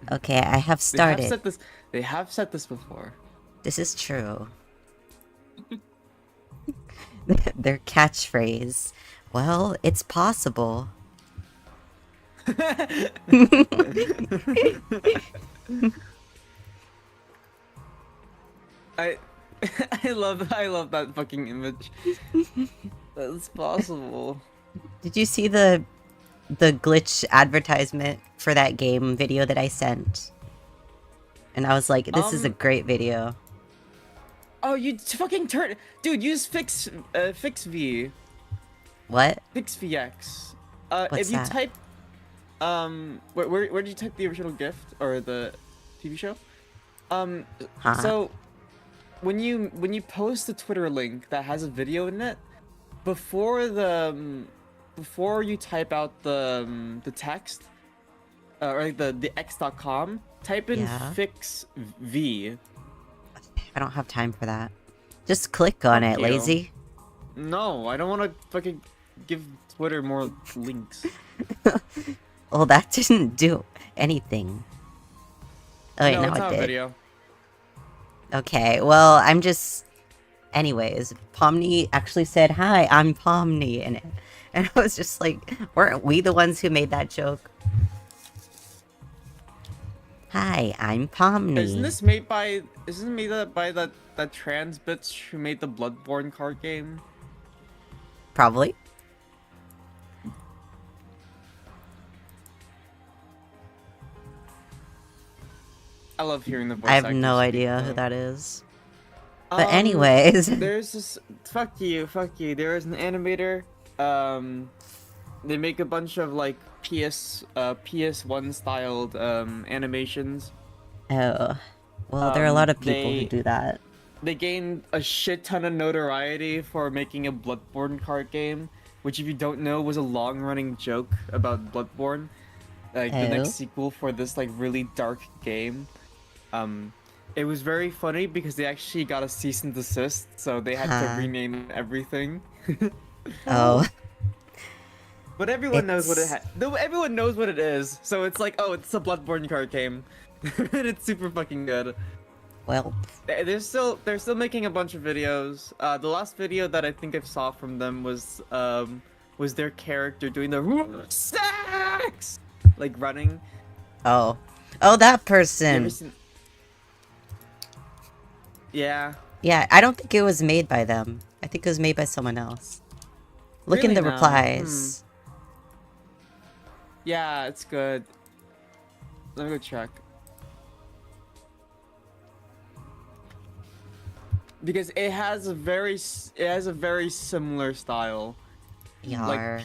Okay, I have They have started. said this. They have said this before. This is true. Their catchphrase. Well, it's possible. I I love that fucking image. That's possible. Did you see the glitch advertisement for that game video that I sent? And I was like, this is a Um. great video. Oh, you fucking turn, dude. Use fix v What? fix vx. If What's you that? type where did you type the original gift or the TV show? Um. Huh? So when you post the Twitter link that has a video in it, before before you type out the text, or like the x.com, type in Yeah? fix v. I don't have time for that. Just click on Fuck it, you. lazy. No, I don't want to fucking give Twitter more links. Well, that didn't do anything. Oh wait, No, now it's it not a did. video. Okay, well, I'm just... Anyways, Pomni actually said, "Hi, I'm Pomni," in it. And I was just like, weren't we the ones who made that joke? Hi, I'm Isn't Pomni. this made by? Isn't it made by that trans bitch who made the Bloodborne card game? Probably. I love hearing the I voice have no actors speak idea who though. that is. But anyways, There's this. Fuck you. There is an animator. Um, they make a bunch of like PS1 styled animations. oh, well, there are a lot of people who They do that. they gained a shit ton of notoriety for making a Bloodborne card game, which if you don't know was a long-running joke about Bloodborne, like the next Oh, sequel for this like really dark game. Um, it was very funny because they actually got a cease and desist, so they had to huh? rename everything. Oh, But everyone knows what it it's everyone knows what it is, so it's like, oh, it's a Bloodborne card game. And it's super fucking good. well, They're still making a bunch of videos. The last video that I think I saw from them was their character doing the sex, like running. oh, oh, that You ever person. seen? Yeah. Yeah, I don't think it was made by them. I think it was made by someone else. Look in Really the now? replies. Yeah, it's good. Let me go check. Because it has a very similar style. Like Yar.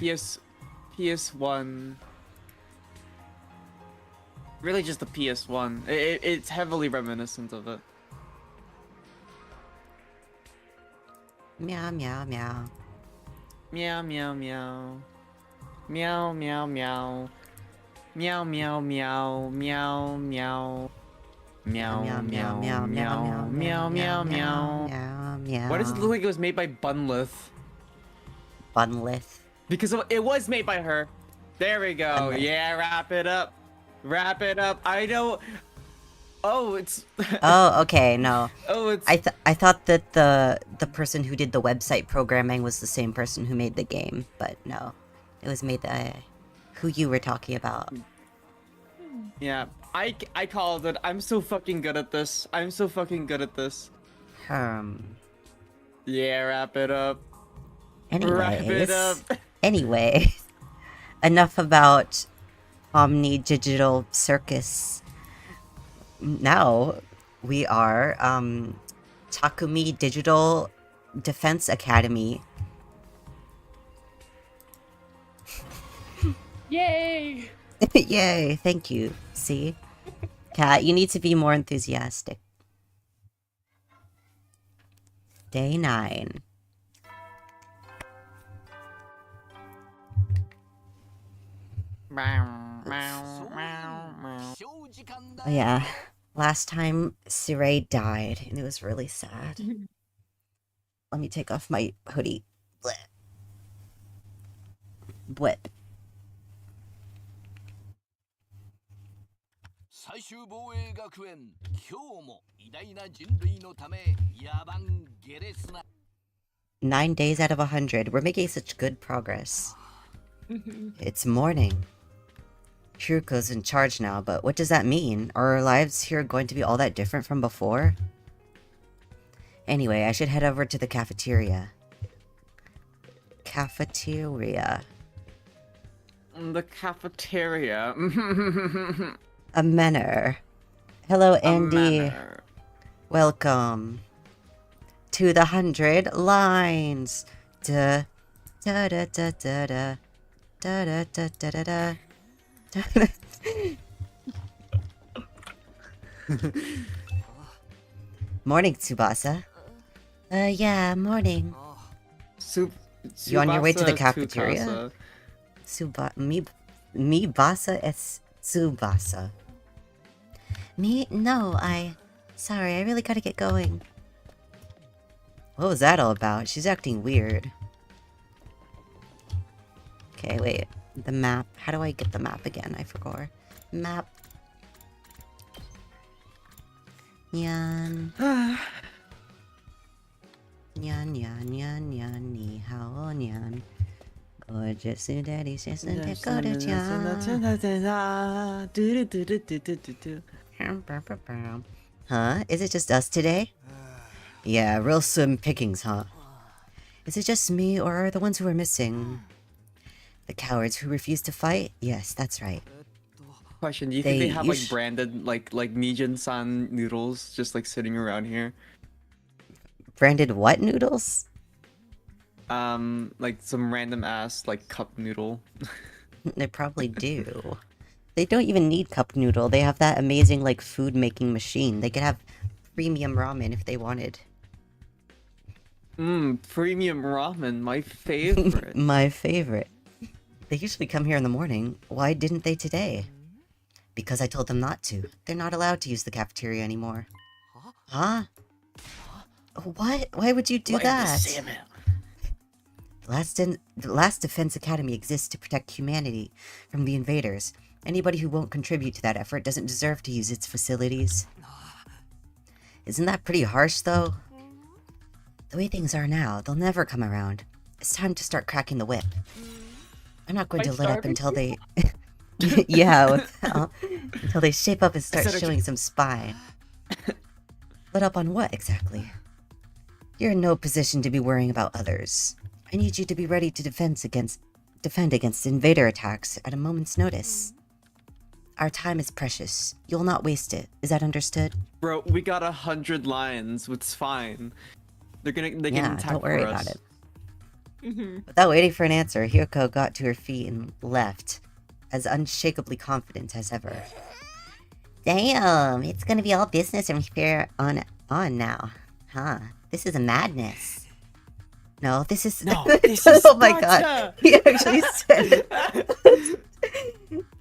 PS1. Really just the PS1. It's heavily reminiscent of it. Meow, meow, meow. Meow meow meow. Meow meow meow. Meow meow meow meow meow. Meow, Meow meow, meow, meow meow, meow, meow meow, meow, meow meow, meow meow, meow. meow, Why does it meow. look like it was made by Bunlith? Bunlith. Because it was made by her. There we go. Bunlith. Yeah, wrap it up. Wrap it up. I know. Oh, it's. Oh, okay, no. Oh, it's. I thought that the person who did the website programming was the same person who made the game, but no. It was made by who you were talking about. Yeah, I called it. I'm so fucking good at this. I'm so fucking good at this. Hmm. Yeah, wrap it up. Wrap it up. Anyways. Anyway. Enough about Omni Digital Circus. Now we are Takumi Digital Defense Academy. Yay! Yay, thank you. See? Kat, you need to be more enthusiastic. Day 9. Oh yeah, last time Sirei died, and it was really sad. Let me take off my hoodie. Blech. Blech. 最終防衛学園今日も偉大な人類のため野蛮下劣な 9 days out of 100. We're making such good progress. It's morning. Hiruko's in charge now, but what does that mean? Are our lives here going to be all that different from before? Anyway, I should head over to the cafeteria. Cafeteria. The cafeteria. A manor. Hello, Andy. manor. Welcome to the 100 lines. Da da da da da da da da da da da. Morning, Tsubasa. Yeah, morning. You on your way to the cafeteria? Me basa es Tsubasa. Me? No, Sorry, I really gotta get going. What was that all about? She's acting weird. Okay, wait. The map. How do I get the map again? I forgot. Map. Yan. Yan, yan, yan, yan, ni hao, yan. Gorgeous, daddy, says, Huh? Is it just us today? Yeah, real slim pickings, huh? Is it just me, or are the ones who are missing? The cowards who refuse to fight? Yes, that's right. Question: do you think they have like branded like Nijin-san noodles just like sitting around here? Branded what noodles? Like some random ass like cup noodle. They probably do. They don't even need cup noodle. They have that amazing like food making machine. They could have premium ramen if they wanted. Premium ramen, my favorite. My favorite. They usually come here in the morning. Why didn't they today? Because I told them not to. They're not allowed to use the cafeteria anymore. Huh? What? Why would you do that? The last Defense Academy exists to protect humanity from the invaders. Anybody who won't contribute to that effort doesn't deserve to use its facilities. Isn't that pretty harsh, though? The way things are now, they'll never come around. It's time to start cracking the whip. I'm not going to let up until they... yeah, until they shape up and start showing some spine. Let up on what, exactly? You're in no position to be worrying about others. I need you to be ready to defend against invader attacks at a moment's notice. Our time is precious. You'll not waste it. Is that understood? Bro, we got 100 lines. It's fine. They can attack don't worry for about us. it. Without waiting for an answer, Hiroko got to her feet and left, as unshakably confident as ever. Damn, it's gonna be all business from here on now. Huh, this is a madness. No, this is... oh my god, he actually said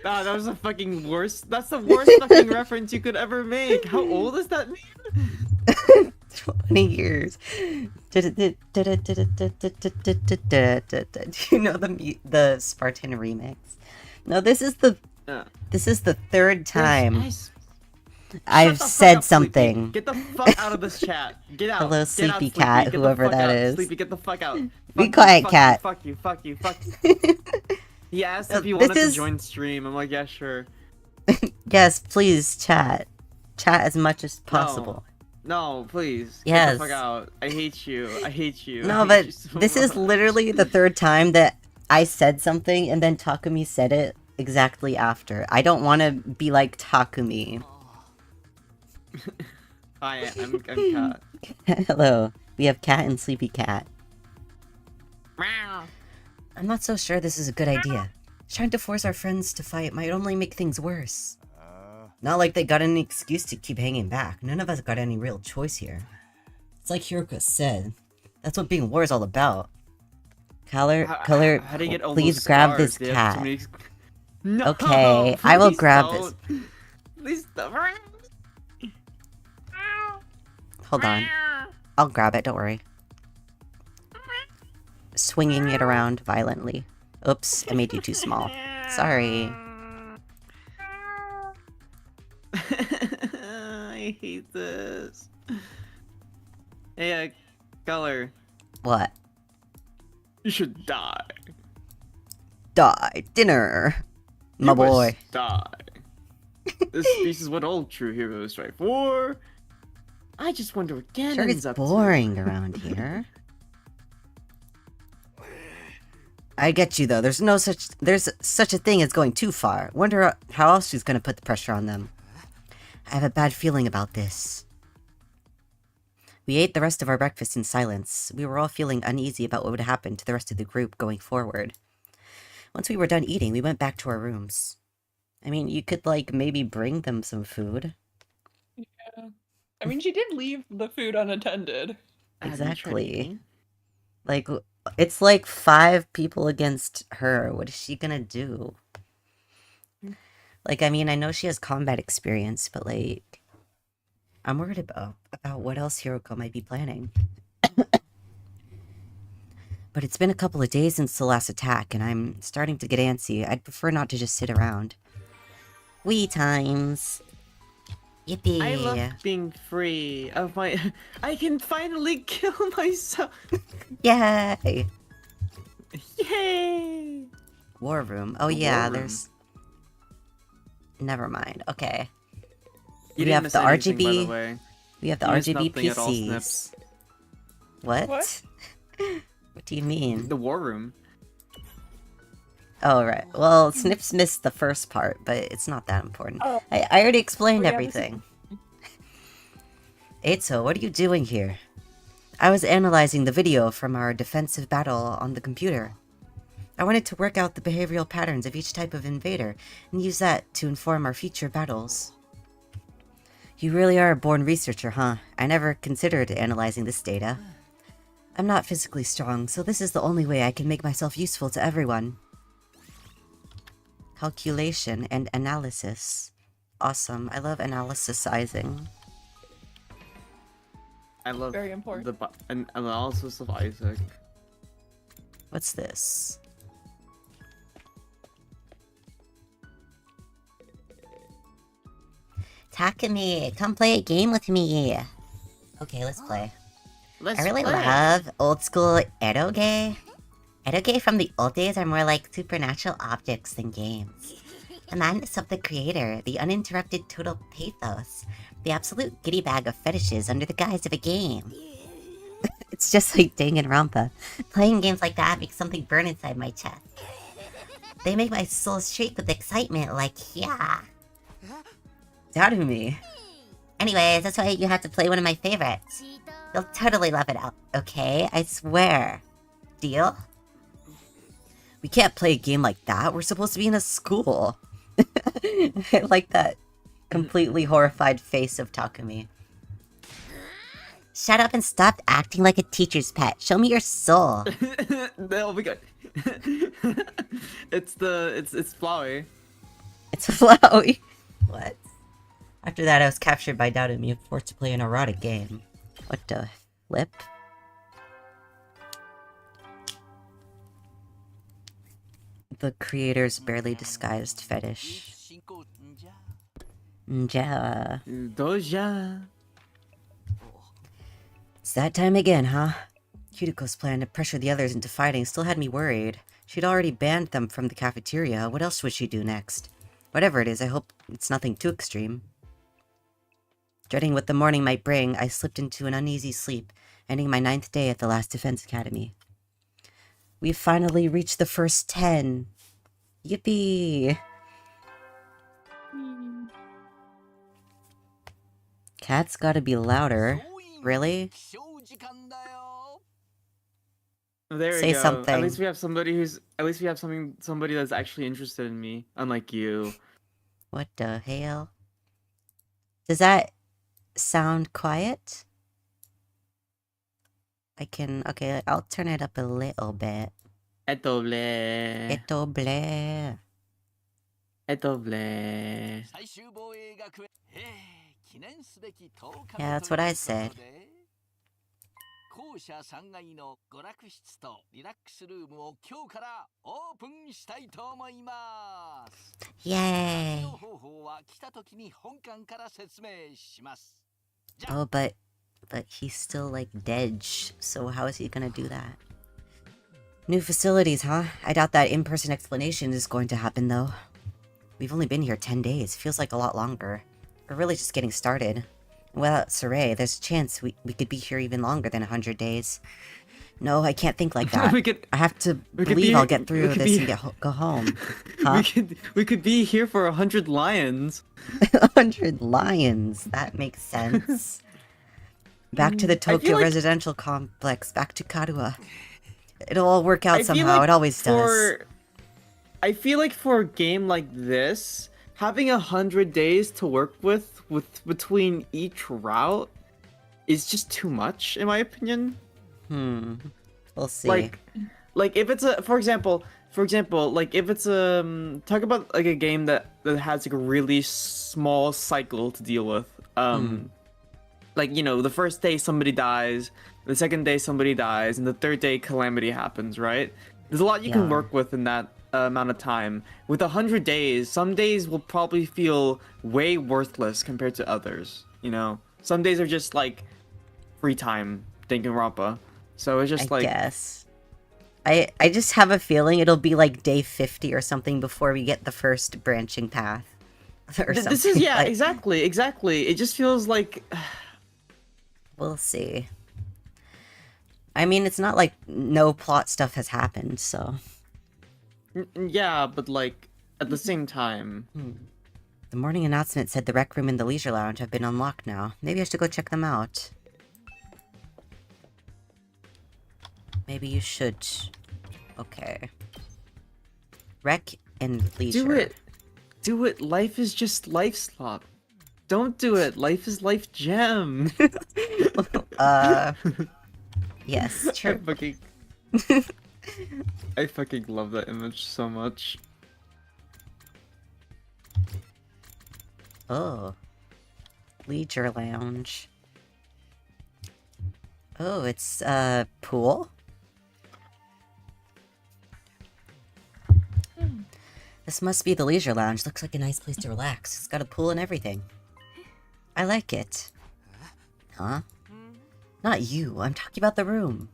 Ah, that was the fucking worst. That's the worst fucking reference you could ever make. How old is that meme? 20 years. Do you know the Spartan remix? No, this is the third time I've said something. Sleepy. Get the fuck out of this chat. Get out. Hello, Get Sleepy out, Cat, Sleepy. whoever that out. is. Sleepy, get the fuck out. Be quiet, Cat. Fuck you. He asked if you wanted to join stream. I'm like, yeah, sure. Yes, please, chat. Chat as much as possible. No, please. Yes. Get the fuck out. I hate you. No, but this is literally the third time that I said something and then Takumi said it exactly after. I don't want to be like Takumi. I'm Cat. Hello. We have Cat and Sleepy Cat. I'm not so sure this is a good idea. Trying to force our friends to fight might only make things worse. Not like they got any excuse to keep hanging back. None of us got any real choice here. It's like Hiroko said. That's what being war is all about. How do you get please grab this cat. No, okay, I will grab this. Please stop. Hold on. I'll grab it, don't worry. Swinging it around violently. Oops, I made you too small. Sorry. I hate this. Hey, Color, What? you should die. Die. Dinner. My You boy. must die. This species what all true heroes strive for. I just wonder what Sure, Ganon's it's up boring around here. I get you though. There's such a thing as going too far. Wonder how else she's gonna put the pressure on them. I have a bad feeling about this. We ate the rest of our breakfast in silence. We were all feeling uneasy about what would happen to the rest of the group going forward. Once we were done eating, we went back to our rooms. I mean, you could, like, maybe bring them some food. Yeah. I mean, she did leave the food unattended. Exactly. Like, it's like 5 people against her. What is she gonna do? Like, I mean, I know she has combat experience, but, like, I'm worried about what else Hiroko might be planning. But it's been a couple of days since the last attack, and I'm starting to get antsy. I'd prefer not to just sit around. Wee times. Yippee. I love being free of my. I can finally kill myself. Yay! Yay! War room. Oh The yeah, war room. there's... Never mind. Okay. You We didn't have miss the anything, by the RGB. way. We have the You missed RGB nothing at all, PCs. Snips. What? What? What do you mean? The war room. Oh, right. Well, Snips missed the first part, but it's not that important. Oh. I already explained Oh, yeah, this is- everything. Eitzo, what are you doing here? I was analyzing the video from our defensive battle on the computer. I wanted to work out the behavioral patterns of each type of invader and use that to inform our future battles. You really are a born researcher, huh? I never considered analyzing this data. I'm not physically strong, so this is the only way I can make myself useful to everyone. Calculation and analysis. Awesome. I love analysisizing. I love Very important. an analysis of Isaac. What's this? Takumi, come play a game with me. Okay, let's play. Let's I really play. love old school eroge. Eroge from the old days are more like supernatural objects than games. The madness of the creator, the uninterrupted total pathos, the absolute giddy bag of fetishes under the guise of a game. It's just like Danganronpa. Playing games like that makes something burn inside my chest. They make my soul shake with excitement like, yeah. Doubting me. Anyways, that's why you have to play one of my favorites. You'll totally love it out, okay? I swear. Deal? We can't play a game like that. We're supposed to be in a school. I like that completely horrified face of Takumi. Shut up and stop acting like a teacher's pet. Show me your soul. Oh my god. it's Flowey. It's Flowey. What? After that, I was captured by Doubtumi and forced to play an erotic game. What the flip? The creator's barely disguised fetish. Ja. Doja. It's that time again, huh? Cutico's plan to pressure the others into fighting still had me worried. She'd already banned them from the cafeteria. What else would she do next? Whatever it is, I hope it's nothing too extreme. Dreading what the morning might bring, I slipped into an uneasy sleep, ending my 9th day at the last Defense Academy. We've finally reached the first 10. Yippee! Cat's gotta be louder. Really? There we Say go. something. At least we have somebody somebody that's actually interested in me, unlike you. What the hell? Does that sound quiet? Okay, I'll turn it up a little bit. Etoble. Etoble. Etoble. Yeah, that's what I said. 校舎3階の娯楽室とリラックスルームを今日からオープンしたいと思います。 Yay. 活用方法は来た時に本館から説明します。 Oh, but he's still like dead. So how is he gonna do that? New facilities, huh? I doubt that in-person explanation is going to happen, though. We've only been here 10 days. Feels like a lot longer. We're really just getting started. And without Saray, there's a chance we could be here even longer than 100 days. No, I can't think like that. I have to believe I'll get through this and go home. Huh? We could be here for 100 lions. 100 lions. That makes sense. Back to the Tokyo residential complex. Back to Karua. It'll all work out somehow. It always does. I feel like for a game like this, having 100 days to work with between each route is just too much, in my opinion. We'll see. Like if it's a, for example, like if it's talk about like a game that has like a really small cycle to deal with. Like, you know, the first day somebody dies, the second day somebody dies, and the third day calamity happens, right? There's a lot you can work with in that amount of time. With 100 days, some days will probably feel way worthless compared to others, you know? Some days are just like free time, Danganronpa. So it's just I like... guess. I just have a feeling it'll be like day 50 or something before we get the first branching path. Or This is, yeah, like, exactly. It just feels like... We'll see. I mean, it's not like no plot stuff has happened, so... Yeah, but like, at the same time... The morning announcement said the rec room and the leisure lounge have been unlocked now. Maybe I should go check them out. Maybe you should. Okay. Rec and leisure. Do it. Life is just life slop. Don't do it. Life is life gem. Yes, true. I fucking love that image so much. Oh. Leisure lounge. Oh, it's, pool? This must be the leisure lounge. Looks like a nice place to relax. It's got a pool and everything. I like it. Huh? Not you. I'm talking about the room.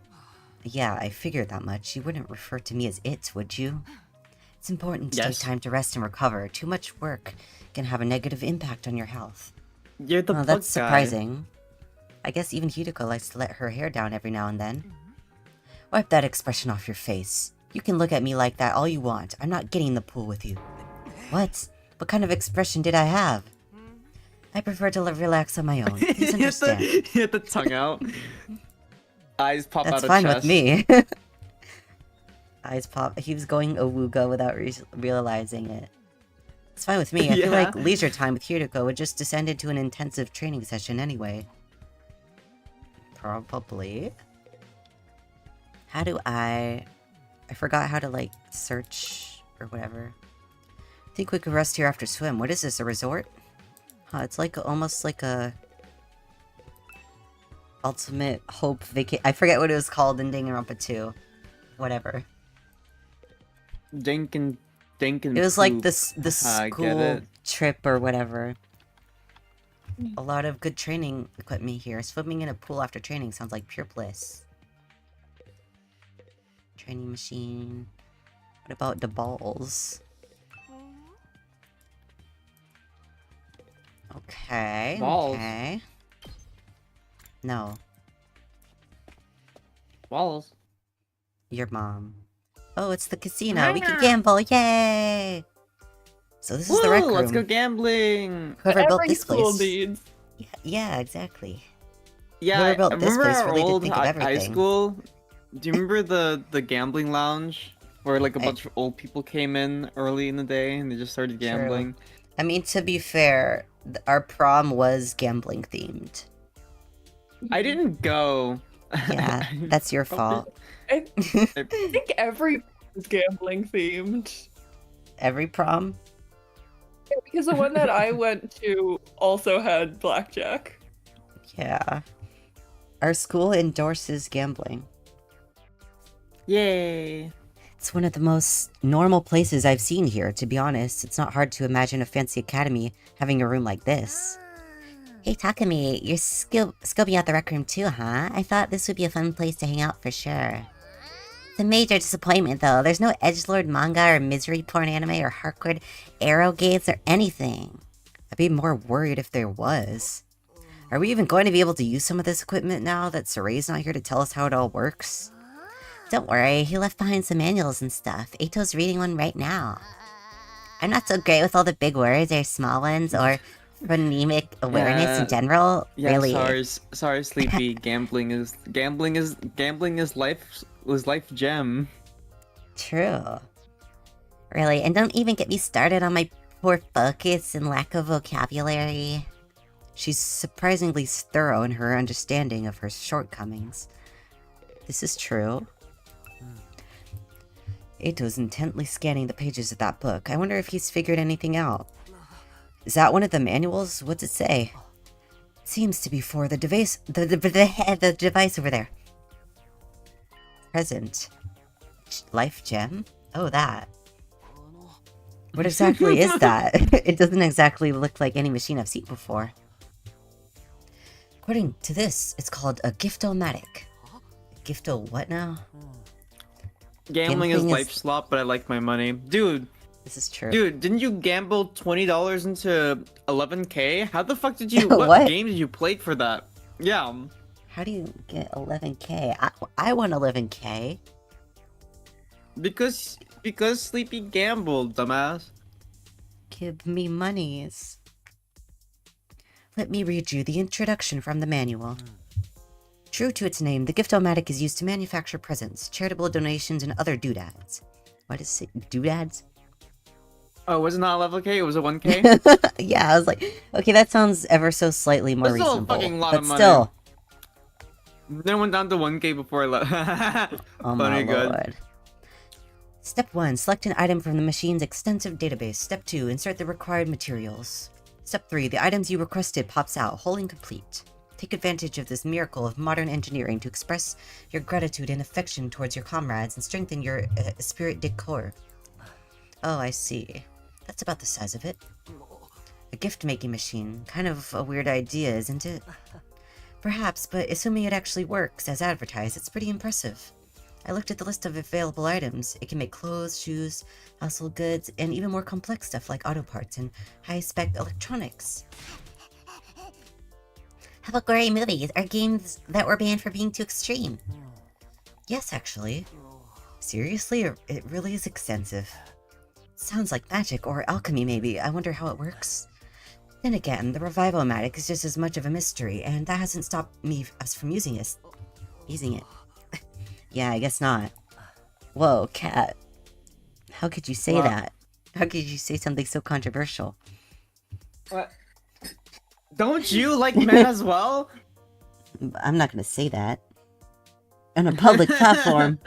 Yeah, I figured that much. You wouldn't refer to me as it, would you? It's important to take time to rest and recover. Too much work can have a negative impact on your health. You're the bug that's guy. surprising. I guess even Hideko likes to let her hair down every now and then. Wipe that expression off your face. You can look at me like that all you want. I'm not getting in the pool with you. What? What kind of expression did I have? I prefer to relax on my own. Please understand. You had the tongue out. Eyes pop That's out of fine chest. with me. Eyes pop. He was going awooga without realizing it. It's fine with me. I feel like leisure time with Hideko would just descend into an intensive training session anyway. Probably. How do I forgot how to, like, search or whatever. Think we could rest here after swim. What is this, a resort? It's like almost like a ultimate hope vacation. I forget what it was called in Danganronpa 2. Whatever. Dinkin. It was like the school trip or whatever. A lot of good training equipment here. Swimming in a pool after training sounds like pure bliss. Training machine. What about the balls? Okay. Balls. Okay. No. Balls. Your mom. Oh, it's the casino. We can gamble. Yay! So this is the rec room. Let's go gambling. Whoever built Every this school place. needs. Yeah, exactly. Yeah, Whoever built this remember place our really did old think of high everything. school? Do you remember the gambling lounge where like a bunch of old people came in early in the day and they just started gambling? True. I mean, to be fair, our prom was gambling themed. I didn't go. Yeah, that's your fault. I think every is gambling themed. Every prom? Because the one that I went to also had blackjack. Yeah. Our school endorses gambling. Yay. It's one of the most normal places I've seen here, to be honest. It's not hard to imagine a fancy academy having a room like this. Hey, Takumi, you're scoping out the rec room too, huh? I thought this would be a fun place to hang out for sure. It's a major disappointment, though. There's no edgelord manga or misery porn anime or hardcore arrow gates or anything. I'd be more worried if there was. Are we even going to be able to use some of this equipment now that Soray's not here to tell us how it all works? Don't worry, he left behind some manuals and stuff. Eito's reading one right now. I'm not so great with all the big words or small ones or phonemic awareness in general. Yeah, really. sorry, Sleepy. Gambling is life gem. True. Really, and don't even get me started on my poor focus and lack of vocabulary. She's surprisingly thorough in her understanding of her shortcomings. This is true. Eito's intently scanning the pages of that book. I wonder if he's figured anything out. Is that one of the manuals? What's it say? It seems to be for the device, the device over there. Present. Life gem? Oh, that. What exactly is that? It doesn't exactly look like any machine I've seen before. According to this, it's called a giftomatic. Gifto what now? Gambling is life slop, but I like my money. Dude, this is true. Dude, didn't you gamble $20 into 11K? How the fuck did you... What game did you play for that? Yeah. How do you get 11K? I won 11K. Because Sleepy gambled, dumbass. Give me monies. Let me read you the introduction from the manual. True to its name, the Giftomatic is used to manufacture presents, charitable donations, and other doodads. What is it? Doodads? Oh, was it not 11K? It was a 1K? Yeah, I was like, okay, that sounds ever so slightly more That's still reasonable. a fucking lot but of money. Still. Then it went down to 1K before I left. Oh my lord. Step 1. Select an item from the machine's extensive database. Step 2. Insert the required materials. Step 3. The items you requested pops out, whole and complete. Take advantage of this miracle of modern engineering to express your gratitude and affection towards your comrades and strengthen your spirit de corps. Oh, I see. That's about the size of it. A gift-making machine. Kind of a weird idea, isn't it? Perhaps, but assuming it actually works as advertised, it's pretty impressive. I looked at the list of available items. It can make clothes, shoes, household goods, and even more complex stuff like auto parts and high-spec electronics. How about gory movies or games that were banned for being too extreme? Yes, actually. Seriously, it really is extensive. Sounds like magic or alchemy, maybe. I wonder how it works. Then again, the Revival-matic is just as much of a mystery, and that hasn't stopped us from using it. Yeah, I guess not. Whoa, Cat. How could you say that? How could you say something so controversial? What? Don't you like men as well? I'm not gonna say that. On a public platform.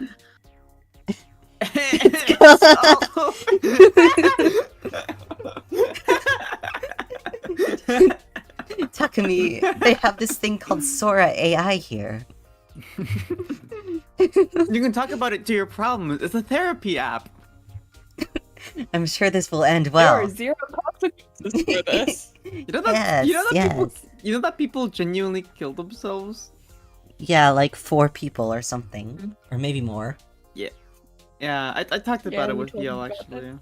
Takumi, they have this thing called Sora AI here. You can talk about it to your problems. It's a therapy app. I'm sure this will end well. There are zero consequences for this. You know that? You know that people genuinely kill themselves. Yeah, like 4 people or something, or maybe more. Yeah. I talked about it with Yo actually.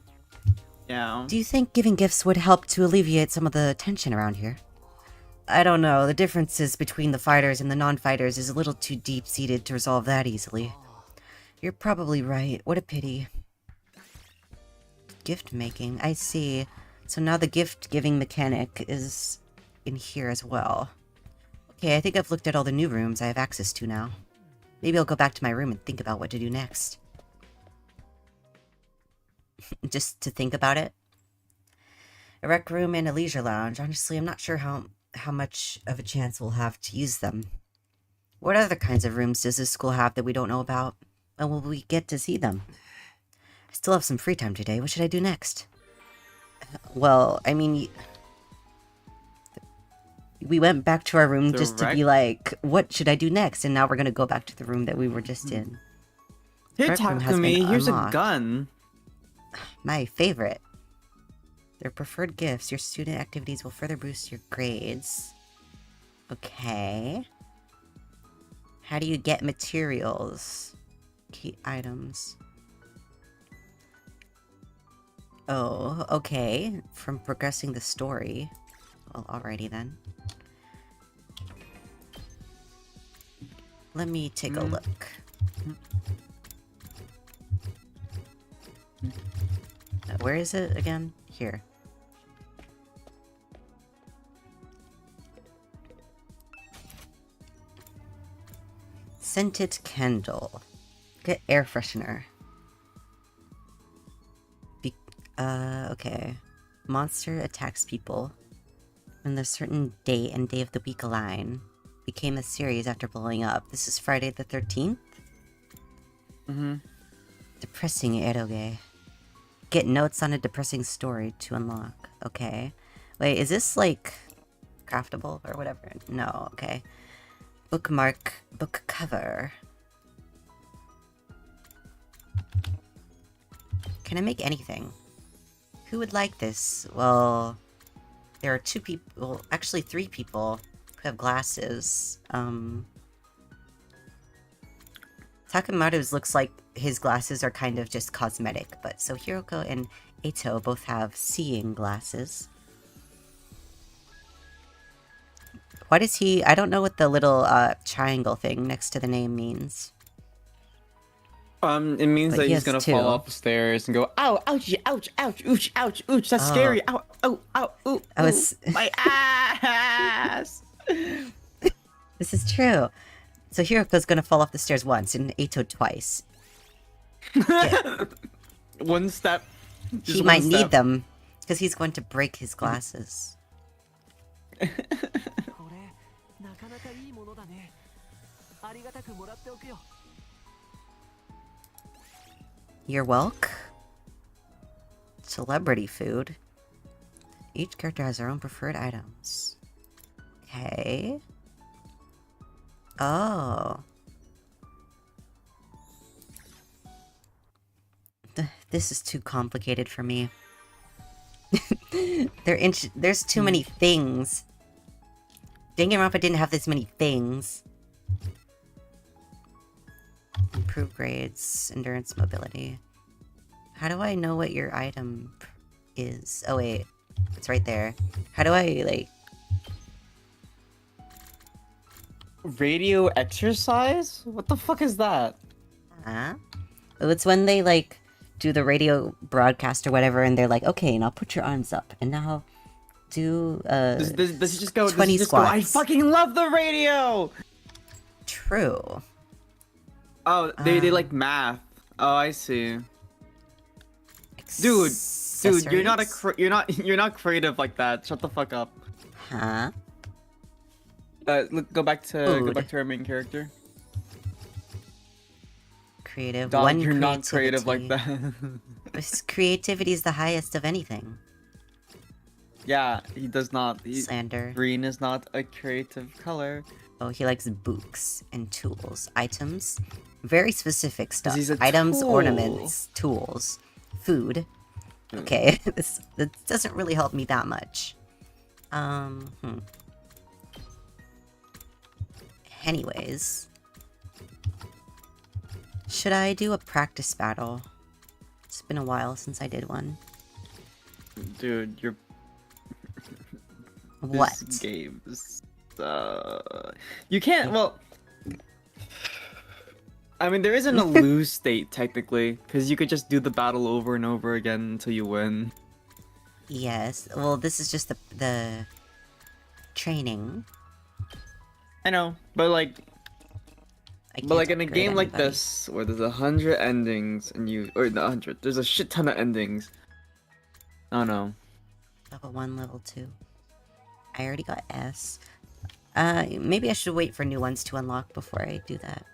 Yeah. Do you think giving gifts would help to alleviate some of the tension around here? I don't know. The differences between the fighters and the non-fighters is a little too deep-seated to resolve that easily. You're probably right. What a pity. Gift making. I see. So now the gift-giving mechanic is in here as well. Okay, I think I've looked at all the new rooms I have access to now. Maybe I'll go back to my room and think about what to do next. Just to think about it. A rec room and a leisure lounge. Honestly, I'm not sure how much of a chance we'll have to use them. What other kinds of rooms does this school have that we don't know about? And will we get to see them? I still have some free time today. What should I do next? Well, I mean, we went back to our room just to be Direct- like, what should I do next? And now we're gonna go back to the room that we were just in. Here, Rec room has been Takumi, here's a unlocked. gun. My favorite. Their preferred gifts. Your student activities will further boost your grades. Okay. How do you get materials? Key items. Oh, okay. From progressing the story. Well, alrighty then. Let me take a look. Where is it again? Here. Scented candle. Get air freshener. Okay. Monster attacks people when the certain date and day of the week align. Became a series after blowing up. This is Friday the 13th? Depressing eroge. Get notes on a depressing story to unlock. Okay. Wait, is this like craftable or whatever? No, okay. Bookmark, book cover. Can I make anything? Who would like this? Well, there are 2 people, well, actually 3 people who have glasses. Takamaru's looks like his glasses are kind of just cosmetic, but so Hiroko and Eito both have seeing glasses. Why does he... I don't know what the little triangle thing next to the name means. It means But that he he's has gonna 2. fall off the stairs and go, ow, ouchie, ouch, ouch, ooch, ouch, ooch, that's Oh. scary, ow, ow, ow, ooh, I was- ooh, my ass! This is true. So Hiroko's gonna fall off the stairs once, and Eito twice. One step. just He one might step. need them, because he's going to break his glasses. これなかなかいいものだね。ありがたくもらっておくよ。 You're welcome. Celebrity food. Each character has their own preferred items. Okay. Oh. This is too complicated for me. There's too many things. Danganronpa didn't have this many things. Improve grades, endurance, mobility. How do I know what your item is? Oh wait, it's right there. How do I, like... Radio exercise? What the fuck is that? Huh? Oh, it's when they, like, do the radio broadcast or whatever, and they're like, okay, now put your arms up, and now do, Does it just go, 20 does it just go, I squats. fucking love the radio! True. Oh, they like math. Oh, I see. Dude, you're not Accessories? you're not creative like that. Shut the fuck up. Huh? Look, go back to Food. our main character. Creative. Dog, One you're not creative like creativity. that. This creativity is the highest of anything. Yeah, he does not. Slander. Green is not a creative color. Oh, he likes books and tools. Items. Very specific stuff. he's a Items, tool. ornaments, tools, food. Okay, this doesn't really help me that much. Anyways. Should I do a practice battle? It's been a while since I did one. Dude, you're. What? This game's. You can't. Well. I mean, there isn't a lose state technically, because you could just do the battle over and over again until you win. Yes. Well, this is just the training. I know, but like. I But like can't in a upgrade game like anybody. this, where there's 100 endings, and or not 100, there's a shit ton of endings. Oh no. Level 1, level 2. I already got S. Maybe I should wait for new ones to unlock before I do that.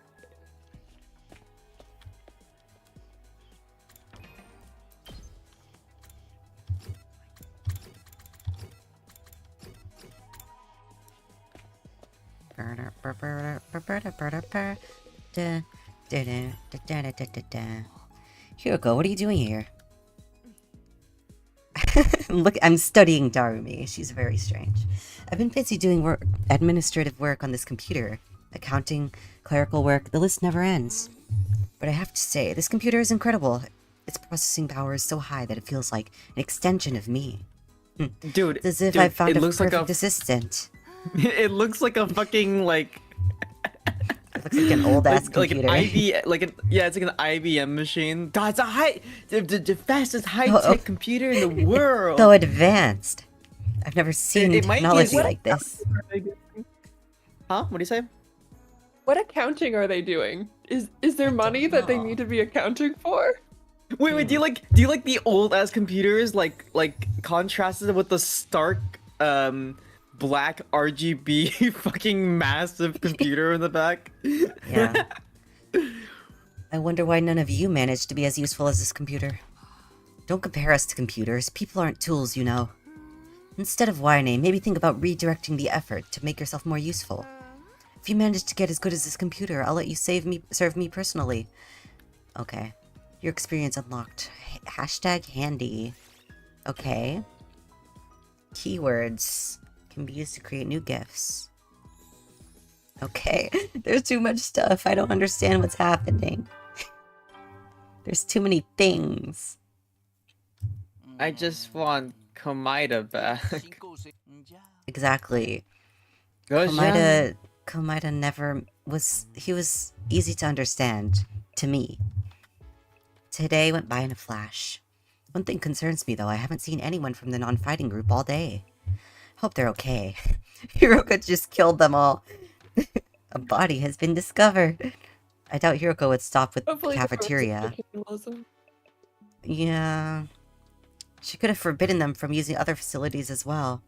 Hiroko, what are you doing here? Look, I'm studying Darumi. She's very strange. I've been busy doing administrative work on this computer. Accounting, clerical work, the list never ends. But I have to say, this computer is incredible. Its processing power is so high that it feels like an extension of me. Dude, It's as if dude, I found it a looks perfect like a assistant. it looks like a fucking like It looks like an old-ass like computer. an yeah, it's like an IBM machine. God, it's the fastest high Oh, tech computer in the world. So advanced. I've never seen it might be technology as- like this. Huh? What do you say? What accounting are they doing? Is there money that they need to be accounting for? Wait, do you like the old ass computers like contrasted with the stark black RGB fucking massive computer in the back? Yeah. I wonder why none of you managed to be as useful as this computer. Don't compare us to computers. People aren't tools, you know. Instead of whining, maybe think about redirecting the effort to make yourself more useful. If you manage to get as good as this computer, I'll let you serve me personally. Okay. Your experience unlocked. Hashtag handy. Okay. Keywords can be used to create new gifts. Okay. There's too much stuff. I don't understand what's happening. There's too many things. I just want Komaida back. Exactly. Gojan. Komaida never was... He was easy to understand. To me. Today went by in a flash. One thing concerns me, though. I haven't seen anyone from the non-fighting group all day. Hope they're okay. Hiroko just killed them all. A body has been discovered. I doubt Hiroko would stop with Hopefully the the process of cafeteria. cannibalism. Yeah. She could have forbidden them from using other facilities as well.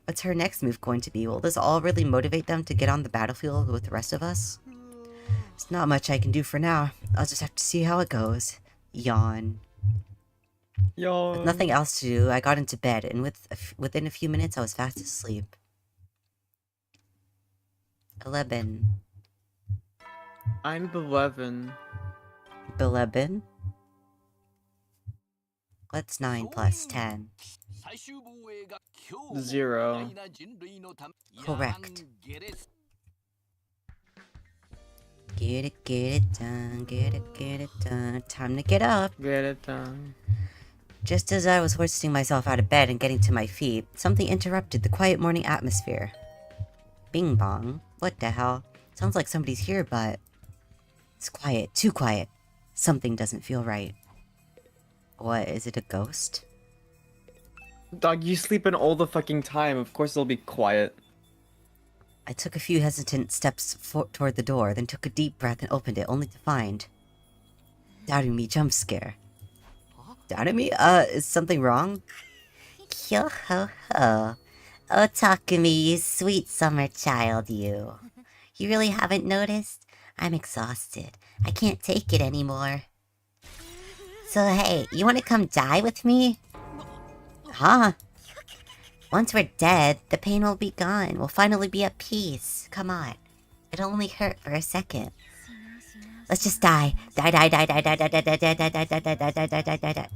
What's her next move going to be? Will this all really motivate them to get on the battlefield with the rest of us? There's not much I can do for now. I'll just have to see how it goes. Yawn. Yo. With nothing else to do, I got into bed, and within a few minutes I was fast asleep. 11. I'm 11. 11? What's 9 plus 10? 0. Correct. Get it done, get it done. Time to get up. Get it done. Just as I was hoisting myself out of bed and getting to my feet, something interrupted the quiet morning atmosphere. Bing bong. What the hell? Sounds like somebody's here, but... It's quiet, too quiet. Something doesn't feel right. What, is it a ghost? Dog, you sleeping all the fucking time. Of course it'll be quiet. I took a few hesitant steps toward the door, then took a deep breath and opened it, only to find... Darumi jump scare. Darumi? Is something wrong? Yo ho ho. Oh, Takumi, you sweet summer child, you. You really haven't noticed? I'm exhausted. I can't take it anymore. So hey, you want to come die with me? Huh? Once we're dead, the pain will be gone. We'll finally be at peace. Come on. It'll only hurt for a second. Let's just die. Die, die, die, die, die, die, die, die, die, die, die, die, die, die, die, die, die, die, die.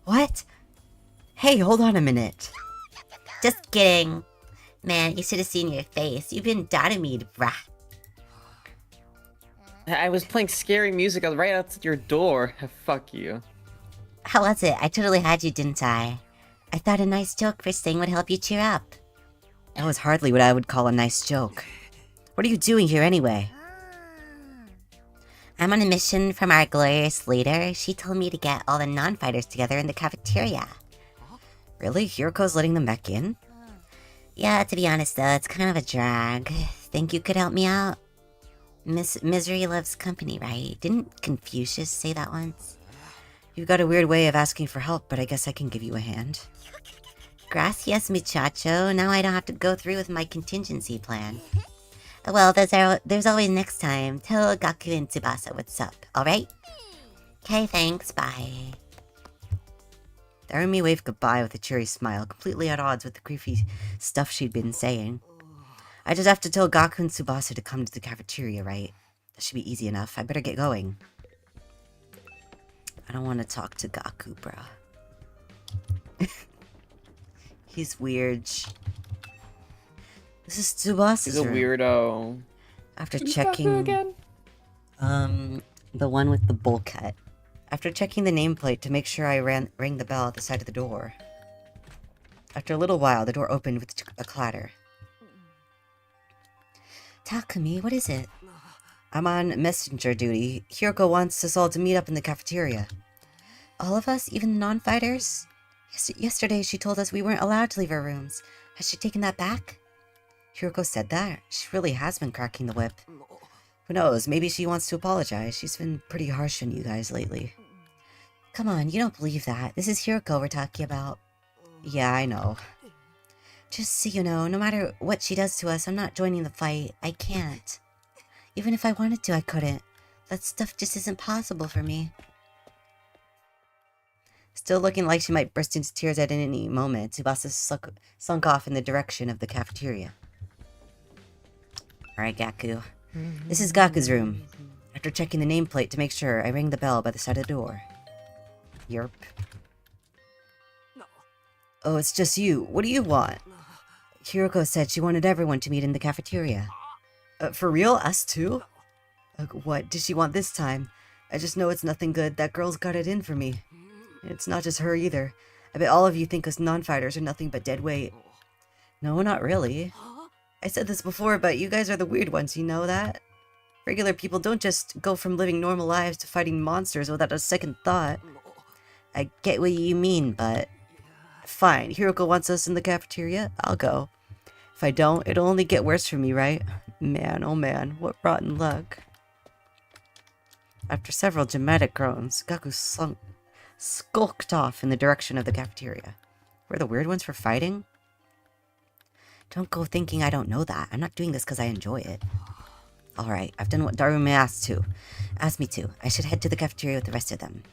What? Hey, hold on a minute. Just kidding. Man, you should have seen your face. You've been dynamite, brah. I was playing scary music right outside your door. Fuck you. How was it? I totally had you, didn't I? I thought a nice joke first thing would help you cheer up. That was hardly what I would call a nice joke. What are you doing here anyway? I'm on a mission from our glorious leader. She told me to get all the non-fighters together in the cafeteria. Really? Hiroko's letting them back in? Yeah, to be honest though, it's kind of a drag. Think you could help me out? Misery loves company, right? Didn't Confucius say that once? You've got a weird way of asking for help, but I guess I can give you a hand. Gracias, muchacho. Now I don't have to go through with my contingency plan. Well, there's always next time. Tell Gaku and Tsubasa what's up, alright? Okay, thanks, bye. Darumi waved goodbye with a cheery smile, completely at odds with the creepy stuff she'd been saying. I just have to tell Gaku and Tsubasa to come to the cafeteria, right? That should be easy enough. I better get going. I don't want to talk to Gaku, bruh. He's weird. This is Tsubasa's He's a room. weirdo. After Who's checking... Gaku again? The one with the bowl cut. After checking the nameplate to make sure I rang the bell at the side of the door. After a little while, the door opened with a clatter. Takumi, what is it? I'm on messenger duty. Hiroko wants us all to meet up in the cafeteria. All of us, even the non-fighters? Yesterday she told us we weren't allowed to leave our rooms. Has she taken that back? Hiroko said that. She really has been cracking the whip. Who knows, maybe she wants to apologize. She's been pretty harsh on you guys lately. Come on, you don't believe that. This is Hiroko we're talking about. Yeah, I know. Just so you know, no matter what she does to us, I'm not joining the fight. I can't. Even if I wanted to, I couldn't. That stuff just isn't possible for me. Still looking like she might burst into tears at any moment, Tsubasa slunk off in the direction of the cafeteria. Alright, Gaku. This is Gaku's room. After checking the nameplate to make sure, I rang the bell by the side of the door. Yerp. Oh, it's just you. What do you want? Hiroko said she wanted everyone to meet in the cafeteria. For real? Us too? What did she want this time? I just know it's nothing good. That girl's got it in for me. It's not just her either. I bet all of you think us non-fighters are nothing but dead weight. No, not really. I said this before, but you guys are the weird ones, you know that? Regular people don't just go from living normal lives to fighting monsters without a second thought. I get what you mean, but... Fine, Hiroko wants us in the cafeteria, I'll go. If I don't, it'll only get worse for me, right? Man, oh man, what rotten luck. After several dramatic groans, Gaku skulked off in the direction of the cafeteria. We're the weird ones for fighting? Don't go thinking I don't know that. I'm not doing this because I enjoy it. Alright, I've done what Daruma asked me to. I should head to the cafeteria with the rest of them.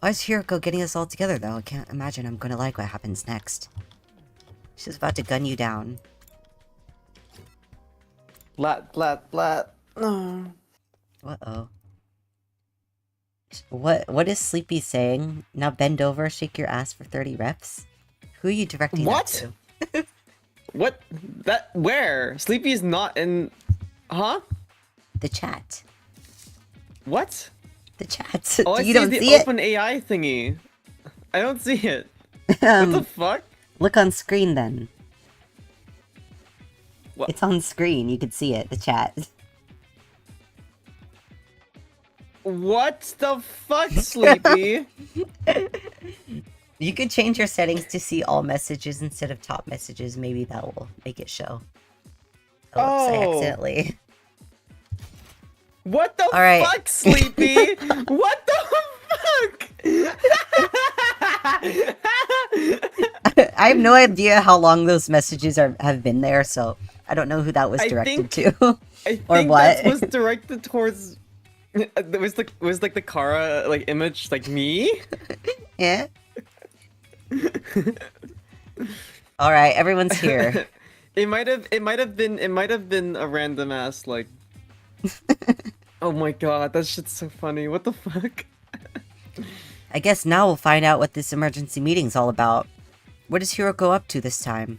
Why is Hiroko getting us all together, though? I can't imagine I'm going to like what happens next. She's about to gun you down. Blat, blat, blat. No. Uh-oh. What is Sleepy saying? Now bend over, shake your ass for 30 reps? Who are you directing What? that to? What? That? Where? Sleepy's not in... Huh? The chat. What? The chat. Oh, I You see don't the see open AI thingy. I don't see it. it? What the fuck? Look on screen then. What? It's on screen. You can see it. The chat. What the fuck, Sleepy? You could change your settings to see all messages instead of top messages. Maybe that will make it show. Oh, oops, I accidentally. What the All right. fuck, Sleepy? What the fuck? I have no idea how long those messages have been there, so I don't know who that was directed to. I Or think what? that was directed towards. It was like the Kara like image, like me. Yeah. All right, everyone's here. It might have been a random ass like. Oh my god, that shit's so funny. What the fuck? I guess now we'll find out what this emergency meeting's all about. What is Hiroko up to this time?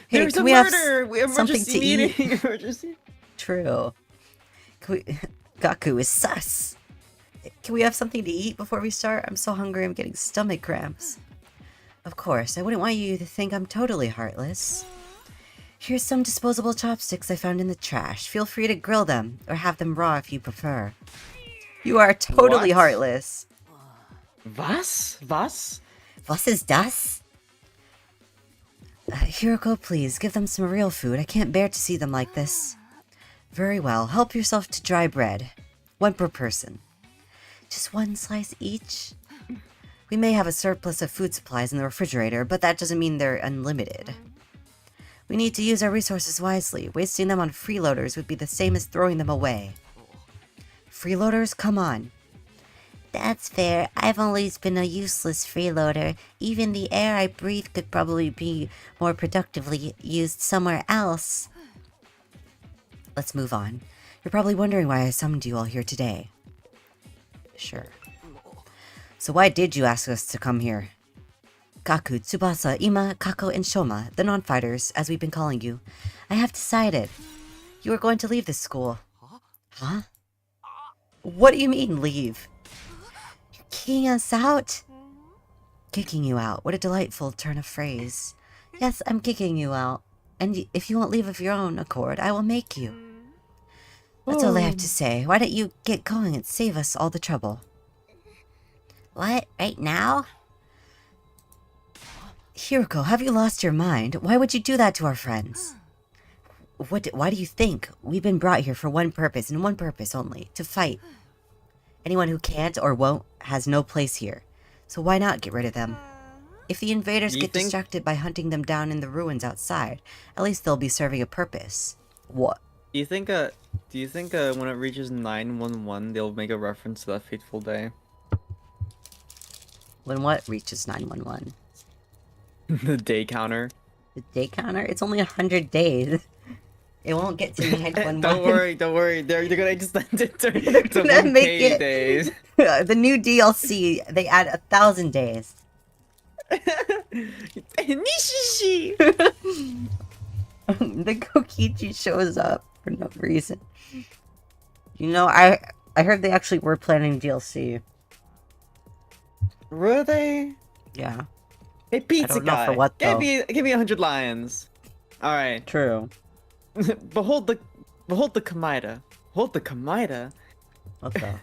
Hey, There's can a we murder. have We have something emergency to eat? meeting. Emergency. True. Gaku is sus. Can we have something to eat before we start? I'm so hungry I'm getting stomach cramps. Of course, I wouldn't want you to think I'm totally heartless. Here's some disposable chopsticks I found in the trash. Feel free to grill them, or have them raw if you prefer. You are totally What? heartless. Was? Was? Was ist das? Hiroko, please, give them some real food. I can't bear to see them like this. Very well, help yourself to dry bread. 1 per person. Just 1 slice each? We may have a surplus of food supplies in the refrigerator, but that doesn't mean they're unlimited. We need to use our resources wisely. Wasting them on freeloaders would be the same as throwing them away. Freeloaders? Come on. That's fair. I've always been a useless freeloader. Even the air I breathe could probably be more productively used somewhere else. let's move on. You're probably wondering why I summoned you all here today. Sure. So why did you ask us to come here? Kaku, Tsubasa, Ima, Kako, and Shoma, the non-fighters, as we've been calling you, I have decided. You are going to leave this school. Huh? What do you mean, leave? You're kicking us out? Kicking you out. What a delightful turn of phrase. Yes, I'm kicking you out. And if you won't leave of your own accord, I will make you. That's all I have to say. Why don't you get going and save us all the trouble? What? Right now? Hiroko, have you lost your mind? Why would you do that to our friends? Why do you think? We've been brought here for one purpose, and one purpose only. To fight. Anyone who can't or won't has no place here. So why not get rid of them? If the invaders get distracted by hunting them down in the ruins outside, at least they'll be serving a purpose. What? Do you think when it reaches 911 they'll make a reference to that fateful day? When what reaches 911? The day counter. The day counter? It's only 100 days. It won't get to 911. Don't worry. They're gonna extend it to They're gonna make 1K it days. The new DLC, they add 1,000 days. Nishishi! The Kokichi shows up for no reason. You know, I heard they actually were planning DLC. Were they? Yeah. Hey, pizza I don't know guy. for what, though. Give me 100 lions. All right. True. behold the Kamaida. Hold the Kamaida. What the?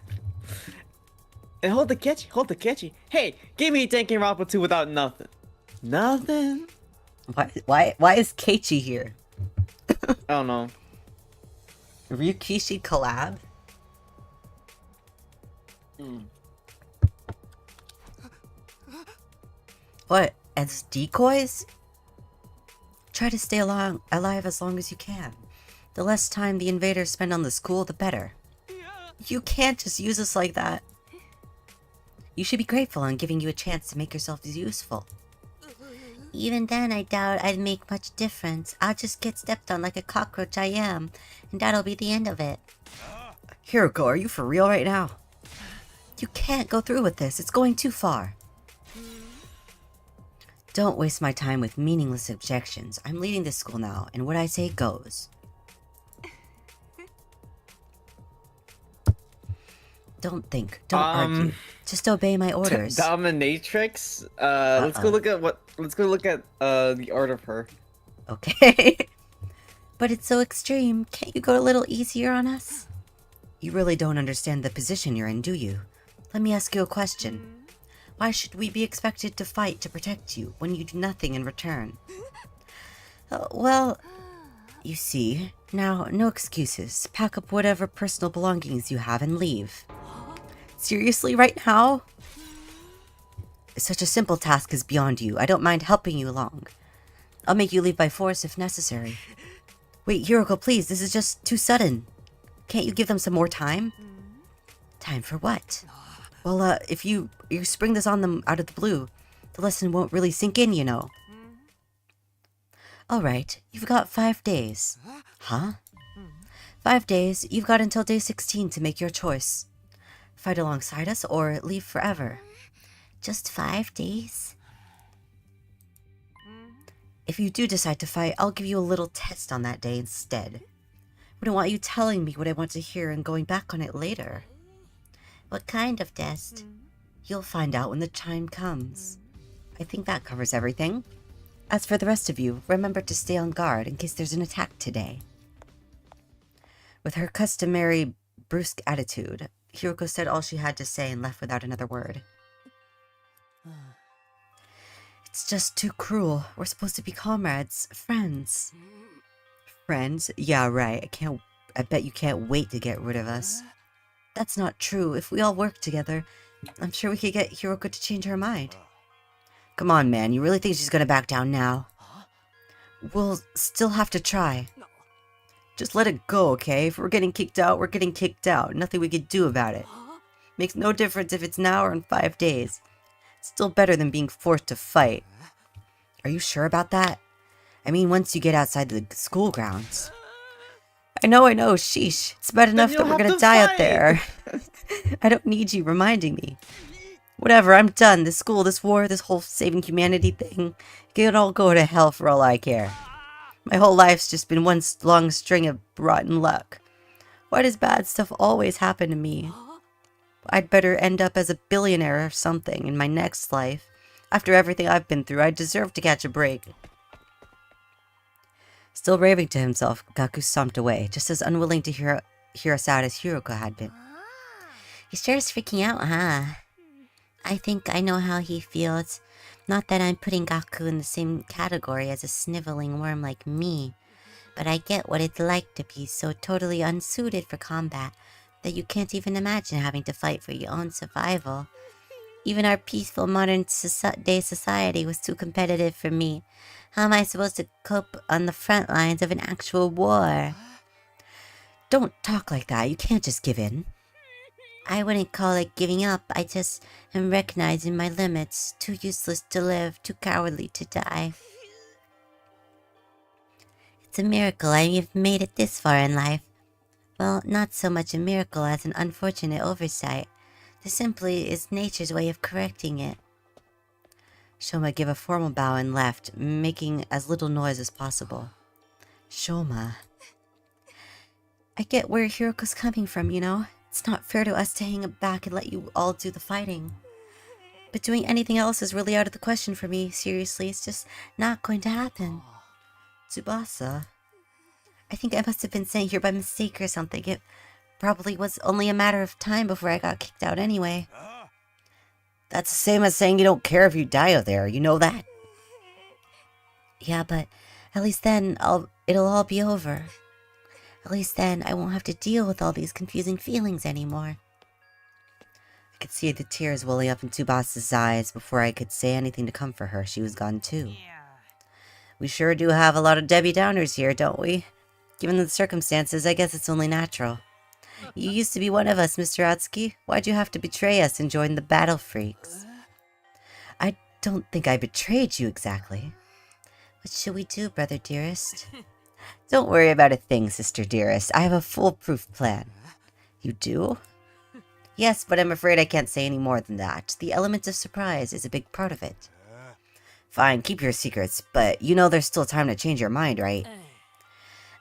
And hold the catchy. Hey, give me Denken Rappa 2 without nothing. Nothing? Why is Keiichi here? I don't know. Ryukishi collab? What? As decoys? Try to stay alive as long as you can. The less time the invaders spend on the school, the better. You can't just use us like that. You should be grateful I'm giving you a chance to make yourselves useful. Even then, I doubt I'd make much difference. I'll just get stepped on like a cockroach I am, and that'll be the end of it. Hiroko, are you for real right now? You can't go through with this. It's going too far. Don't waste my time with meaningless objections. I'm leading this school now, and what I say goes. Don't think. Don't argue. Just obey my orders. Dominatrix. Let's go look at the art of her. Okay. But it's so extreme. Can't you go a little easier on us? You really don't understand the position you're in, do you? Let me ask you a question. Why should we be expected to fight to protect you when you do nothing in return? Well, you see, now, no excuses. Pack up whatever personal belongings you have and leave. Seriously, right now? Such a simple task is beyond you. I don't mind helping you along. I'll make you leave by force if necessary. Wait, Hiroko, please, this is just too sudden. Can't you give them some more time? Time for what? Well, if you spring this on them out of the blue, the lesson won't really sink in, you know. Alright, you've got 5 days. Huh? 5 days, you've got until day 16 to make your choice. Fight alongside us or leave forever. Just 5 days? If you do decide to fight, I'll give you a little test on that day instead. Wouldn't want you telling me what I want to hear and going back on it later. What kind of test? You'll find out when the time comes. I think that covers everything. As for the rest of you, remember to stay on guard in case there's an attack today. With her customary brusque attitude, Hiroko said all she had to say and left without another word. It's just too cruel. We're supposed to be comrades, friends. Friends? Yeah, right. I bet you can't wait to get rid of us. That's not true. If we all work together, I'm sure we could get Hiroko to change her mind. Come on, man. You really think she's gonna back down now? We'll still have to try. Just let it go, okay? If we're getting kicked out, we're getting kicked out. Nothing we can do about it. Makes no difference if it's now or in 5 days. It's still better than being forced to fight. Are you sure about that? I mean, once you get outside the school grounds. I know, sheesh. It's bad enough you'll that we're have gonna to die out fight. there. I don't need you reminding me. Whatever, I'm done. This school, this war, this whole saving humanity thing. It can all go to hell for all I care. My whole life's just been one long string of rotten luck. Why does bad stuff always happen to me? I'd better end up as a billionaire or something in my next life. After everything I've been through, I deserve to catch a break. Still raving to himself, Gaku stomped away, just as unwilling to hear us out as Hiroko had been. He sure is freaking out, huh? I think I know how he feels. Not that I'm putting Gaku in the same category as a sniveling worm like me, but I get what it's like to be so totally unsuited for combat that you can't even imagine having to fight for your own survival. Even our peaceful modern day society was too competitive for me. How am I supposed to cope on the front lines of an actual war? Don't talk like that. You can't just give in. I wouldn't call it giving up. I just am recognizing my limits. Too useless to live, too cowardly to die. It's a miracle I've made it this far in life. Well, not so much a miracle as an unfortunate oversight. This simply is nature's way of correcting it. Shoma gave a formal bow and left, making as little noise as possible. Shoma. I get where Hiroko's coming from, you know? It's not fair to us to hang back and let you all do the fighting. But doing anything else is really out of the question for me, seriously. It's just not going to happen. Tsubasa. I think I must have been sent here by mistake or something. It probably was only a matter of time before I got kicked out anyway. That's the same as saying you don't care if you die out there, you know that? Yeah, but at least then it'll all be over. At least then I won't have to deal with all these confusing feelings anymore. I could see the tears welling up in Tsubasa's eyes. Before I could say anything to comfort her, she was gone too. We sure do have a lot of Debbie Downers here, don't we? Given the circumstances, I guess it's only natural. You used to be one of us, Mr. Atsuki. Why'd you have to betray us and join the Battle Freaks? I don't think I betrayed you exactly. What should we do, brother dearest? Don't worry about a thing, sister dearest. I have a foolproof plan. You do? Yes, but I'm afraid I can't say any more than that. The element of surprise is a big part of it. Fine, keep your secrets, but you know there's still time to change your mind, right?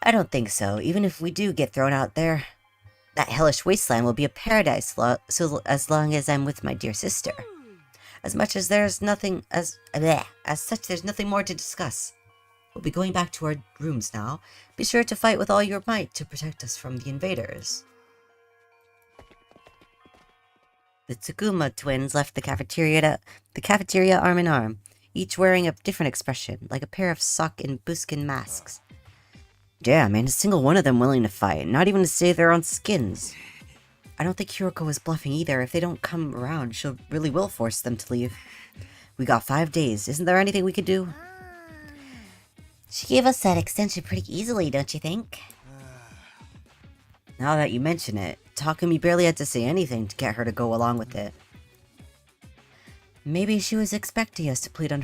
I don't think so. Even if we do get thrown out there, that hellish wasteland will be a paradise so as long as I'm with my dear sister. As much as there's nothing as such, there's nothing more to discuss. We'll be going back to our rooms now. Be sure to fight with all your might to protect us from the invaders. The Tsukuma twins left the cafeteria arm in arm, each wearing a different expression, like a pair of sock and buskin masks. Damn, ain't a single one of them willing to fight, not even to save their own skins. I don't think Hiroko is bluffing either. If they don't come around, she really will force them to leave. We got 5 days. Isn't there anything we could do? She gave us that extension pretty easily, don't you think? Now that you mention it, Takumi barely had to say anything to get her to go along with it. Maybe she was expecting us to plead on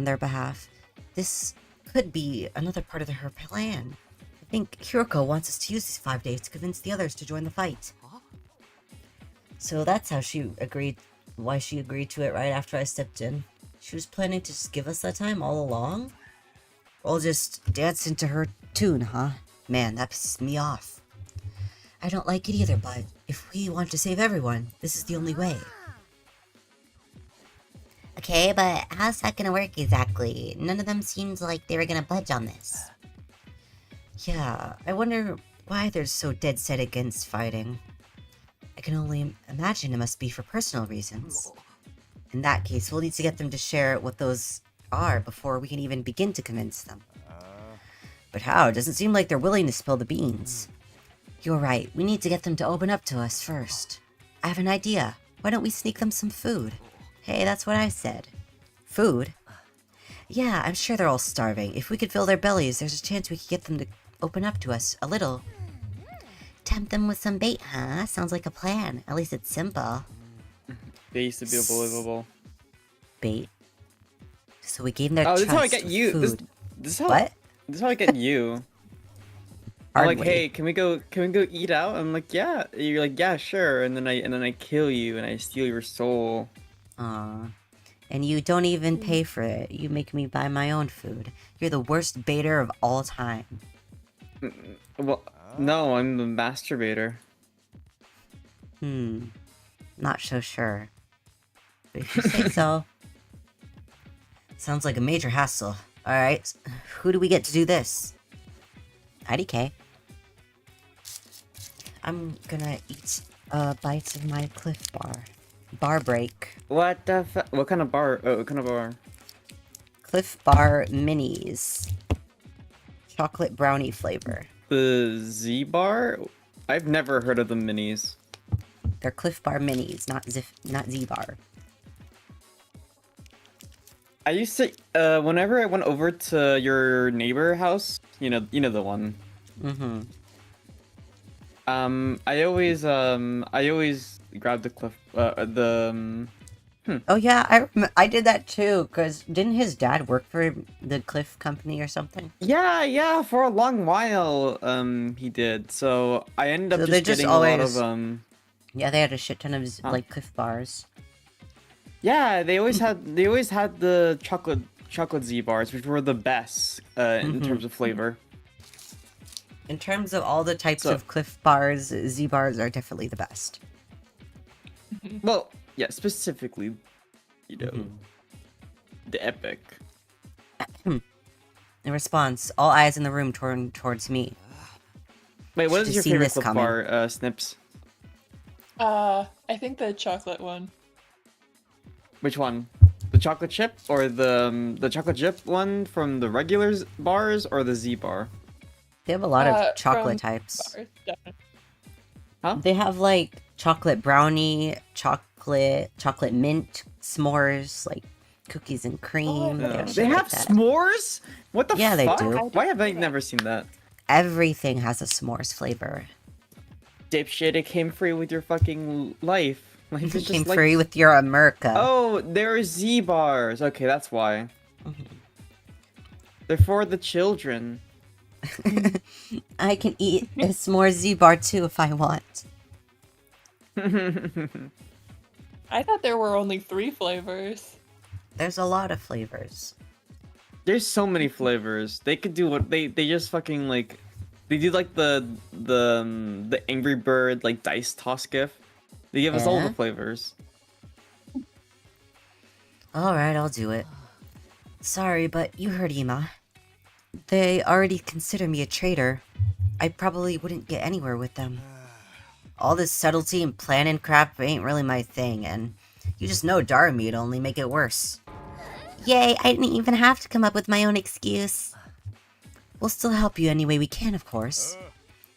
their behalf. This could be another part of her plan. I think Hiroko wants us to use these 5 days to convince the others to join the fight. So that's how why she agreed to it right after I stepped in. She was planning to just give us that time all along? We'll just dance into her tune, huh? Man, that pisses me off. I don't like it either, but if we want to save everyone, this is the only way. Okay, but how's that gonna work exactly? None of them seems like they were gonna budge on this. Yeah, I wonder why they're so dead set against fighting. I can only imagine it must be for personal reasons. In that case, we'll need to get them to share what those are before we can even begin to convince them. But how? It doesn't seem like they're willing to spill the beans. You're right, we need to get them to open up to us first. I have an idea. Why don't we sneak them some food? Hey, that's what I said. Food? Yeah, I'm sure they're all starving. If we could fill their bellies, there's a chance we could get them to open up to us a little. Tempt them with some bait, huh? Sounds like a plan. At least it's simple. They used to be believable. Bait? So we gave them their Oh, this is how I trust get with you. food. This is how. What? This is how I get you. I'm like, Hardly. hey, can we go eat out? I'm like, yeah. You're like, yeah, sure. And then I kill you and I steal your soul. Aw. And you don't even pay for it. You make me buy my own food. You're the worst baiter of all time. Well, no, I'm the masturbator. Not so sure. But if you say so. Sounds like a major hassle. Alright, who do we get to do this? IDK. I'm gonna eat bites of my Cliff Bar. Bar break. What the What kind of bar? Oh, what kind of bar? Cliff Bar Minis. Chocolate brownie flavor. The Z bar? I've never heard of the minis. They're Cliff Bar Minis, not Z Bar. I used to, whenever I went over to your neighbor house, you know the one. Mm-hmm. I always grab the cliff, Oh yeah, I did that too, because didn't his dad work for the Cliff Company or something? yeah, for a long while, he did. So I ended So up they just just getting a lot always- of, Yeah, they had a shit ton of, Huh? like, Cliff Bars. yeah, they always had the chocolate Z bars, which were the best, in terms of flavor. In terms of all the types So- of Cliff Bars, Z Bars are definitely the best. Well, yeah, specifically, you know, the epic. In response, all eyes in the room turn towards me. Wait, what Should've is your seen favorite this cliff coming. bar, Snips? I think the chocolate one. Which one? The chocolate chip or the chocolate chip one from the regular bars or the Z bar? They have a lot of chocolate from types. Bars, definitely. Huh? They have, like, chocolate brownie, chocolate mint, s'mores, like, cookies and cream. Oh, have They shit have like that. s'mores? What the Yeah, they fuck? do. Why have I never seen that? Everything has a s'mores flavor. Dipshit, it came free with your fucking life. Life is It just came like... free with your America. Oh, they're Z bars. Okay, that's why. They're for the children. I can eat a s'mores Z bar too if I want. I thought there were only 3 flavors. There's a lot of flavors. There's so many flavors. They could do what they just fucking like. They do like the Angry Bird like dice toss gift. They give us all Yeah? the flavors. Alright, I'll do it. Sorry, but you heard Ima. They already consider me a traitor. I probably wouldn't get anywhere with them. All this subtlety and planning crap ain't really my thing, and you just know Darami'd only make it worse. Yay, I didn't even have to come up with my own excuse. We'll still help you any way we can, of course.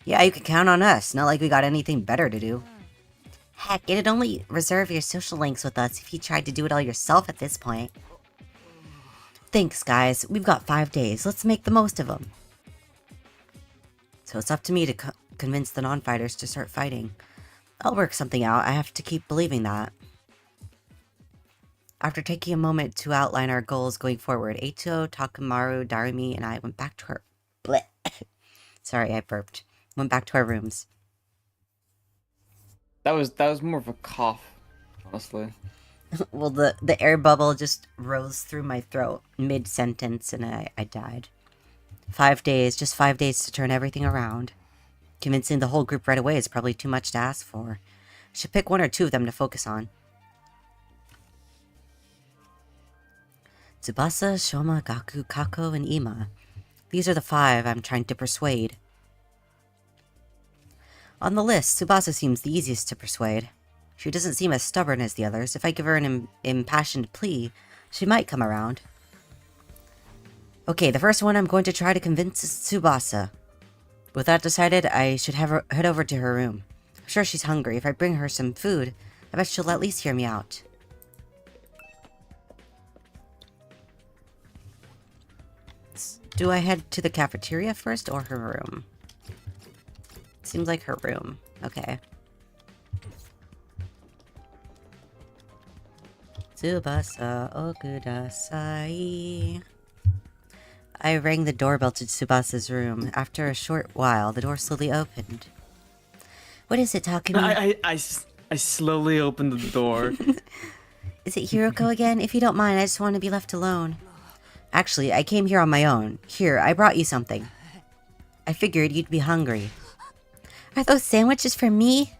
Yeah, you can count on us. Not like we got anything better to do. Heck, it'd only reserve your social links with us if you tried to do it all yourself at this point. Thanks, guys. We've got 5 days. Let's make the most of them. So it's up to me to convince the non-fighters to start fighting. I'll work something out. I have to keep believing that. After taking a moment to outline our goals going forward, Eito, Takamaru, Darumi, and I went back to our... Bleh. Sorry, I burped. Went back to our rooms. That was more of a cough, honestly. Well, the air bubble just rose through my throat mid-sentence and I died. 5 days, just 5 days to turn everything around. Convincing the whole group right away is probably too much to ask for. Should pick 1 or 2 of them to focus on. Tsubasa, Shoma, Gaku, Kako, and Ima. These are the 5 I'm trying to persuade. On the list, Tsubasa seems the easiest to persuade. She doesn't seem as stubborn as the others. If I give her an impassioned plea, she might come around. Okay, the first one I'm going to try to convince is Tsubasa. With that decided, I should have her head over to her room. I'm sure she's hungry. If I bring her some food, I bet she'll at least hear me out. Do I head to the cafeteria first or her room? Seems like her room. Okay. Tsubasa okudasai. I rang the doorbell to Tsubasa's room. After a short while, the door slowly opened. What is it, Takumi? I slowly opened the door. Is it Hiroko again? If you don't mind, I just want to be left alone. Actually, I came here on my own. Here, I brought you something. I figured you'd be hungry. Are those sandwiches for me?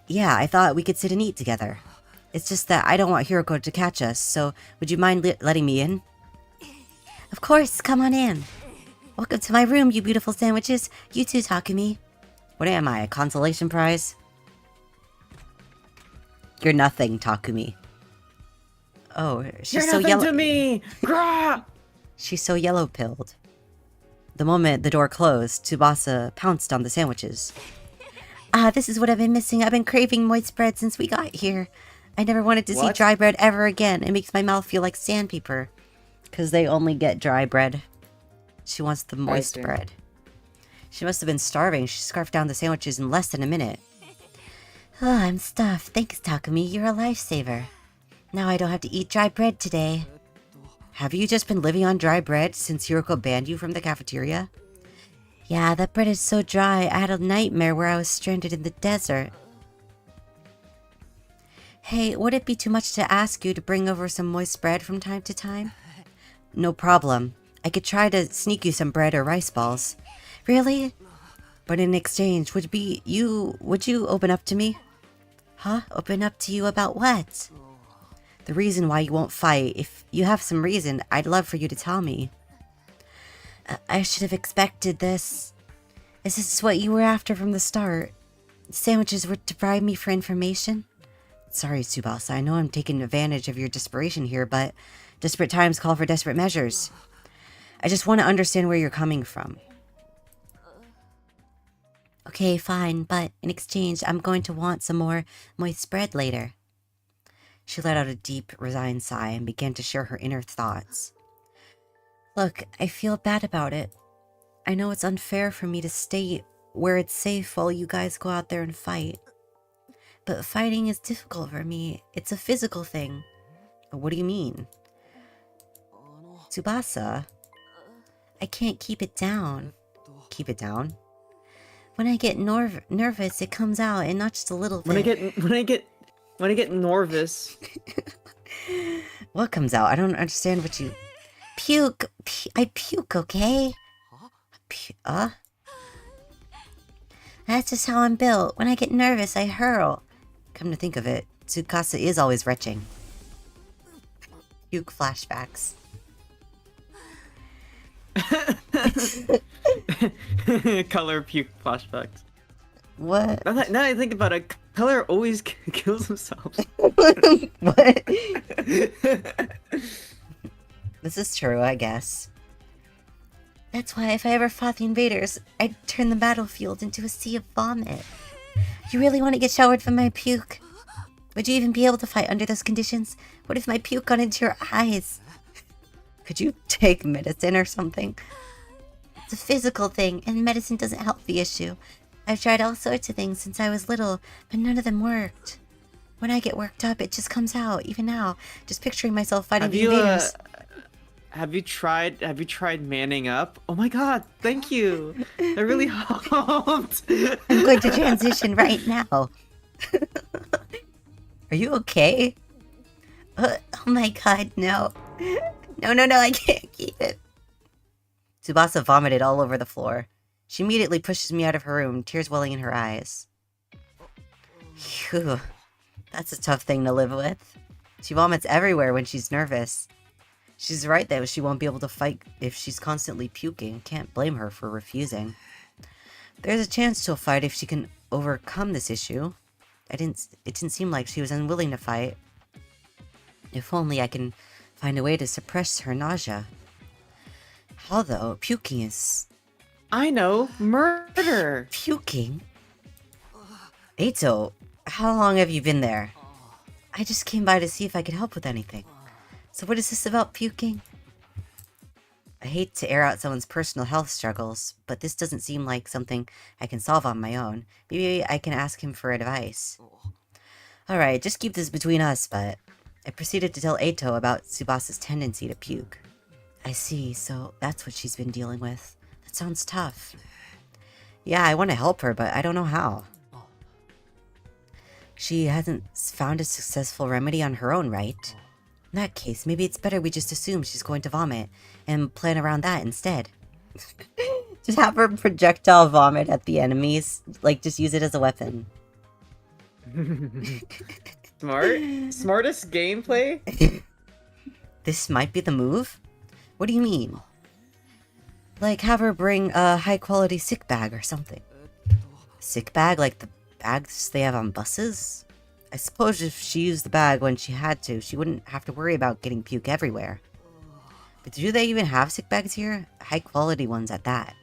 Yeah, I thought we could sit and eat together. It's just that I don't want Hiroko to catch us, so would you mind letting me in? Of course, come on in. Welcome to my room, you beautiful sandwiches. You too, Takumi. What am I, a consolation prize? You're nothing, Takumi. Oh, she's You're so nothing yellow. to me! Grah! She's so yellow-pilled. The moment the door closed, Tsubasa pounced on the sandwiches. Ah, this is what I've been missing. I've been craving moist bread since we got here. I never wanted to see What? dry bread ever again. It makes my mouth feel like sandpaper. Because they only get dry bread. She wants the moist see. bread. She must have been starving. She scarfed down the sandwiches in less than a minute. Oh, I'm stuffed. Thanks, Takumi. You're a lifesaver. Now I don't have to eat dry bread today. Have you just been living on dry bread since Hiroko banned you from the cafeteria? Yeah, that bread is so dry. I had a nightmare where I was stranded in the desert. Hey, would it be too much to ask you to bring over some moist bread from time to time? No problem. I could try to sneak you some bread or rice balls. Really? But in exchange, would you open up to me? Huh? Open up to you about what? The reason why you won't fight. If you have some reason, I'd love for you to tell me. I should have expected this. Is this what you were after from the start? Sandwiches were to bribe me for information? Sorry, Tsubasa. I know I'm taking advantage of your desperation here, but desperate times call for desperate measures. I just want to understand where you're coming from. Okay, fine, but in exchange, I'm going to want some more moist bread later. She let out a deep, resigned sigh and began to share her inner thoughts. Look, I feel bad about it. I know it's unfair for me to stay where it's safe while you guys go out there and fight. But fighting is difficult for me. It's a physical thing. What do you mean? Tsubasa, I can't keep it down. Keep it down? When I get nervous, it comes out, and not just a little bit. When I get nervous. What comes out? I don't understand what you... Puke. I puke, okay? That's just how I'm built. When I get nervous, I hurl. Come to think of it, Tsukasa is always retching. Puke flashbacks. Color puke flashbacks. What? Now that I think about it, Color always kills themselves. What? This is true, I guess. That's why if I ever fought the invaders, I'd turn the battlefield into a sea of vomit. You really want to get showered from my puke? Would you even be able to fight under those conditions? What if my puke got into your eyes? Could you take medicine or something? It's a physical thing, and medicine doesn't help the issue. I've tried all sorts of things since I was little, but none of them worked. When I get worked up, it just comes out, even now. Just picturing myself fighting the invaders. Have you tried manning up? Oh my god, thank you. That really helped. I'm going to transition right now. Are you okay? Oh my god, no. No, I can't keep it. Tsubasa vomited all over the floor. She immediately pushes me out of her room, tears welling in her eyes. Phew. That's a tough thing to live with. She vomits everywhere when she's nervous. She's right though, she won't be able to fight if she's constantly puking. Can't blame her for refusing. There's a chance she'll fight if she can overcome this issue. It didn't seem like she was unwilling to fight. If only I can find a way to suppress her nausea. How though? Puking is... I know, murder. Puking? Eito, how long have you been there? I just came by to see if I could help with anything. So what is this about puking? I hate to air out someone's personal health struggles, but this doesn't seem like something I can solve on my own. Maybe I can ask him for advice. Alright, just keep this between us, but... I proceeded to tell Eito about Tsubasa's tendency to puke. I see, so that's what she's been dealing with. That sounds tough. Yeah, I want to help her, but I don't know how. She hasn't found a successful remedy on her own, right? In that case, maybe it's better we just assume she's going to vomit and plan around that instead. Just have her projectile vomit at the enemies. Like, just use it as a weapon. Smartest gameplay? This might be the move? What do you mean? Like, have her bring a high-quality sick bag or something. Sick bag, like the bags they have on buses? I suppose if she used the bag when she had to, she wouldn't have to worry about getting puke everywhere. But do they even have sick bags here? High-quality ones at that.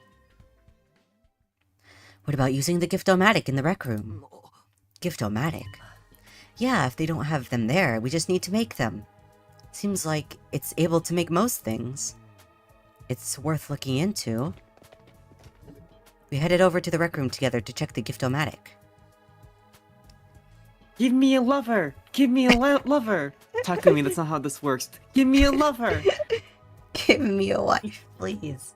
What about using the gift-o-matic in the rec room? Gift-o-matic? Yeah, if they don't have them there, we just need to make them. Seems like it's able to make most things. It's worth looking into. We headed over to the rec room together to check the gift-o-matic. Give me a lover! Give me a lover! Takumi, that's not how this works. Give me a lover! Give me a wife, please.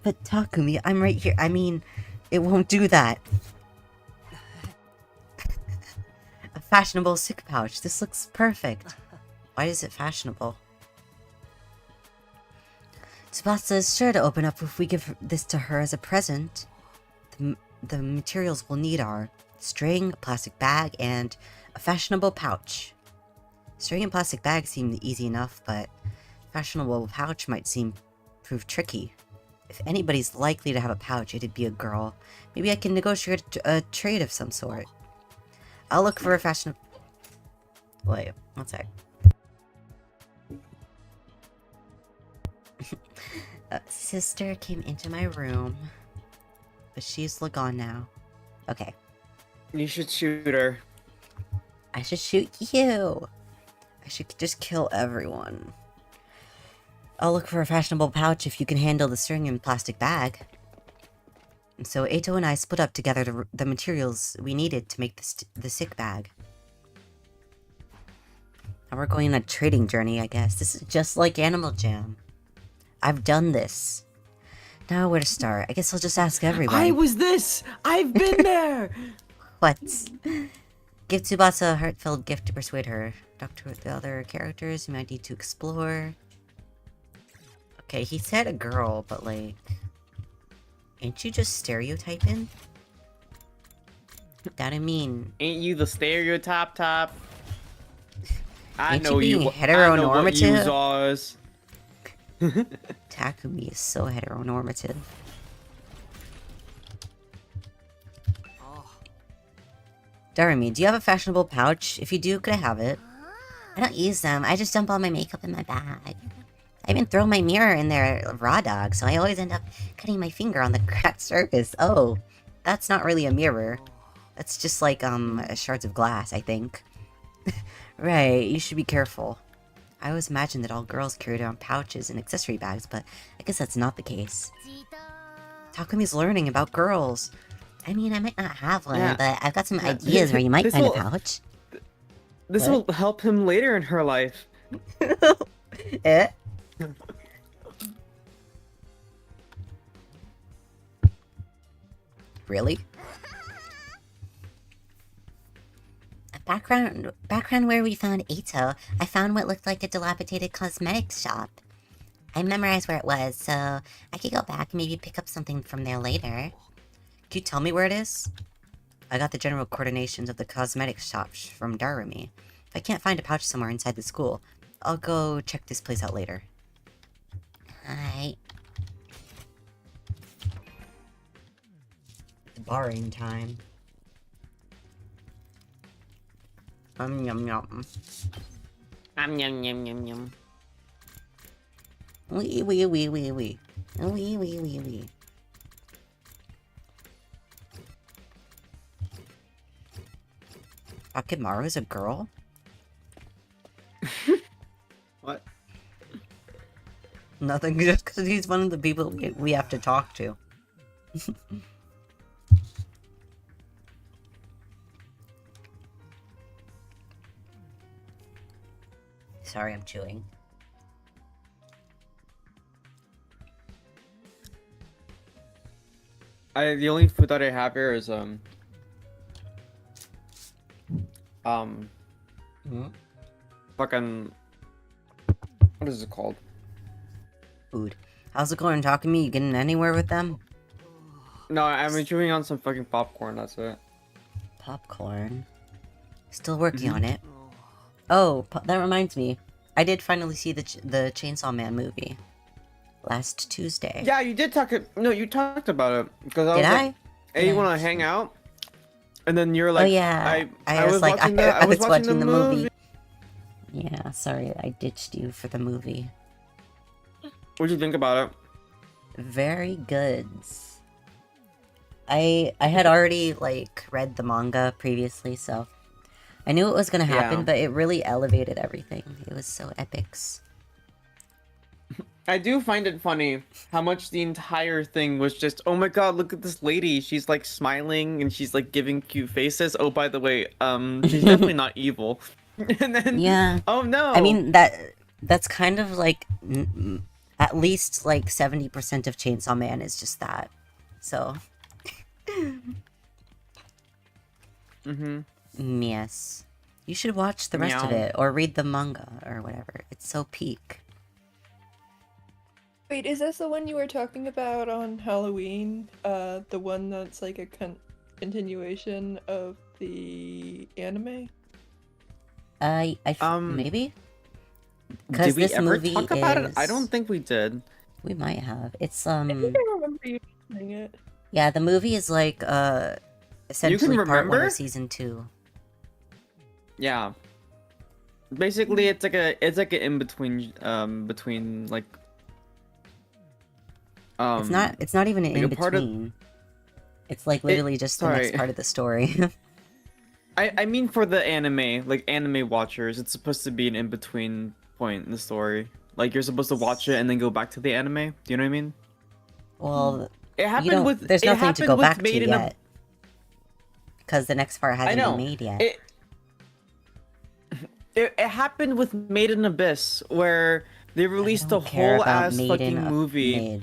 But Takumi, I'm right here. I mean, it won't do that. A fashionable sick pouch. This looks perfect. Why is it fashionable? Tsubasa is sure to open up if we give this to her as a present. The materials we'll need are string, a plastic bag, and a fashionable pouch. String and plastic bag seem easy enough, but fashionable pouch might prove tricky. If anybody's likely to have a pouch, it'd be a girl. Maybe I can negotiate a trade of some sort. I'll look for a fashionable... Wait, one sec. Sister came into my room, but she's gone now. Okay. You should shoot her. I should shoot you. I should just kill everyone. I'll look for a fashionable pouch if you can handle the string and plastic bag. And so Eito and I split up together the materials we needed to make the sick bag. Now we're going on a trading journey, I guess. This is just like Animal Jam. I've done this. Now where to start? I guess I'll just ask everybody. I was this! I've been there! What? Give Tsubasa a heartfelt gift to persuade her. Talk to the other characters you might need to explore. Okay, he said a girl, but like... Ain't you just stereotyping? That I mean... Ain't you the stereotype top? I Ain't know you being you. heteronormative? I know what yous are. Takumi is so heteronormative. Darumi, do you have a fashionable pouch? If you do, could I have it? I don't use them. I just dump all my makeup in my bag. I even throw my mirror in there raw dog, so I always end up cutting my finger on the cracked surface. Oh, that's not really a mirror. That's just like, shards of glass, I think. Right, you should be careful. I always imagined that all girls carried around pouches and accessory bags, but I guess that's not the case. Takumi's learning about girls. I mean, I might not have one, Yeah. but I've got some ideas where you might find a pouch. This What? will help him later in her life. Eh? Really? Background where we found Eito, I found what looked like a dilapidated cosmetics shop. I memorized where it was, so I could go back and maybe pick up something from there later. Can you tell me where it is? I got the general coordinations of the cosmetics shop from Darumi. If I can't find a pouch somewhere inside the school, I'll go check this place out later. Alright. Barring time. Yum yum. Yum yum yum yum. Wee. Wee. Akemaru's a girl? What? Nothing, just because he's one of the people we have to talk to. Sorry, I'm chewing. The only food that I have here is Hmm? fucking, what is it called? Food. How's it going, talking to me? You getting anywhere with them? No, I'm chewing on some fucking popcorn. That's it. Popcorn. Still working Mhm. on it. Oh, that reminds me. I did finally see the Chainsaw Man movie last Tuesday. Yeah, you did talk. No, you talked about it because I Did was I? like, "Hey, you want to hang out?" And then you're Oh like, yeah. I was like, watching the, I was watching the movie. Yeah, sorry, I ditched you for the movie. What'd you think about it? Very good. I had already like read the manga previously, so I knew it was gonna happen, Yeah. but it really elevated everything. It was so epics. I do find it funny how much the entire thing was just, oh my god, look at this lady. She's like smiling and she's like giving cute faces. Oh, by the way, she's definitely not evil. And then, Yeah. oh no. I mean that's kind of like at least like 70% of Chainsaw Man is just that. So yes. You should watch the rest of Meow. it or read the manga or whatever. It's so peak. Wait, is this the one you were talking about on Halloween? The one that's like a continuation of the anime? Maybe? Did we this ever movie talk about it? I is- don't think we did. We might have. It's I think I remember you saying it. yeah, the movie is like essentially part 1 remember? of season 2. Yeah. Basically, it's like an in between, between like. It's not even an like in a part of- between. It's like literally just the sorry. next part of the story. I mean, for the anime, like anime watchers, it's supposed to be an in between point in the story. Like you're supposed to watch it and then go back to the anime. Do you know what I mean? Well, It you happened don't, with. there's it nothing to happened go with back to Made in yet. Because the next part I hasn't know. been made yet. It happened with Made in Abyss, where they released a don't care whole about ass Made fucking in movie.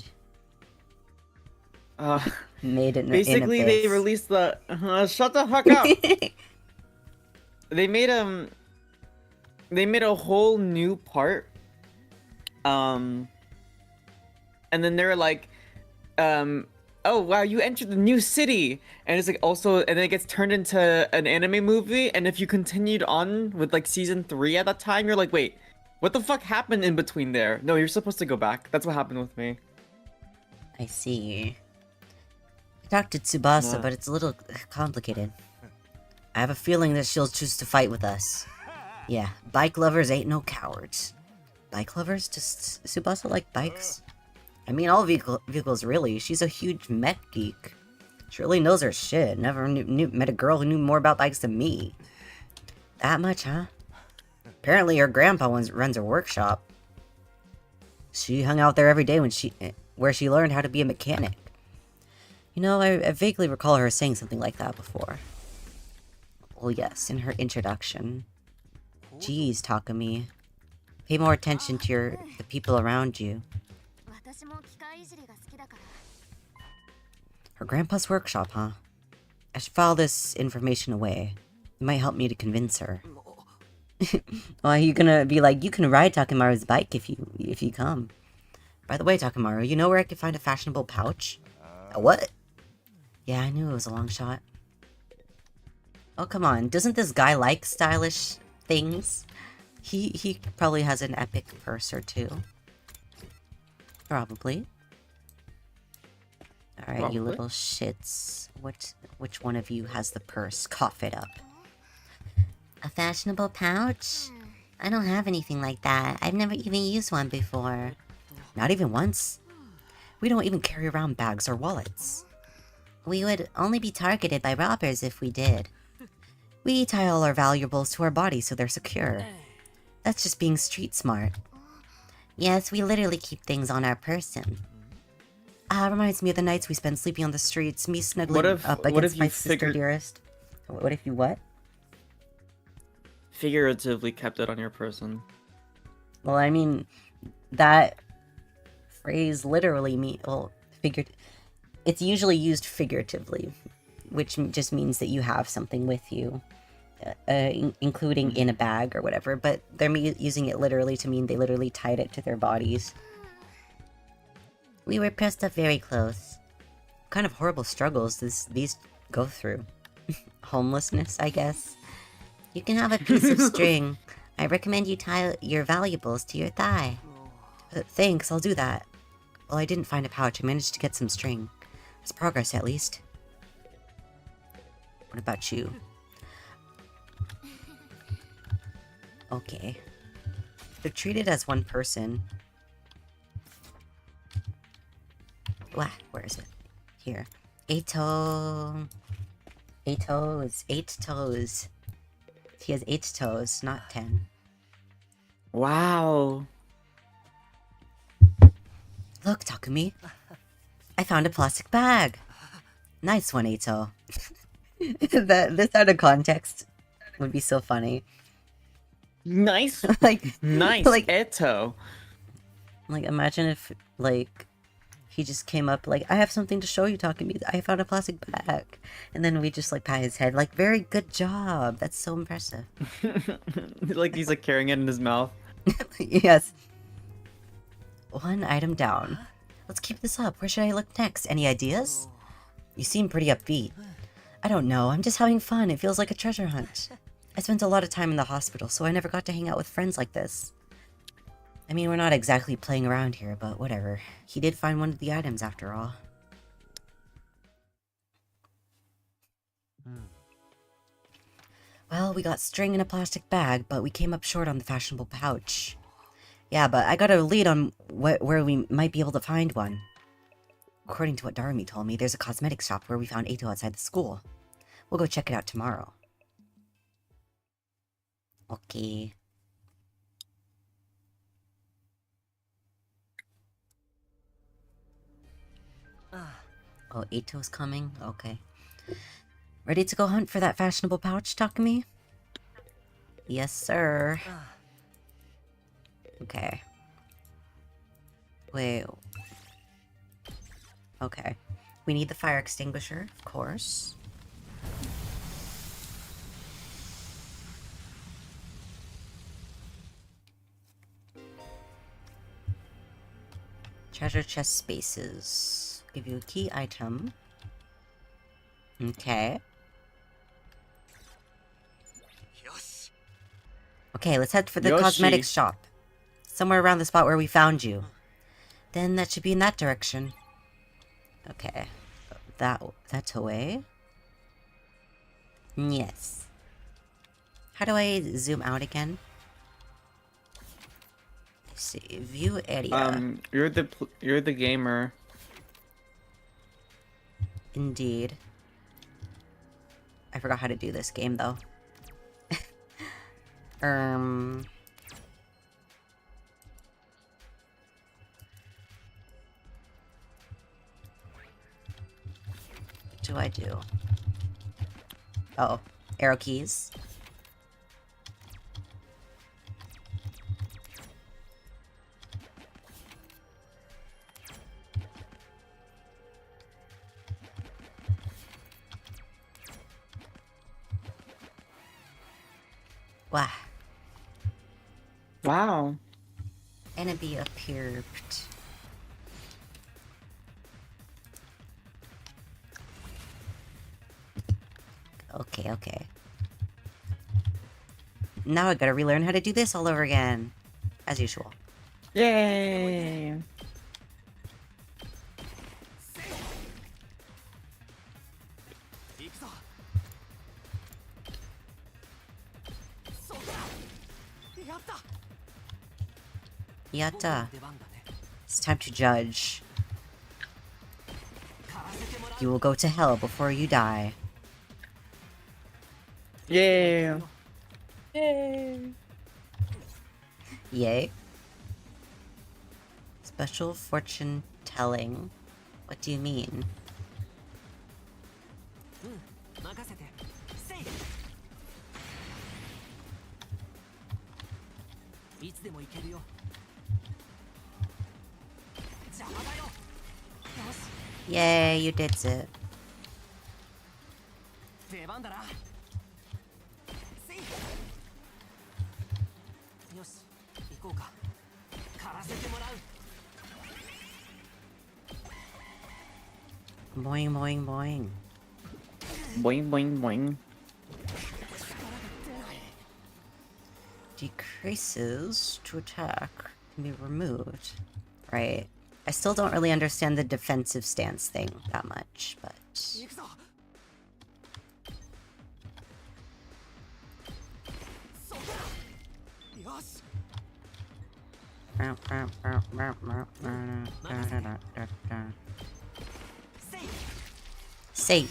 Made in Basically, in they Abyss. released the. Shut the fuck up. They made a whole new part. And then they're like, oh wow, you entered the new city, and it's like also, and then it gets turned into an anime movie. And if you continued on with like season 3 at that time, you're like, wait, what the fuck happened in between there? No, you're supposed to go back. That's what happened with me. I see. I talked to Tsubasa, Nah. but it's a little complicated. I have a feeling that she'll choose to fight with us. Yeah, bike lovers ain't no cowards. Bike lovers? Does Tsubasa like bikes? I mean, all vehicles, really. She's a huge mech geek. She really knows her shit. Never met a girl who knew more about bikes than me. That much, huh? Apparently, her grandpa runs a workshop. She hung out there every day where she learned how to be a mechanic. You know, I vaguely recall her saying something like that before. Well, yes, in her introduction. Jeez, Takumi. Pay more attention to the people around you. Her grandpa's workshop, huh? I should file this information away. It might help me to convince her. Well, you're gonna be like, you can ride Takemaru's bike if you come. By the way, Takemaru, you know where I can find a fashionable pouch? A what? Yeah, I knew it was a long shot. Oh, come on. Doesn't this guy like stylish things? He probably has an epic purse or two. Probably. Alright, you Probably. little shits. Which one of you has the purse? Cough it up. A fashionable pouch? I don't have anything like that. I've never even used one before. Not even once? We don't even carry around bags or wallets. We would only be targeted by robbers if we did. We tie all our valuables to our bodies so they're secure. That's just being street smart. Yes, we literally keep things on our person. Reminds me of the nights we spend sleeping on the streets, me snuggling up what against if my you sister figured- dearest. What if you what? Figuratively kept it on your person. Well, I mean, that phrase literally it's usually used figuratively, which just means that you have something with you, including in a bag or whatever, but they're using it literally to mean they literally tied it to their bodies. We were pressed up very close. What kind of horrible struggles these go through? Homelessness, I guess. You can have a piece of string. I recommend you tie your valuables to your thigh. Thanks, I'll do that. Well, I didn't find a pouch. I managed to get some string. It's progress, at least. What about you? Okay. They're treated as one person. Where is it? Here. Ato is 8 toes. He has 8 toes, not 10. Wow. Look, Takumi. I found a plastic bag. Nice one, Ato. This out of context would be so funny. Nice. Nice, like, Eto. Like, imagine if, like, he just came up, like, I have something to show you, Takumi. I found a plastic bag. And then we just, like, pat his head, like, very good job. That's so impressive. Like, he's, like, carrying it in his mouth. Yes. One item down. Let's keep this up. Where should I look next? Any ideas? You seem pretty upbeat. I don't know. I'm just having fun. It feels like a treasure hunt. I spent a lot of time in the hospital, so I never got to hang out with friends like this. I mean, we're not exactly playing around here, but whatever. He did find one of the items after all. Well, we got string in a plastic bag, but we came up short on the fashionable pouch. Yeah, but I got a lead on where we might be able to find one. According to what Darumi told me, there's a cosmetics shop where we found Ato outside the school. We'll go check it out tomorrow. Okay. Oh, Ato's coming? Okay. Ready to go hunt for that fashionable pouch, Takumi? Yes, sir. Okay. Wait. Okay. We need the fire extinguisher, of course. Treasure chest spaces. Give you a key item. Okay. Okay, let's head for the Yoshi. cosmetics shop. Somewhere around the spot where we found you. Then that should be in that direction. Okay. That's away. Yes. How do I zoom out again? Let's see. View area. You're the gamer. Indeed. I forgot how to do this game, though. What do I do? Oh, arrow keys. Wow. Wow. Enemy appeared. Okay. Now I gotta relearn how to do this all over again. As usual. Yay! Yatta. It's time to judge. You will go to hell before you die. Yay! Yay! Yay. Special fortune telling. What do you mean? Yay, you did it. Boing, boing, boing. Boing, boing, boing. Decreases to attack can be removed. Right. I still don't really understand the defensive stance thing that much, but... Say.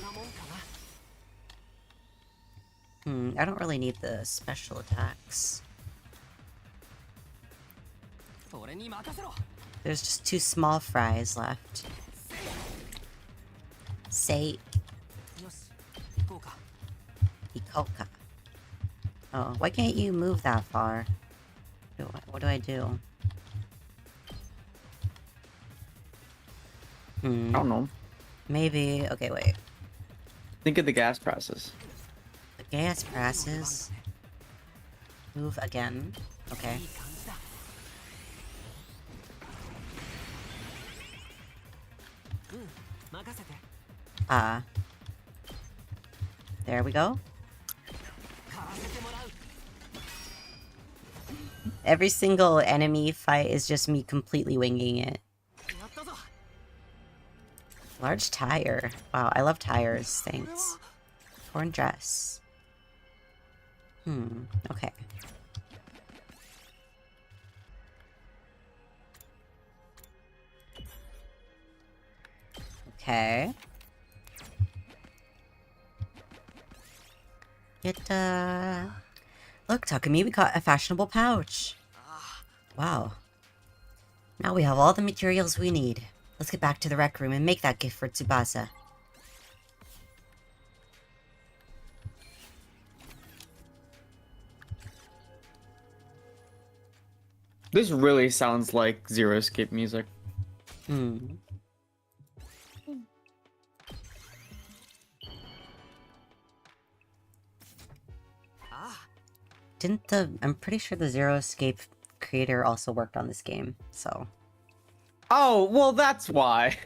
I don't really need the special attacks. There's just 2 small fries left. Say. Ikoka. Oh, why can't you move that far? What do I do? I don't know. Maybe... Okay, wait. Think of the gas process. The gas presses. Move again. Okay. There we go. Every single enemy fight is just me completely winging it. Large tire. Wow, I love tires. Thanks. Torn dress. Okay. Okay. Look, Takumi, we got a fashionable pouch. Wow. Now we have all the materials we need. Let's get back to the rec room and make that gift for Tsubasa. This really sounds like Zero Escape music. I'm pretty sure the Zero Escape creator also worked on this game, so... Oh, well, that's why.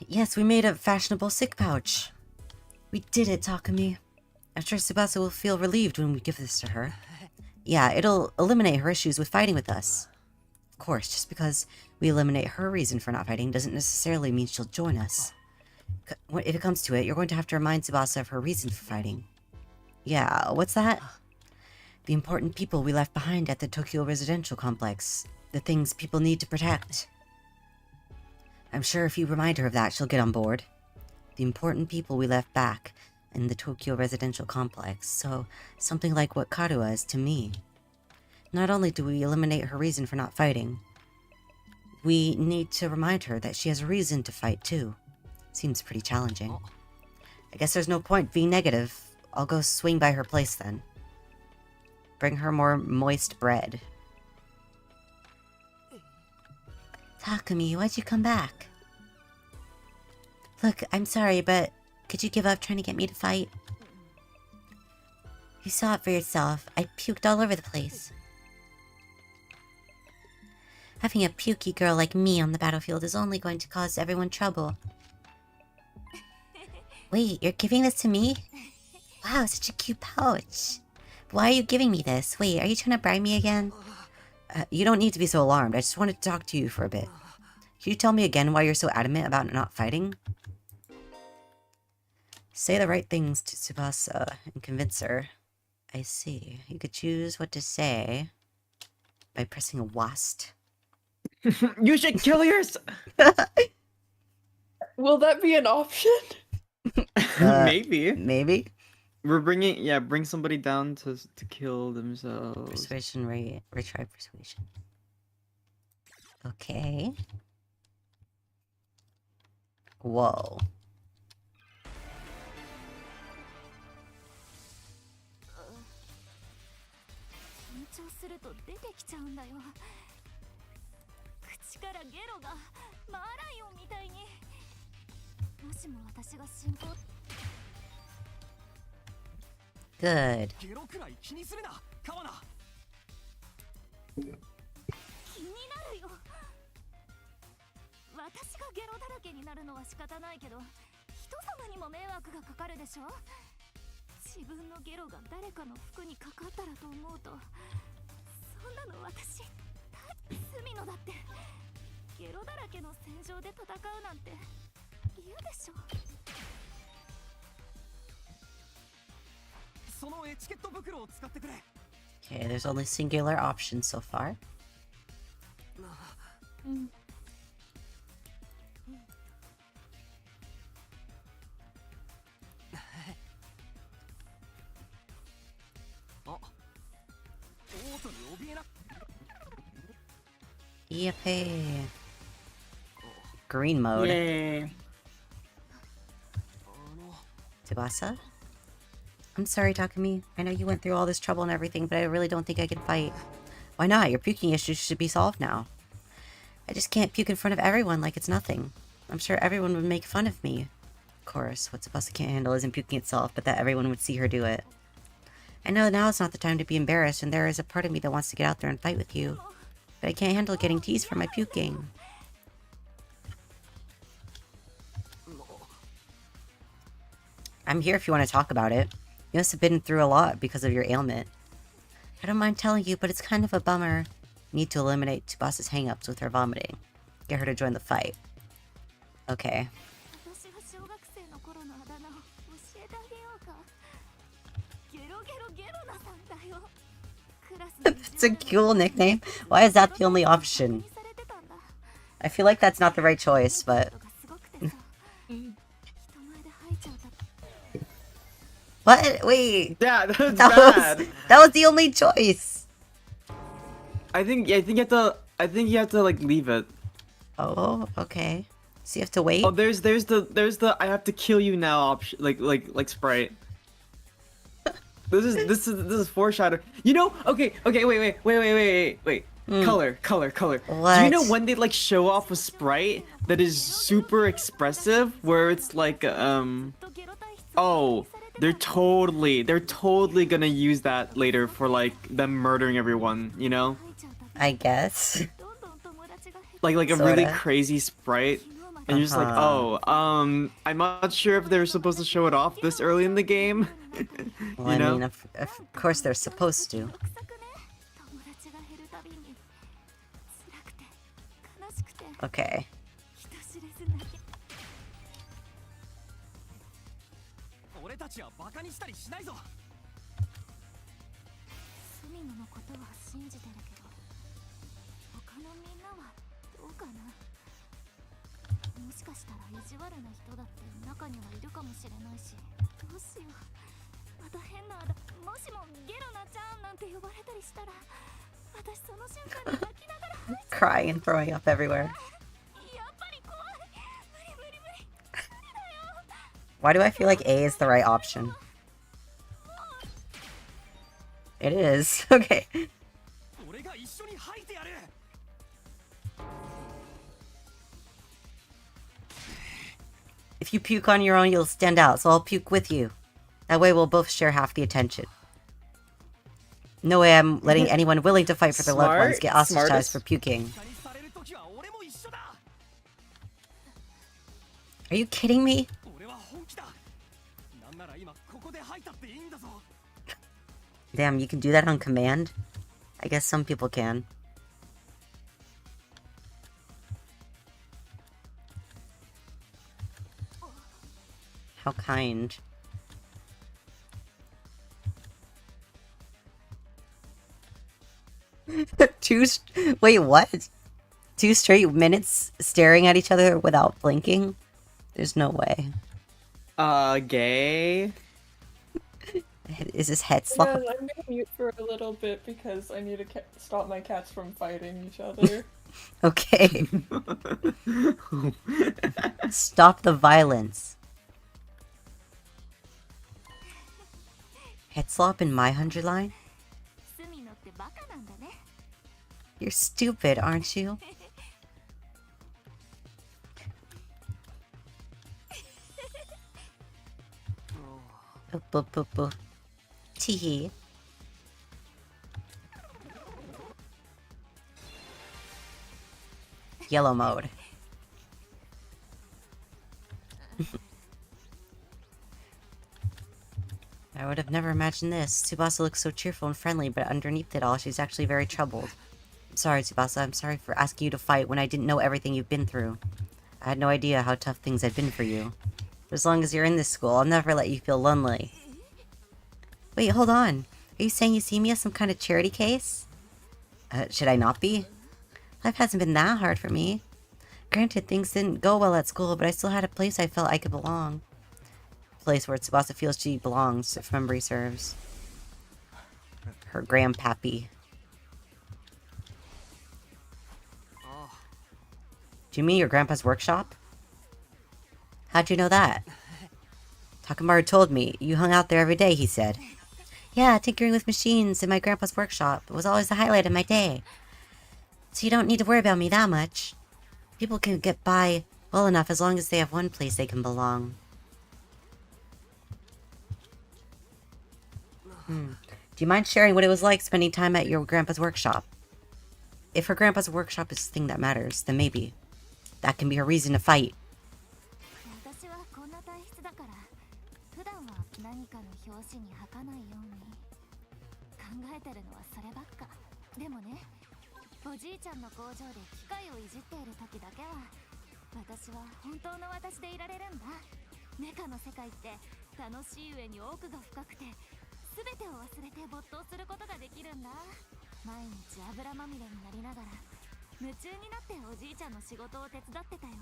Yes, we made a fashionable sick pouch. We did it, Takumi. I'm sure Tsubasa will feel relieved when we give this to her. Yeah, it'll eliminate her issues with fighting with us. Of course, just because we eliminate her reason for not fighting doesn't necessarily mean she'll join us. If it comes to it, you're going to have to remind Tsubasa of her reason for fighting. Yeah, what's that? The important people we left behind at the Tokyo residential complex. The things people need to protect. I'm sure if you remind her of that, she'll get on board. The important people we left back in the Tokyo residential complex, so something like what Karua is to me. Not only do we eliminate her reason for not fighting, we need to remind her that she has a reason to fight too. Seems pretty challenging. I guess there's no point being negative. I'll go swing by her place then. Bring her more moist bread. Takumi, why'd you come back? Look, I'm sorry, but could you give up trying to get me to fight? You saw it for yourself. I puked all over the place. Having a pukey girl like me on the battlefield is only going to cause everyone trouble. Wait, you're giving this to me? Wow, such a cute pouch. Why are you giving me this? Wait, are you trying to bribe me again? You don't need to be so alarmed. I just wanted to talk to you for a bit. Can you tell me again why you're so adamant about not fighting? Say the right things to Tsubasa and convince her. I see. You could choose what to say by pressing a WASD. You should kill yourself. Will that be an option? Maybe. Maybe? We're bring somebody down to kill themselves. Persuasion rate. Retry persuasion. Okay. Whoa. 張すると出てきちゃうんだよ。口からゲロがマーライオンみたいに。もしも私が進行 Good. ゲロくらい気にするな、川名。気になるよ。私がゲロだらけになるのは仕方ないけど、人様にも迷惑がかかるでしょ。自分のゲロが誰かの服にかかったらと思うと、そんなの私罪のだって。ゲロだらけの戦場で戦うなんて嫌でしょ。そのエチケット袋を使ってくれ。 Okay, there's only singular options so far. うん。あ、オートに怯えな。 Yippee. Green mode. Yay. Tsubasa? I'm sorry, Takumi. I know you went through all this trouble and everything, but I really don't think I can fight. Why not? Your puking issues should be solved now. I just can't puke in front of everyone like it's nothing. I'm sure everyone would make fun of me. Of course, what Tsubasa can't handle isn't puking itself, but that everyone would see her do it. I know now is not the time to be embarrassed, and there is a part of me that wants to get out there and fight with you. But I can't handle getting teased for my puking. I'm here if you want to talk about it. You must have been through a lot because of your ailment. I don't mind telling you, but it's kind of a bummer. You need to eliminate Tsubasa's hang-ups with her vomiting. Get her to join the fight. Okay. 私が小学生の頃のあだ名を教えてあげようか。ゲロゲロゲロナさんだよ。クラスの It's a cool nickname. Why is that the only option? I feel like that's not the right choice, but... What? Wait. Yeah, that's That bad. that was the only choice. I think you have to like leave it. Oh, okay. So you have to wait? Oh, there's the I have to kill you now option, like sprite. This is foreshadow. You know? Okay, wait. Color. What? Do you know when they like show off a sprite that is super expressive, where it's like oh, they're totally gonna use that later for like them murdering everyone, you know? I guess. Like a really Sorta. crazy sprite. And you're just like, oh, I'm not sure if they're supposed to show it off this early in the game. Well, You know? I mean, of course they're supposed to. Okay. 俺たちはバカにしたりしないぞ。スミノのことは信じてるけど、他のみんなはどうかな。もしかしたら意地悪な人だって中にはいるかもしれないし、どうしよう。また変なあだ、もしもゲロナちゃんなんて呼ばれたりしたら、私その瞬間に泣きながら吐いちゃう。 Crying and throwing up everywhere. やっぱり怖い。無理。無理だよ。 Why do I feel like A is the right option? It is. Okay. 俺が一緒に吐いてやる。 If you puke on your own, you'll stand out, so I'll puke with you. That way we'll both share half the attention. No way I'm letting anyone willing to fight for their loved ones get ostracized Smartest. for puking. Are you kidding me? 俺は本気だ。なんなら今ここで吐いたっていいんだぞ。 Damn, you can do that on command? I guess some people can. How kind. Wait, what? 2 straight minutes staring at each other without blinking? There's no way. Gay. Is this head Yeah, slop? I'm gonna mute for a little bit because I need to stop my cats from fighting each other. Okay. Stop the violence. Head slop in my 100 line? スミノってバカ You're stupid, aren't you? Boop, boop, boop, boop. Teehee. Yellow mode. I would have never imagined this. Tsubasa looks so cheerful and friendly, but underneath it all, she's actually very troubled. I'm sorry, Tsubasa. I'm sorry for asking you to fight when I didn't know everything you've been through. I had no idea how tough things had been for you. But as long as you're in this school, I'll never let you feel lonely. Wait, hold on. Are you saying you see me as some kind of charity case? Should I not be? Life hasn't been that hard for me. Granted, things didn't go well at school, but I still had a place I felt I could belong. A place where Tsubasa feels she belongs, if memory serves. Her grandpappy. Do you mean your grandpa's workshop? How'd you know that? Takamaru told me. You hung out there every day, he said. Yeah, tinkering with machines in my grandpa's workshop. It was always the highlight of my day. So you don't need to worry about me that much. People can get by well enough as long as they have one place they can belong. Do you mind sharing what it was like spending time at your grandpa's workshop? If her grandpa's workshop is the thing that matters, then maybe. That can be a reason to fight. 私はこんな体質だから普段は何かの表紙に吐かないように考えてるのはそればっかでもねおじいちゃんの工場で機械をいじっている時だけは私は本当の私でいられるんだメカの世界って楽しい上に奥が深くて全てを忘れて没頭することができるんだ毎日油まみれになりながら夢中になっておじいちゃんの仕事を手伝ってたよ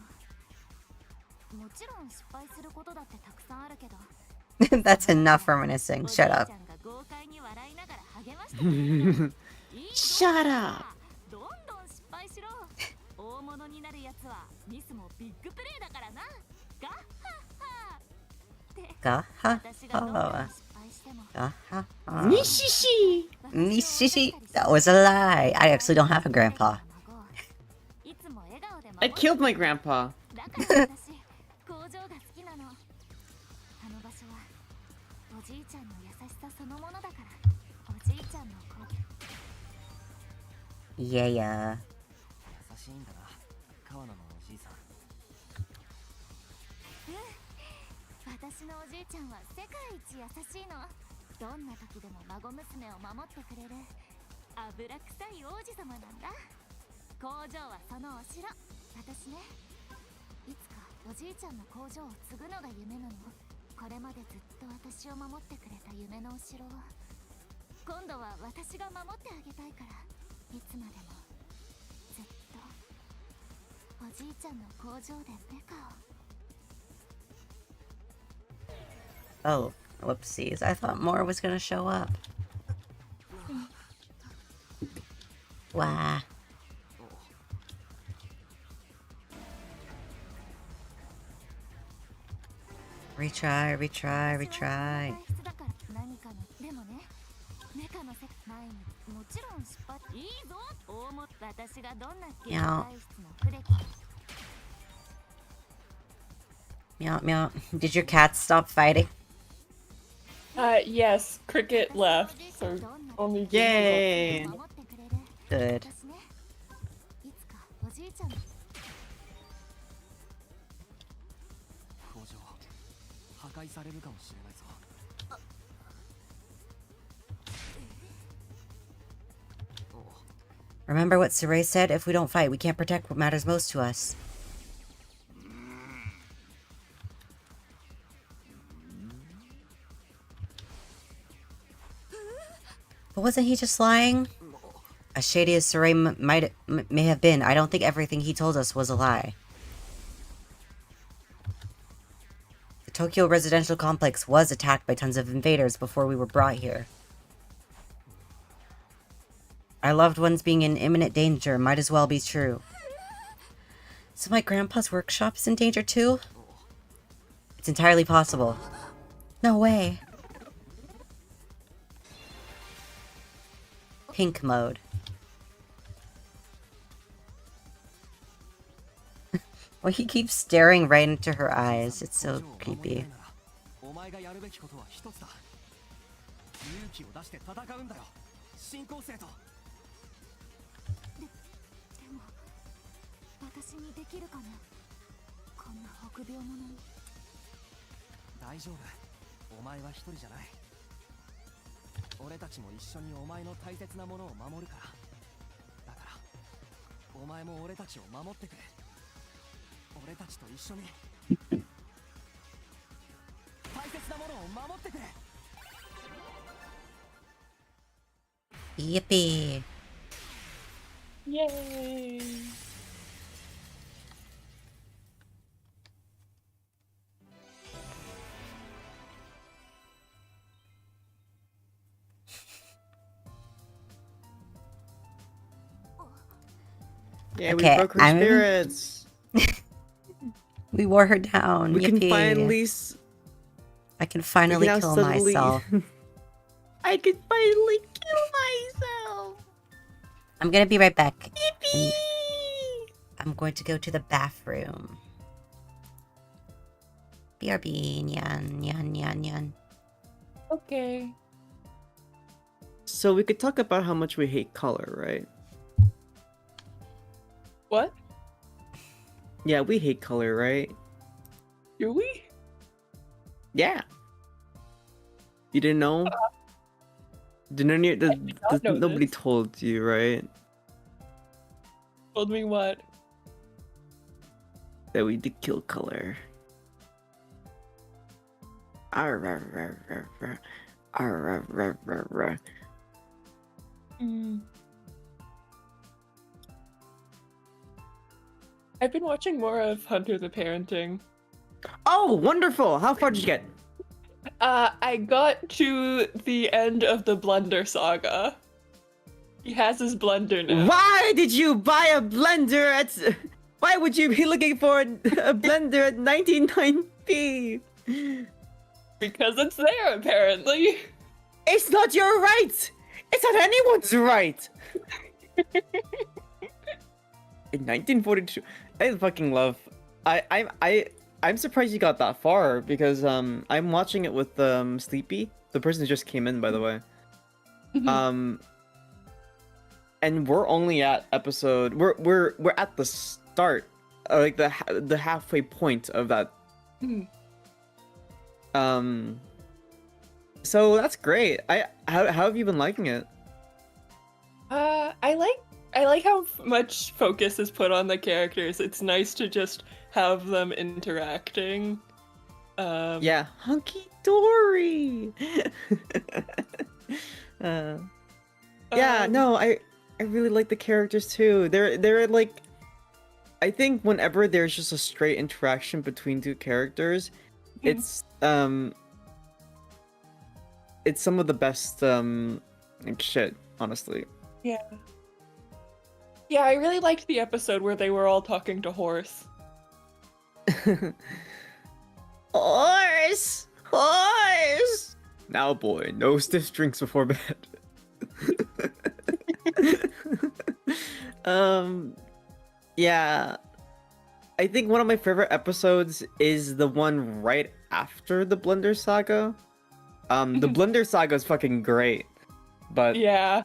もちろん失敗することだってたくさんあるけど That's enough reminiscing. Shut up. Shut up! どんどん失敗しろ大物になるやつはミスもビッグプレイだからなガッハッハって私がどんなに失敗しても Nishishi! Nishishi. That was a lie. I actually don't have a grandpa. いつも笑顔で I killed my grandpa. だから私工場が好きなのあの場所はおじいちゃんの優しさそのものだからおじいちゃんの子 Yeah. 優しいんだな川野のおじいさん私のおじいちゃんは世界一優しいのどんな時でも孫娘を守ってくれる油臭い王子様なんだ工場はそのお城私ねいつかおじいちゃんの工場を継ぐのが夢なのこれまでずっと私を守ってくれた夢のお城を今度は私が守ってあげたいからいつまでもずっとおじいちゃんの工場でメカを Oh, whoopsies. I thought more was gonna show up. Wow. Retry. 何かのでもねメカの世界前にもちろん失敗いいぞ大も私がどんな警戒室のクレキ Meow, meow. Did your cat stop fighting? Yes, Cricket left, so only Yay! Good. いつかおじいちゃん工場破壊されるかもしれないぞ Remember what Saray said? If we don't fight, we can't protect what matters most to us. But wasn't he just lying? As shady as Saray may have been, I don't think everything he told us was a lie. The Tokyo residential complex was attacked by tons of invaders before we were brought here. Our loved ones being in imminent danger might as well be true. So my grandpa's workshop is in danger too? It's entirely possible. No way. Pink mode. Well, he keeps staring right into her eyes. It's so creepy. お前がやるべきことは一つだ。勇気を出して戦うんだよ。進行生と。でも私にできるかな、こんな臆病者に。大丈夫。お前は一人じゃない。俺たちも一緒にお前の大切なものを守るから。だからお前も俺たちを守ってくれ。俺たちと一緒に大切なものを守ってくれ。 Yippee. Yay! Yeah, Okay, we broke her I'm- spirits. We wore her down. We can Yippee. finally. I can finally now kill suddenly- myself. I can finally kill myself. I'm gonna be right back. And I'm going to go to the bathroom. BRB, nyan, nyan, nyan, nyan. Okay. So we could talk about how much we hate color, right? What? Yeah, we hate color, right? Do we? Yeah. You didn't know? Didn't any, not know nobody this. told you, right? Told me what? That we did kill color. Arr. Mm. I've been watching more of Hunter the Parenting. Oh, wonderful! How far did you get? I got to the end of the Blunder saga. He has his blender now. Why did you buy a blender at... Why would you be looking for a blender at 99p? Because it's there, apparently. It's not your right! It's not anyone's right! In 1942... I fucking love... I'm surprised you got that far, because I'm watching it with Sleepy, the person who just came in, by the way. And we're only at episode... We're at the start, like the halfway point of that. So that's great. How have you been liking it? I like how much focus is put on the characters. It's nice to just have them interacting. Yeah, hunky dory. Yeah, no, I really like the characters too. They're like, I think whenever there's just a straight interaction between two characters, it's some of the best like shit, honestly. Yeah. Yeah, I really liked the episode where they were all talking to Horse. Horse! Horse! Now, boy, no stiff drinks before bed. Yeah. I think one of my favorite episodes is the one right after the Blunder Saga. The Blunder Saga is fucking great. But Yeah.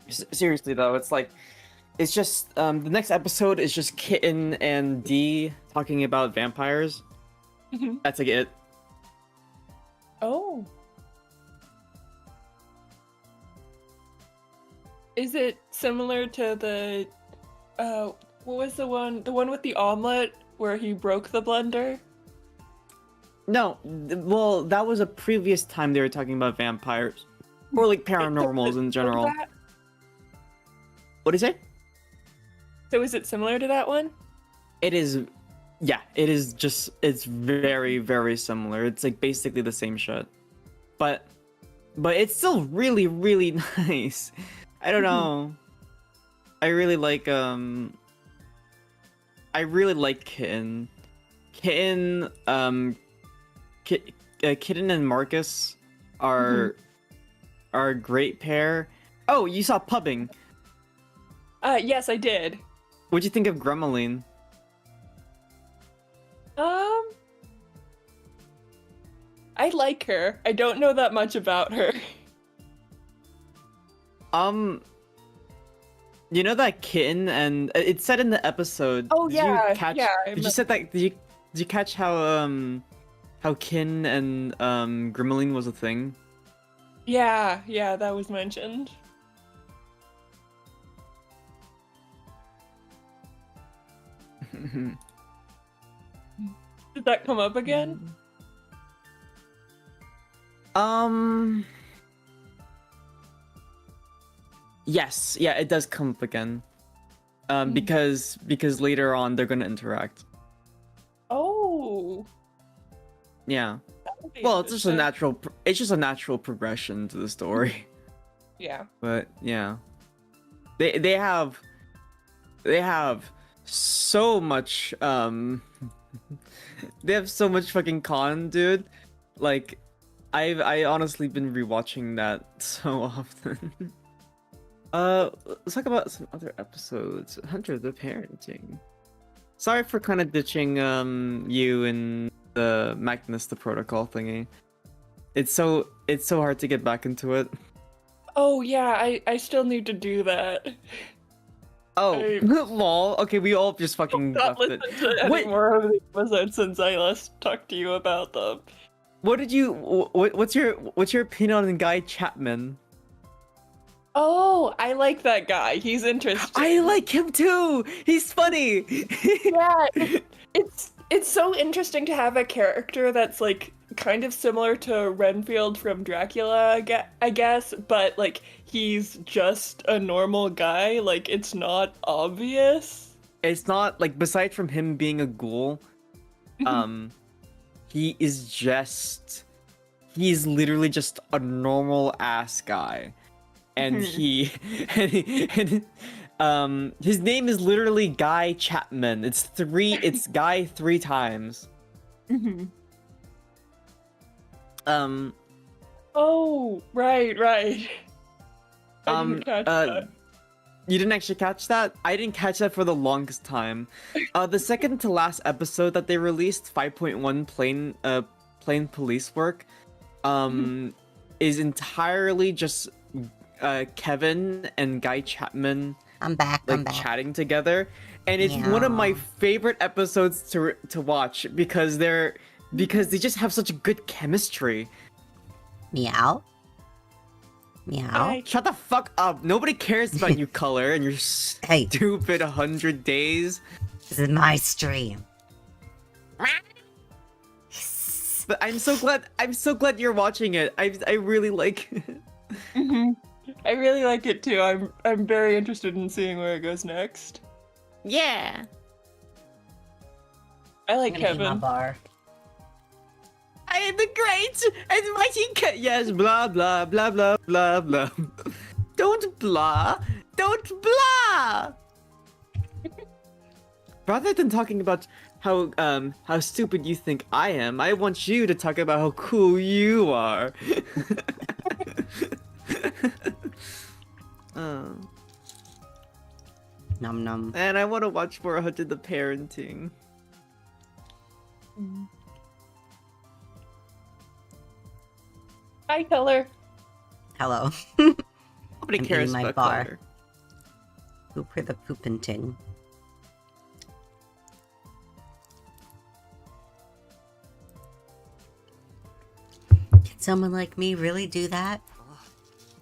Seriously though, it's just the next episode is just Kitten and Dee talking about vampires. That's like it. Oh. Is it similar to the what was the one with the omelet where he broke the blender? No, well, that was a previous time they were talking about vampires or like paranormals in general. That? What is it? So is it similar to that one? It is, yeah, it is just, it's very, very similar. It's like basically the same shit. But it's still really, really nice. I don't know. I really like Kitten. Kitten, Kitten and Marcus are a great pair. Oh, you saw Pubbing. Yes, I did. What'd you think of Gremlin? I like her. I don't know that much about her. You know that kitten, and it said in the episode. Oh, did you yeah, catch? yeah, I Did you said that? Did you catch how Kin and Gremlin was a thing? Yeah, that was mentioned. Did that come up again? Yes, yeah, it does come up again. Because later on they're gonna interact. Oh. Yeah. That would be Well, it's just a interesting. natural progression to the story. Yeah. But yeah, they have so much they have so much fucking con, dude. Like, I honestly been rewatching that so often. Let's talk about some other episodes. Hunter the Parenting. Sorry for kind of ditching you and the Magnus the Protocol thingy. It's so hard to get back into it. Oh yeah, I still need to do that. Oh, I- lol. Okay, we all just fucking Not left listened it. to any What- more of the episodes since I last talked to you about them. What did you? What's your opinion on Guy Chapman? Oh, I like that guy. He's interesting. I like him too. He's funny. Yeah, it's so interesting to have a character that's like kind of similar to Renfield from Dracula, I guess, but like he's just a normal guy. Like it's not obvious. It's not like, beside from him being a ghoul, he's literally just a normal ass guy. And his name is literally Guy Chapman. It's Guy 3 times. Oh, right. I didn't catch that. You didn't actually catch that? I didn't catch that for the longest time. The second to last episode that they released, 5.1 plain police work, is entirely just Kevin and Guy Chapman I'm back. chatting together, and it's one of my favorite episodes to watch because they just have such good chemistry. Meow. Meow. Shut the fuck up! Nobody cares about you, Color, and your Hey. stupid 100 days. This is my stream. But I'm so glad you're watching it. I really like it. I really like it too. I'm very interested in seeing where it goes next. Yeah. I like I'm gonna eat my Kevin. bar. I am the great and mighty yes, blah blah blah blah blah blah. Don't blah. Rather than talking about how stupid you think I am, I want you to talk about how cool you are. Num num. And I want to watch more Hunter the Parenting. Hi, Color. Hello. Nobody I'm cares eating my about bar. Color. Pooper the poopin' ting. Can someone like me really do that?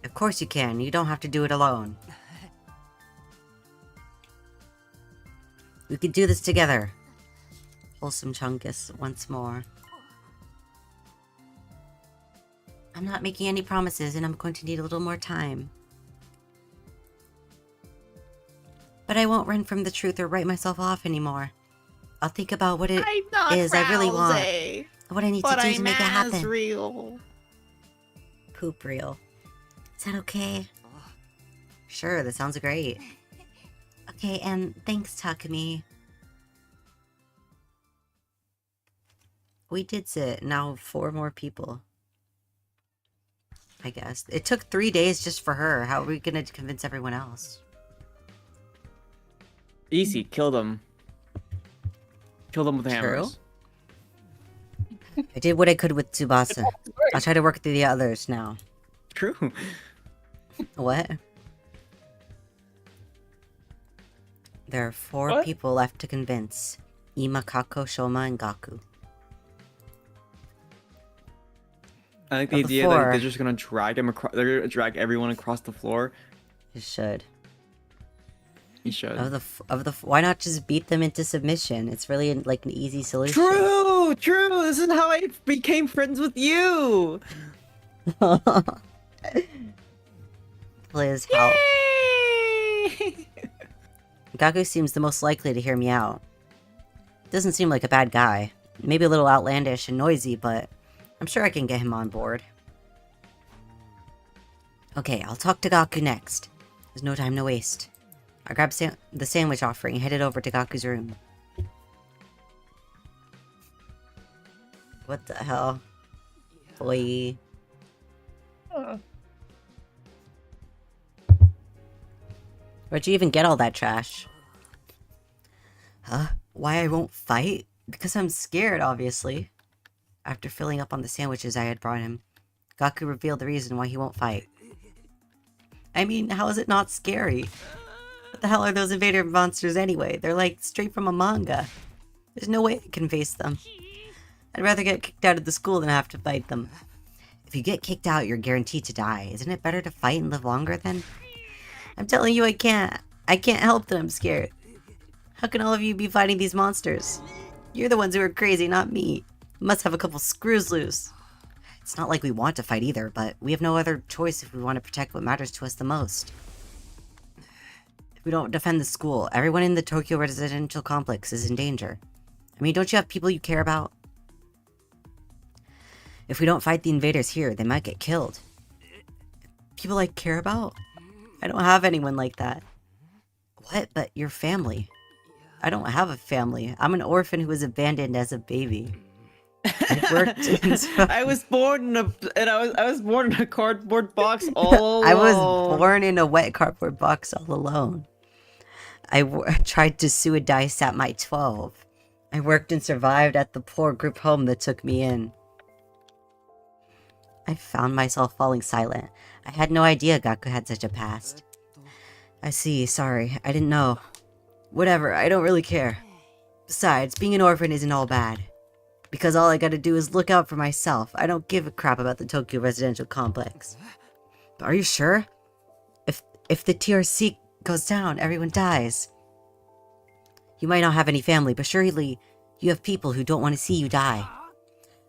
Of course you can. You don't have to do it alone. We could do this together. Wholesome Chungus once more. I'm not making any promises and I'm going to need a little more time. But I won't run from the truth or write myself off anymore. I'll think about what it is I really want. What I need to do to make it happen. Real. Poop reel. Is that okay? Sure, that sounds great. Okay, and thanks, Takumi. We did sit. Now 4 more people. I guess. It took 3 days just for her. How are we gonna convince everyone else? Easy, kill them. Kill them with True. hammers. I did what I could with Tsubasa. I'll try to work through the others now. True. What? There are 4 What? people left to convince. Ima, Kako, Shoma, and Gaku. I like the Of the idea that 4. they're just gonna drag him across. They're gonna drag everyone across the floor. You should. He should. Why not just beat them into submission? It's really like an easy solution. True. This is how I became friends with you. Please help. Yay! Gaku seems the most likely to hear me out. Doesn't seem like a bad guy. Maybe a little outlandish and noisy, but I'm sure I can get him on board. Okay, I'll talk to Gaku next. There's no time to waste. I grabbed the sandwich offering and headed over to Gaku's room. What the hell? Boy. Huh. Where'd you even get all that trash? Huh? Why I won't fight? Because I'm scared, obviously. After filling up on the sandwiches I had brought him, Gaku revealed the reason why he won't fight. I mean, how is it not scary? What the hell are those invader monsters anyway? They're like straight from a manga. There's no way I can face them. I'd rather get kicked out of the school than have to fight them. If you get kicked out, you're guaranteed to die. Isn't it better to fight and live longer then? I'm telling you I can't. I can't help that I'm scared. How can all of you be fighting these monsters? You're the ones who are crazy, not me. Must have a couple screws loose. It's not like we want to fight either, but we have no other choice if we want to protect what matters to us the most. If we don't defend the school, everyone in the Tokyo residential complex is in danger. I mean, don't you have people you care about? If we don't fight the invaders here, they might get killed. People I care about? I don't have anyone like that. What? But your family. I don't have a family. I'm an orphan who was abandoned as a baby. I worked in I was born in a cardboard box all alone. I was born in a wet cardboard box all alone. I tried to suicidize at my 12. I worked and survived at the poor group home that took me in. I found myself falling silent. I had no idea Gaku had such a past. I see, sorry, I didn't know. Whatever, I don't really care. Besides, being an orphan isn't all bad. Because all I gotta do is look out for myself. I don't give a crap about the Tokyo residential complex. But are you sure? If the TRC goes down, everyone dies. You might not have any family, but surely you have people who don't want to see you die.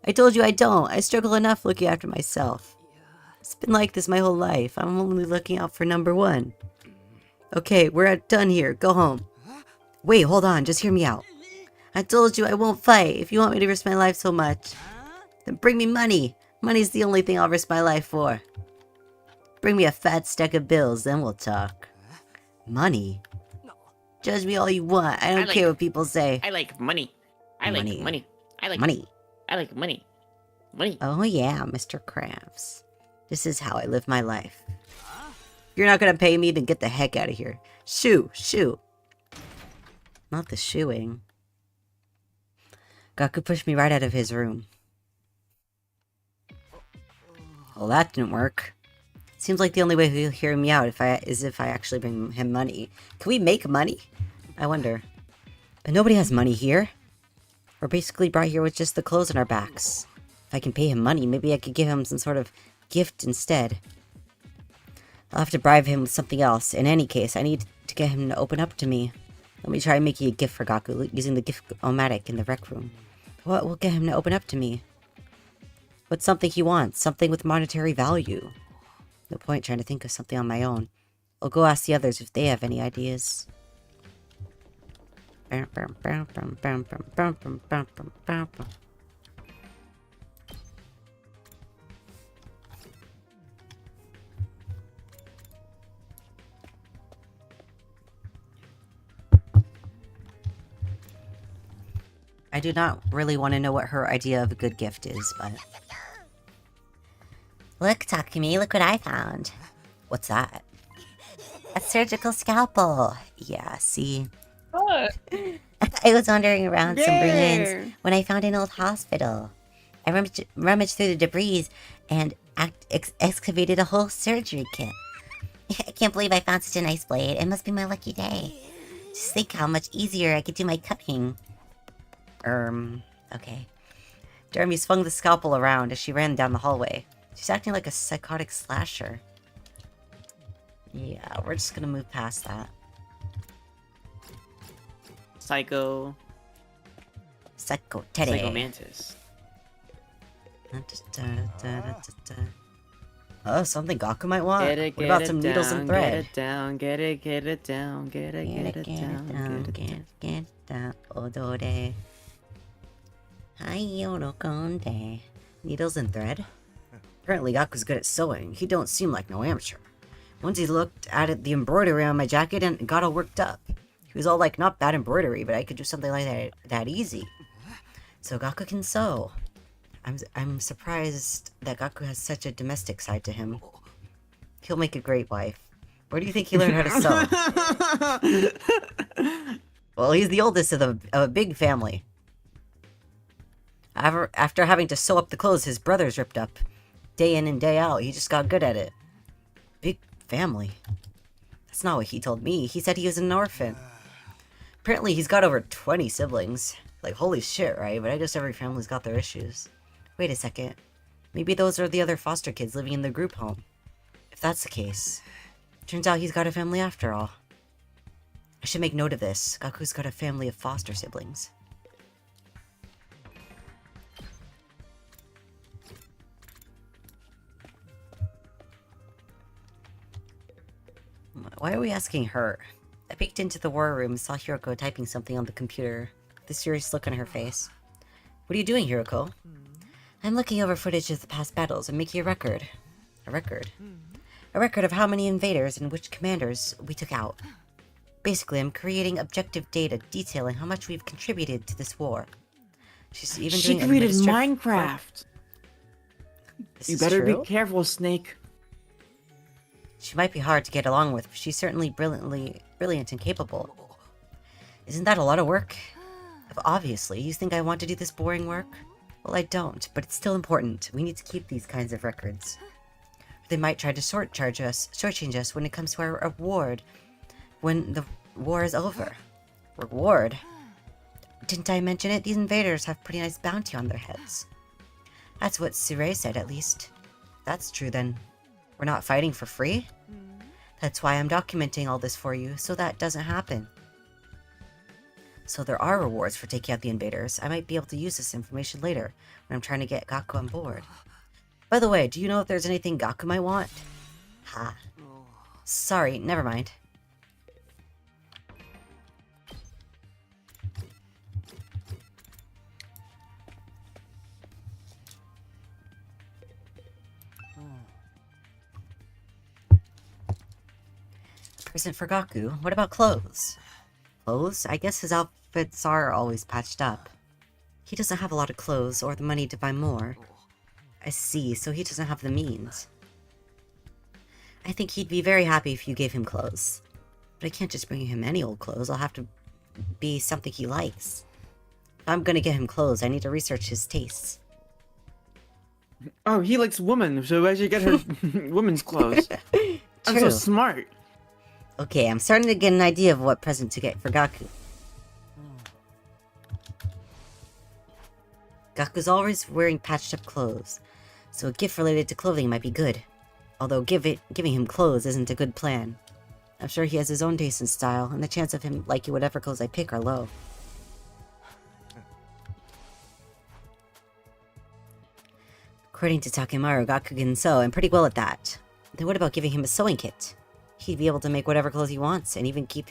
I told you I don't. I struggle enough looking after myself. It's been like this my whole life. I'm only looking out for number 1. Okay, we're done here. Go home. Wait, hold on. Just hear me out. I told you I won't fight. If you want me to risk my life so much, then bring me money. Money's the only thing I'll risk my life for. Bring me a fat stack of bills, then we'll talk. Money? Judge me all you want. I don't care what people say. I like money. I like Money. money. I like Money. I like money. Money. Oh yeah, Mr. Crafts. This is how I live my life. You're not gonna pay me, then get the heck out of here. Shoo. Not the shooing. Gaku pushed me right out of his room. Well, that didn't work. Seems like the only way he'll hear me out is if I actually bring him money. Can we make money? I wonder. But nobody has money here. We're basically brought here with just the clothes on our backs. If I can pay him money, maybe I could give him some sort of gift instead. I'll have to bribe him with something else. In any case, I need to get him to open up to me. Let me try making a gift for Gaku using the gift-o-matic in the rec room. What will get him to open up to me? What's something he wants? Something with monetary value. No point trying to think of something on my own. I'll go ask the others if they have any ideas. I do not really want to know what her idea of a good gift is, but... Look, Takumi, look what I found. What's that? A surgical scalpel. Yeah, see? Oh, fun. I was wandering around some ruins Yeah. when I found an old hospital. I rummaged through the debris and excavated a whole surgery kit. I can't believe I found such a nice blade. It must be my lucky day. Just think how much easier I could do my cutting. Okay. Jeremy swung the scalpel around as she ran down the hallway. She's acting like a psychotic slasher. Yeah, we're just gonna move past that. Psycho Teddy. Psychomantis. Oh, something Gaku might want. Get it, What about get some it needles down, and thread? Get it down, get it down, get it down, get it down. Odore. Hayoro konde. Needles and thread? Apparently Gaku's good at sewing. He don't seem like no amateur. Once he looked at the embroidery on my jacket and got all worked up. He was all like, not bad embroidery, but I could do something like that easy. So Gaku can sew. I'm surprised that Gaku has such a domestic side to him. He'll make a great wife. Where do you think he learned how to sew? Well, he's the oldest of a big family. After having to sew up the clothes his brothers ripped up, day in and day out, he just got good at it. Big family. That's not what he told me. He said he was an orphan. Apparently he's got over 20 siblings. Like, holy shit, right? But I guess every family's got their issues. Wait a second. Maybe those are the other foster kids living in the group home. If that's the case, turns out he's got a family after all. I should make note of this. Gaku's got a family of foster siblings. Why are we asking her? I peeked into the war room and saw Hiroko typing something on the computer, with a serious look on her face. What are you doing, Hiroko? I'm looking over footage of the past battles and making a record. A record? A record of how many invaders and which commanders we took out. Basically, I'm creating objective data detailing how much we've contributed to this war. She's even She doing created administrative work. Minecraft. This You is better true? be careful, Snake. She might be hard to get along with, but she's certainly brilliant and capable. Isn't that a lot of work? Obviously, you think I want to do this boring work? Well, I don't, but it's still important. We need to keep these kinds of records. They might try to shortchange us when it comes to our reward when the war is over. Reward? Didn't I mention it? These invaders have pretty nice bounty on their heads. That's what Sirei said, at least. That's true, then. We're not fighting for free? That's why I'm documenting all this for you, so that doesn't happen. So there are rewards for taking out the invaders. I might be able to use this information later, when I'm trying to get Gaku on board. By the way, do you know if there's anything Gaku might want? Ha. Sorry, never mind. Present for Gaku. What about clothes? Clothes? I guess his outfits are always patched up. He doesn't have a lot of clothes or the money to buy more. I see, so he doesn't have the means. I think he'd be very happy if you gave him clothes. But I can't just bring him any old clothes. I'll have to be something he likes. If I'm gonna get him clothes, I need to research his tastes. Oh, he likes women, so I should get her women's clothes. I'm so True. smart. Okay, I'm starting to get an idea of what present to get for Gaku. Gaku's always wearing patched up clothes, so a gift related to clothing might be good. Although giving him clothes isn't a good plan. I'm sure he has his own taste and style, and the chance of him liking whatever clothes I pick are low. According to Takemaru, Gaku can sew, and pretty well at that. Then what about giving him a sewing kit? He'd be able to make whatever clothes he wants, and even keep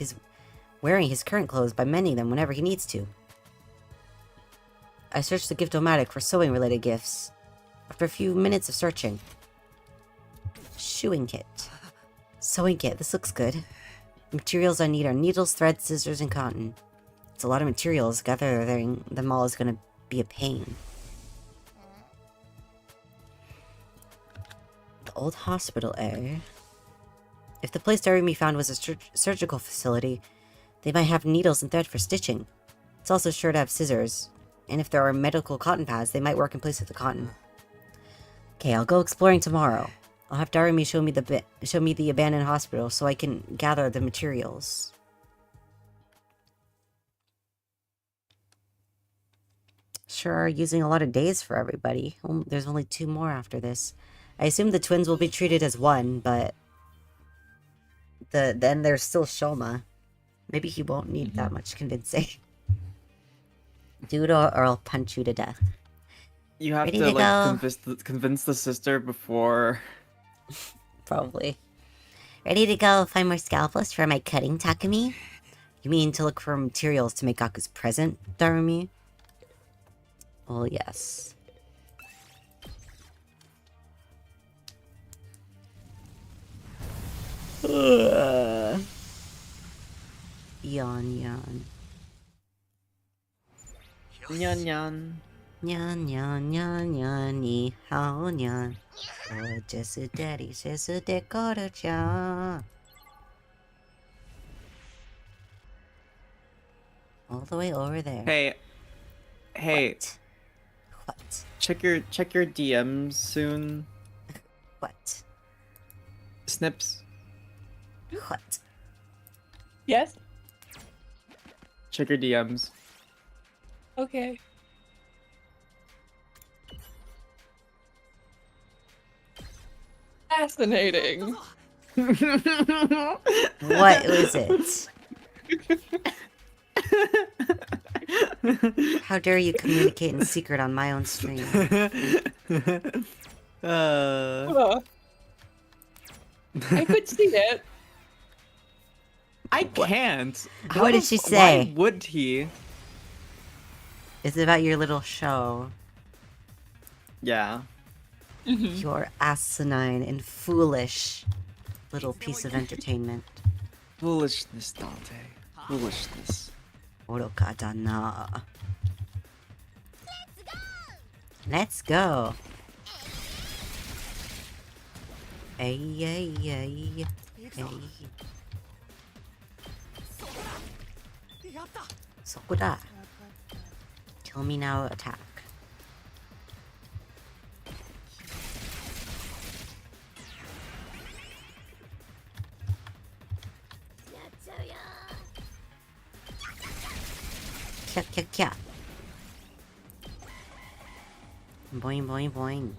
wearing his current clothes by mending them whenever he needs to. I searched the Gift-O-Matic for sewing-related gifts. After a few minutes of searching. Shoeing kit. Sewing kit, this looks good. The materials I need are needles, thread, scissors, and cotton. It's a lot of materials. Gathering them all is gonna be a pain. The old hospital, eh? If the place Jeremy found was a surgical facility, They might have needles and thread for stitching. It's also sure to have scissors. And if there are medical cotton pads, they might work in place of the cotton. Okay, I'll go exploring tomorrow. I'll have Darumi show me the abandoned hospital so I can gather the materials. Sure are using a lot of days for everybody. There's only 2 more after this. I assume the twins will be treated as one, but then there's still Shoma. Maybe he won't need that much convincing. Do it or I'll punch you to death. You have Ready to to like go? convince the sister before. Probably. Ready to go find more scalpels for my cutting, Takumi? You mean to look for materials to make Gaku's present, Darumi? Well, yes. Yawn, yawn. Nyan nyan. Nyan, nyan, nyan, nyan, ni hao, nyan. Oh, Jesu daddy, Jesu de Koro-chan. All the way over there. Hey, What? check your DMs soon. What? Snips. What? Yes? Check your DMs. Okay. Fascinating. What was it? How dare you communicate in secret on my own stream? I could see it. I can't. What did she say? Why would he? It's about your little show. Yeah. Your asinine and foolish little piece of entertainment. Foolishness, Dante. Foolishness. Oroka da na. Let's go. Ay, ay, ay. Ay. Sokura. Kill me now, attack. Kya, kya, kya. Boing, boing, boing.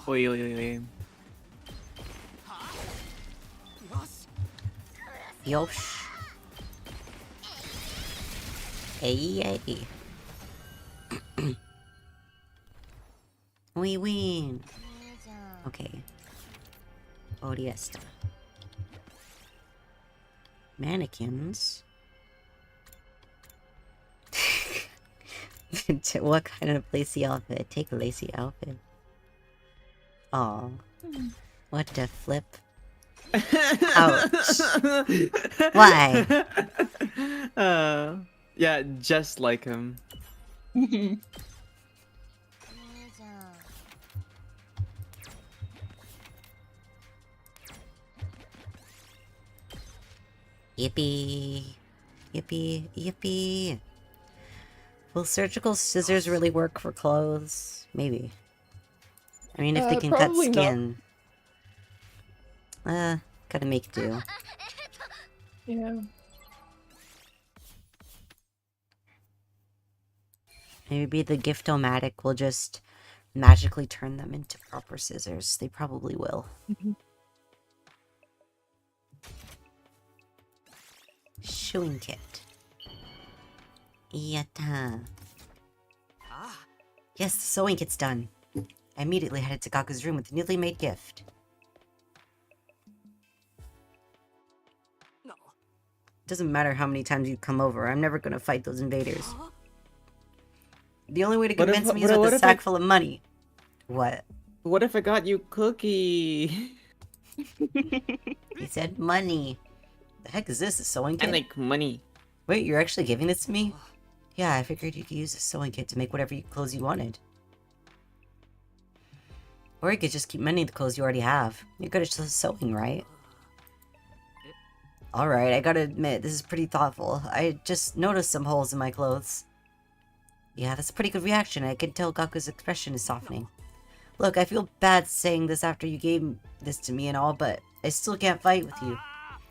Oi, oi, oi, oi. Yosh. Ay, ay. We win. Okay. Odiesta. Mannequins. What kind of lacy outfit? Take a lacy outfit. Aw. What the flip? Ouch. Why? Yeah, just like him. Yippee. Yippee. Yippee. Will surgical scissors really work for clothes? Maybe. I mean, if they can cut Probably not. skin. Gotta make do. Yeah. Maybe the Gift-O-Matic will just magically turn them into proper scissors. They probably will. Shoeing kit. Yatta. Yes, the sewing kit's done. I immediately headed to Gaku's room with the newly made gift. Doesn't matter how many times you come over, I'm never gonna fight those invaders. The only way to What if- convince me what- is with what a if I- sack full of money. What? What if I got you cookie? He said money. The heck is this, a sewing kit? I like money. Wait, you're actually giving this to me? Yeah, I figured you could use a sewing kit to make whatever clothes you wanted. Or you could just keep mending the clothes you already have. You're good at sewing, right? Alright, I gotta admit, this is pretty thoughtful. I just noticed some holes in my clothes. Yeah, that's a pretty good reaction. I can tell Gaku's expression is softening. Look, I feel bad saying this after you gave this to me and all, but I still can't fight with you.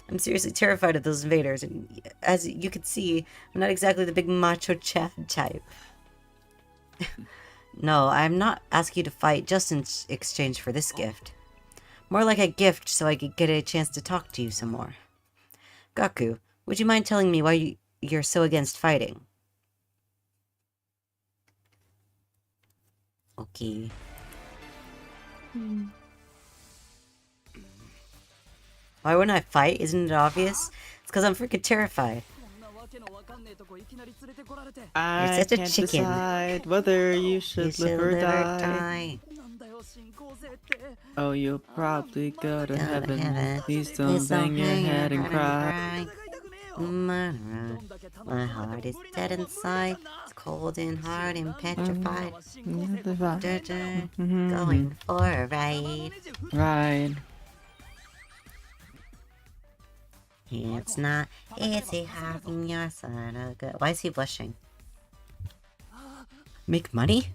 I'm seriously terrified of those invaders, and as you can see, I'm not exactly the big macho Chad type. No, I'm not asking you to fight just in exchange for this gift. More like a gift so I could get a chance to talk to you some more. Gaku, would you mind telling me why you're so against fighting? Okay. Why wouldn't I fight? Isn't it obvious? It's because I'm freaking terrified. I such a can't chicken. decide whether you should live or die. Oh, you'll probably go to heaven. Please don't bang your head and cry. My heart is dead inside. It's cold and hard and petrified. Going for a ride. Ride. It's not easy having your son a good. Why is he blushing? Make money?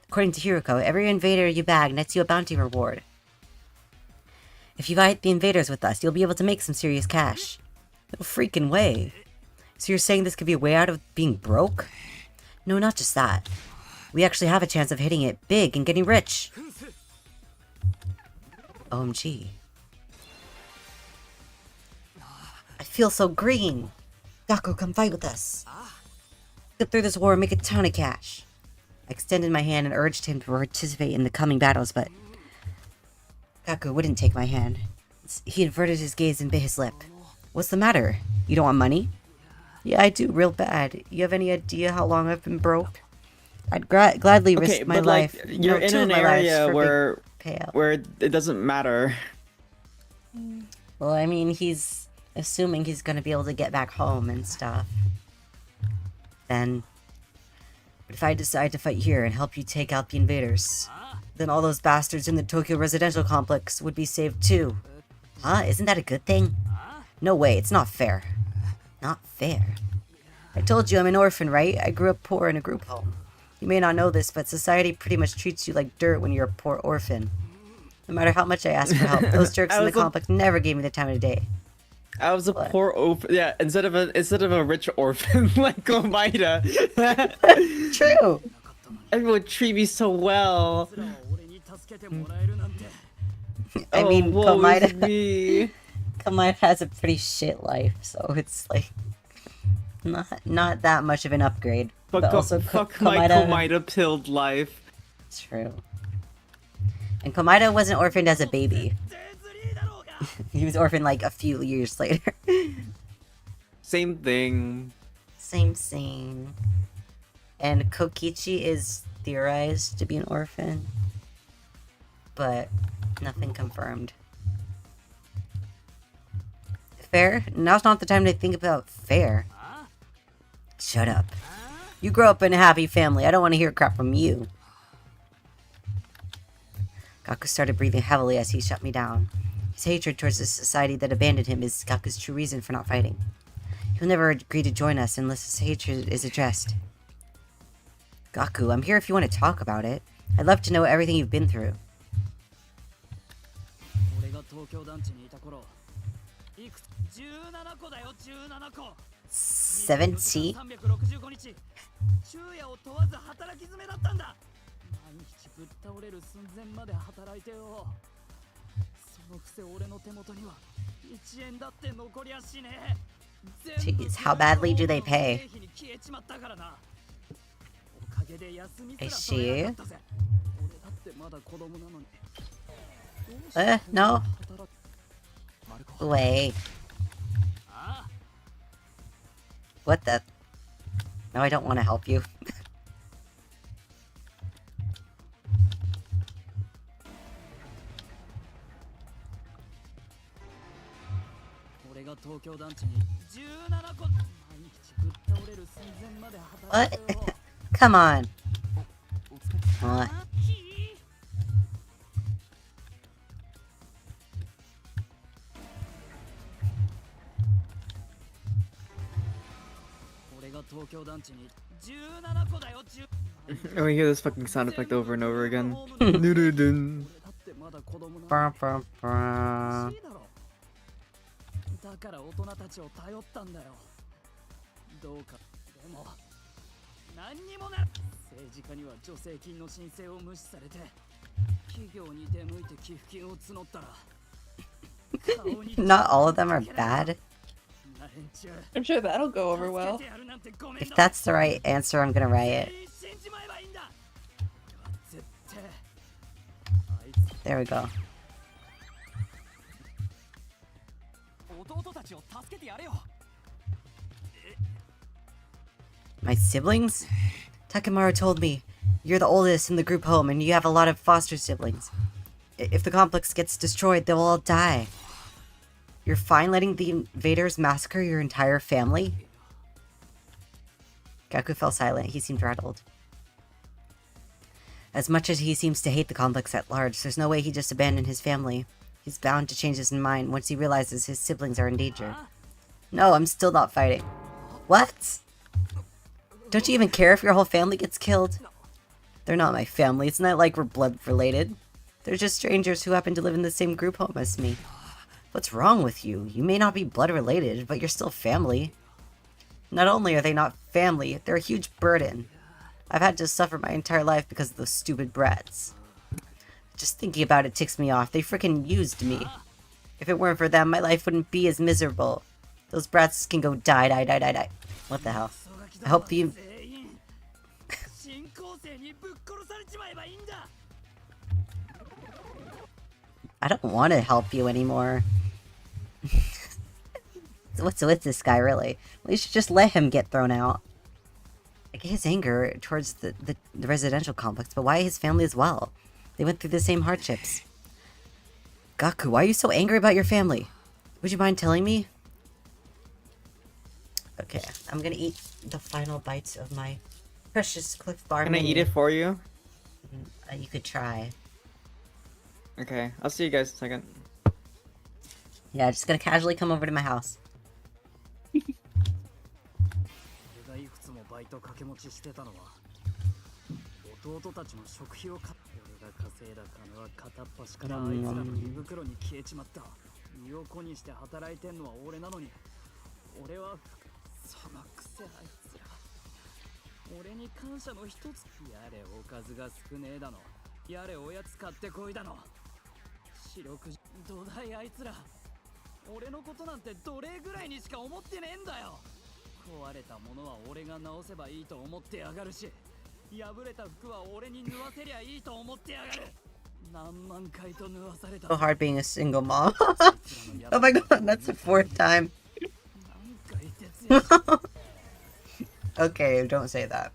According to Hiroko, every invader you bag nets you a bounty reward. If you fight the invaders with us, you'll be able to make some serious cash. No freaking way. So you're saying this could be a way out of being broke? No, not just that. We actually have a chance of hitting it big and getting rich. OMG. I feel so green. Gaku, come fight with us. Get through this war and make a ton of cash. I extended my hand and urged him to participate in the coming battles, but Gaku wouldn't take my hand. He averted his gaze and bit his lip. What's the matter? You don't want money? Yeah, I do, real bad. You have any idea how long I've been broke? I'd gladly risk my life. You're in an area where it doesn't matter. Well, I mean, he's assuming he's gonna be able to get back home and stuff. Then, but if I decide to fight here and help you take out the invaders, then all those bastards in the Tokyo residential complex would be saved too. Huh? Isn't that a good thing? No way, it's not fair. Not fair. I told you I'm an orphan, right? I grew up poor in a group home. You may not know this, but society pretty much treats you like dirt when you're a poor orphan. No matter how much I ask for help, those jerks in the complex never gave me the time of day. I was a poor orphan. Yeah, instead of a rich orphan like Komida. True. Everyone would treat me so well. I mean, woe is me. Komida has a pretty shit life, so it's like not that much of an upgrade. But also, fuck my Komida pilled life. True. And Komida wasn't orphaned as a baby. He was orphaned like a few years later. Same thing. Same scene. And Kokichi is theorized to be an orphan, but nothing confirmed. Fair? Now's not the time to think about fair. Shut up. You grow up in a happy family. I don't want to hear crap from you. Gaku started breathing heavily as he shut me down. His hatred towards the society that abandoned him is Gaku's true reason for not fighting. He'll never agree to join us unless his hatred is addressed. Gaku, I'm here if you want to talk about it. I'd love to know everything you've been through. 70? Jeez, how badly do they pay? Is she? No. Wait. What the? No, I don't want to help you. What? Come on. What? 東京団地に17個だよ。 Oh, we hear this fucking sound effect over and over again. Doo-doo-doo. だってまだ子供な Brr, brr, brr. 欲しいだろ。だから大人たちを頼ったんだよ。どうかでも何にもな。政治家には助成金の申請を無視されて、企業に出向いて寄付金を募ったら Not all of them are bad. I'm sure that'll go over well. If that's the right answer, I'm gonna write it. There we go. My siblings? Takemaru told me you're the oldest in the group home and you have a lot of foster siblings. If the complex gets destroyed, they'll all die. You're fine letting the invaders massacre your entire family? Gaku fell silent. He seemed rattled. As much as he seems to hate the complex at large, there's no way he just abandoned his family. He's bound to change his mind once he realizes his siblings are in danger. No, I'm still not fighting. What? Don't you even care if your whole family gets killed? They're not my family. It's not like we're blood related. They're just strangers who happen to live in the same group home as me. What's wrong with you? You may not be blood related, but you're still family. Not only are they not family, they're a huge burden. I've had to suffer my entire life because of those stupid brats. Just thinking about it ticks me off. They frickin' used me. If it weren't for them, my life wouldn't be as miserable. Those brats can go die. What the hell? I hope you... I don't want to help you anymore. What's with this guy, really? Well, you should just let him get thrown out. I get his anger towards the residential complex, but why his family as well? They went through the same hardships. Gaku, why are you so angry about your family? Would you mind telling me? Okay, I'm gonna eat the final bites of my precious Cliff Bar. Can I eat it for you? You could try. Okay, I'll see you guys in a second. Yeah, just gonna casually come over to my house. 俺がいくつもバイト掛け持ちしてたのは弟たちの食費を買って、俺が稼いだ金は片っ端からあいつらの胃袋に消えちまった。身を粉にして働いてんのは俺なのに、俺はそのくせあいつら俺に感謝の一つ。やれおかずが少ねえだの、やれおやつ買ってこいだの。四六時どだいあいつら俺のことなんてどれぐらいにしか思ってねえんだよ。壊れたものは俺が直せばいいと思ってやがるし、破れた服は俺に縫わせりゃいいと思ってやがる。何万回と縫わされた。 So hard being a single mom. Oh my god, that's the 4th time. Okay, don't say that.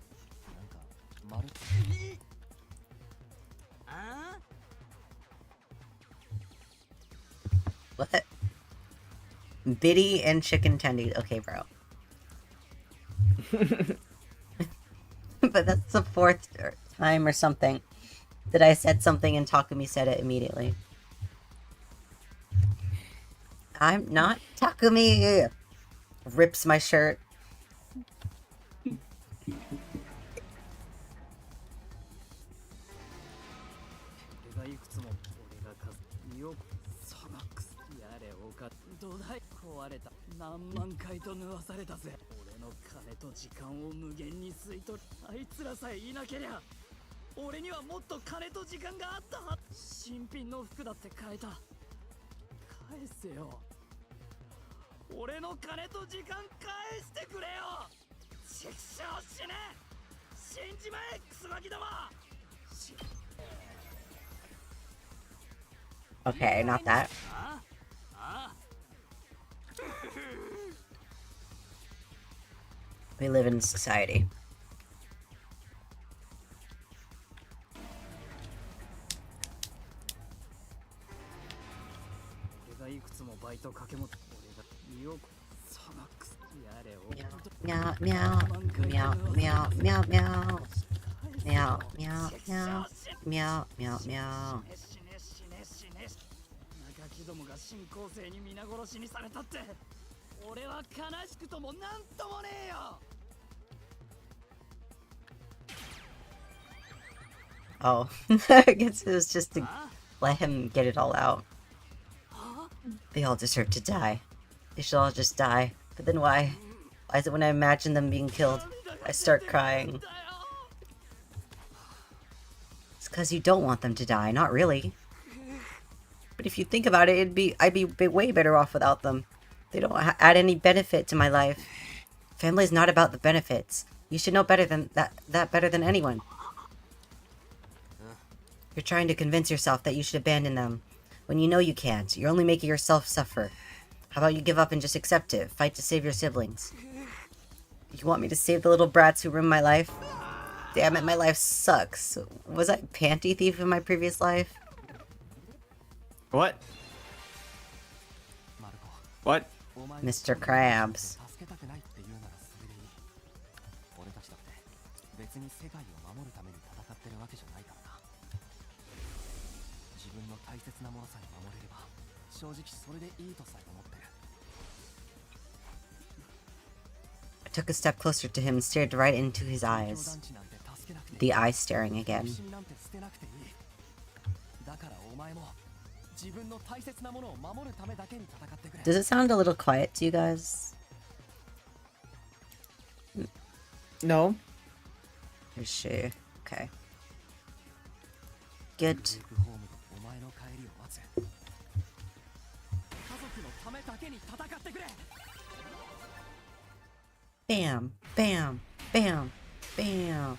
What? Biddy and chicken tendies. Okay, bro. But that's the 4th time or something that I said something and Takumi said it immediately. I'm not Takumi. Rips my shirt. Okay, not that. We live in society. Meow, meow, meow, meow, meow, meow. Meow, meow, meow, meow, meow, meow. どもが新構成に皆殺しにされたって、俺は悲しくともなんともねえよ。Oh, I guess it was just to let him get it all out. They all deserve to die. They should all just die. But then why? Why is it when I imagine them being killed, I start crying? It's because you don't want them to die, not really. But if you think about it, I'd be way better off without them. They don't add any benefit to my life. Family's not about the benefits. You should know better than that better than anyone. You're trying to convince yourself that you should abandon them, when you know you can't. You're only making yourself suffer. How about you give up and just accept it? Fight to save your siblings. You want me to save the little brats who ruined my life? Damn it, my life sucks. Was I a panty thief in my previous life? What? What? Mr. Krabs. 助けたくないって言うならそれでいい。俺たちだって別に世界を守るために戦ってるわけじゃないからな。自分の大切なものさえ守れれば正直それでいいとさえ思ってる。 I took a step closer to him and stared right into his eyes. The eye staring again. Does it sound a little quiet to you guys? No. Is she? Okay. Good. Bam, bam, bam, bam.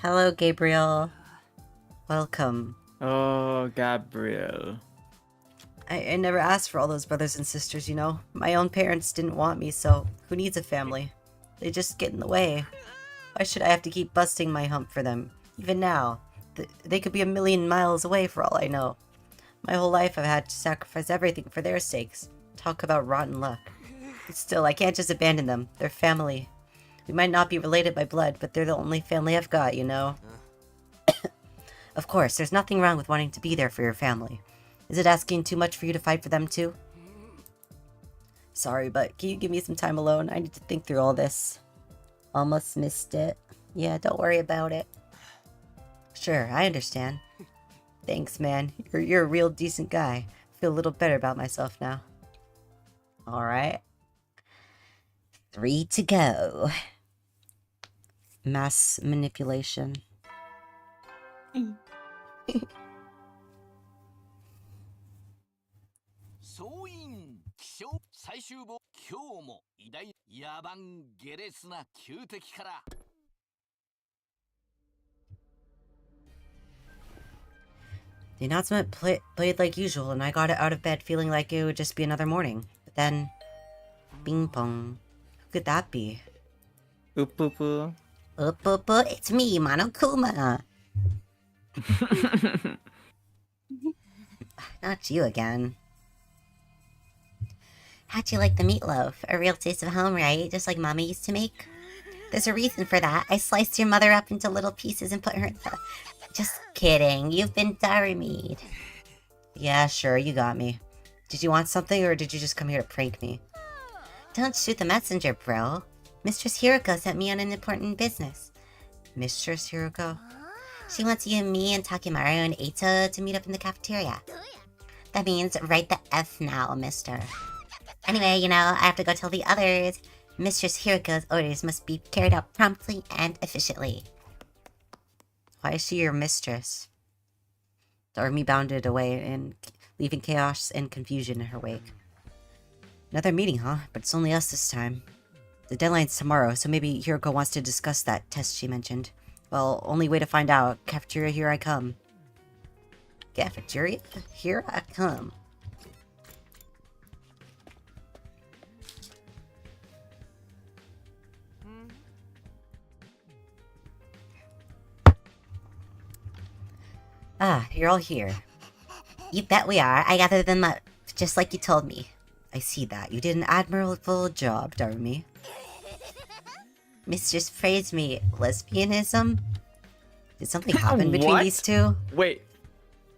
Hello, Gabriel. Welcome. Oh, Gabriel. I never asked for all those brothers and sisters, you know? My own parents didn't want me, so who needs a family? They just get in the way. Why should I have to keep busting my hump for them? Even now. They could be a million miles away for all I know. My whole life I've had to sacrifice everything for their sakes. Talk about rotten luck. But still, I can't just abandon them. They're family. We might not be related by blood, but they're the only family I've got, you know? Of course, there's nothing wrong with wanting to be there for your family. Is it asking too much for you to fight for them too? Sorry, but can you give me some time alone? I need to think through all this. Almost missed it. Yeah, don't worry about it. Sure, I understand. Thanks, man. You're a real decent guy. I feel a little better about myself now. Alright. 3 to go. Mass manipulation. 総員気象最終簿今日も偉大野蛮下劣な旧敵から The announcement played like usual, and I got out of bed feeling like it would just be another morning. But then, bing pong. Who could that be? Uppupu. Uppupu, it's me, Monokuma. Not you again. How'd you like the meatloaf? A real taste of home, right? Just like Mama used to make? There's a reason for that. I sliced your mother up into little pieces and put her in the... Just kidding. You've been diary-mead. Yeah, sure, you got me. Did you want something, or did you just come here to prank me? Don't shoot the messenger, bro. Mistress Hiroko sent me on an important business. Mistress Hiroko? She wants you and me and Takimaru and Eito to meet up in the cafeteria. That means write the F now, mister. Anyway, you know, I have to go tell the others. Mistress Hiroko's orders must be carried out promptly and efficiently. Why is she your mistress? The army bounded away, and leaving chaos and confusion in her wake. Another meeting, huh? But it's only us this time. The deadline's tomorrow, so maybe Hiroko wants to discuss that test she mentioned. Well, only way to find out. Cafeteria, here I come. Cafeteria, here I come. Ah, you're all here. You bet we are. I gathered them up, just like you told me. I see that. You did an admirable job, Darumi. Mistress praised me. Lesbianism? Did something happen between What? these two? Wait.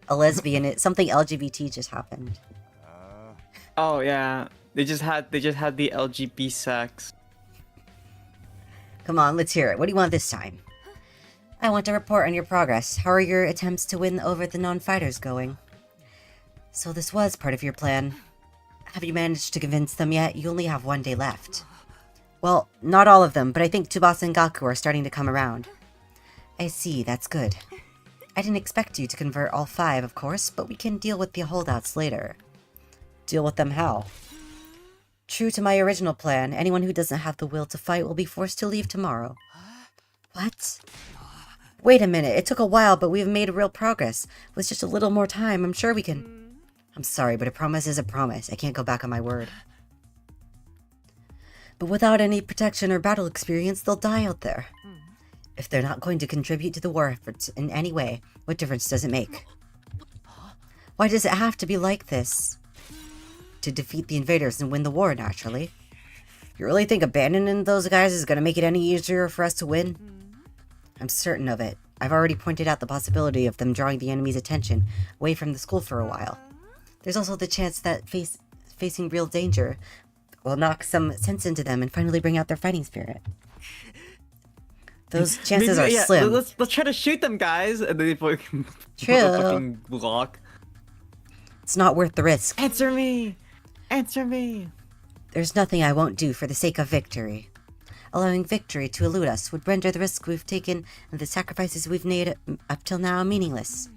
a lesbian. Something LGBT just happened. Oh yeah, they just had the LGBT sex. Come on, let's hear it. What do you want this time? I want a report on your progress. How are your attempts to win over the non-fighters going? So this was part of your plan. Have you managed to convince them yet? You only have 1 day left. Well, not all of them, but I think Tsubasa and Gaku are starting to come around. I see, that's good. I didn't expect you to convert all 5, of course, but we can deal with the holdouts later. Deal with them how? True to my original plan, anyone who doesn't have the will to fight will be forced to leave tomorrow. What? Wait a minute, it took a while, but we've made real progress. With just a little more time, I'm sure we can... I'm sorry, but a promise is a promise. I can't go back on my word. But without any protection or battle experience, they'll die out there. If they're not going to contribute to the war efforts in any way, what difference does it make? Why does it have to be like this? To defeat the invaders and win the war, naturally. You really think abandoning those guys is gonna make it any easier for us to win? I'm certain of it. I've already pointed out the possibility of them drawing the enemy's attention away from the school for a while. There's also the chance that facing real danger will knock some sense into them and finally bring out their fighting spirit. Those chances are slim. Let's try to shoot them, guys. And then they fucking block. It's not worth the risk. Answer me. Answer me. There's nothing I won't do for the sake of victory. Allowing victory to elude us would render the risk we've taken and the sacrifices we've made up till now meaningless.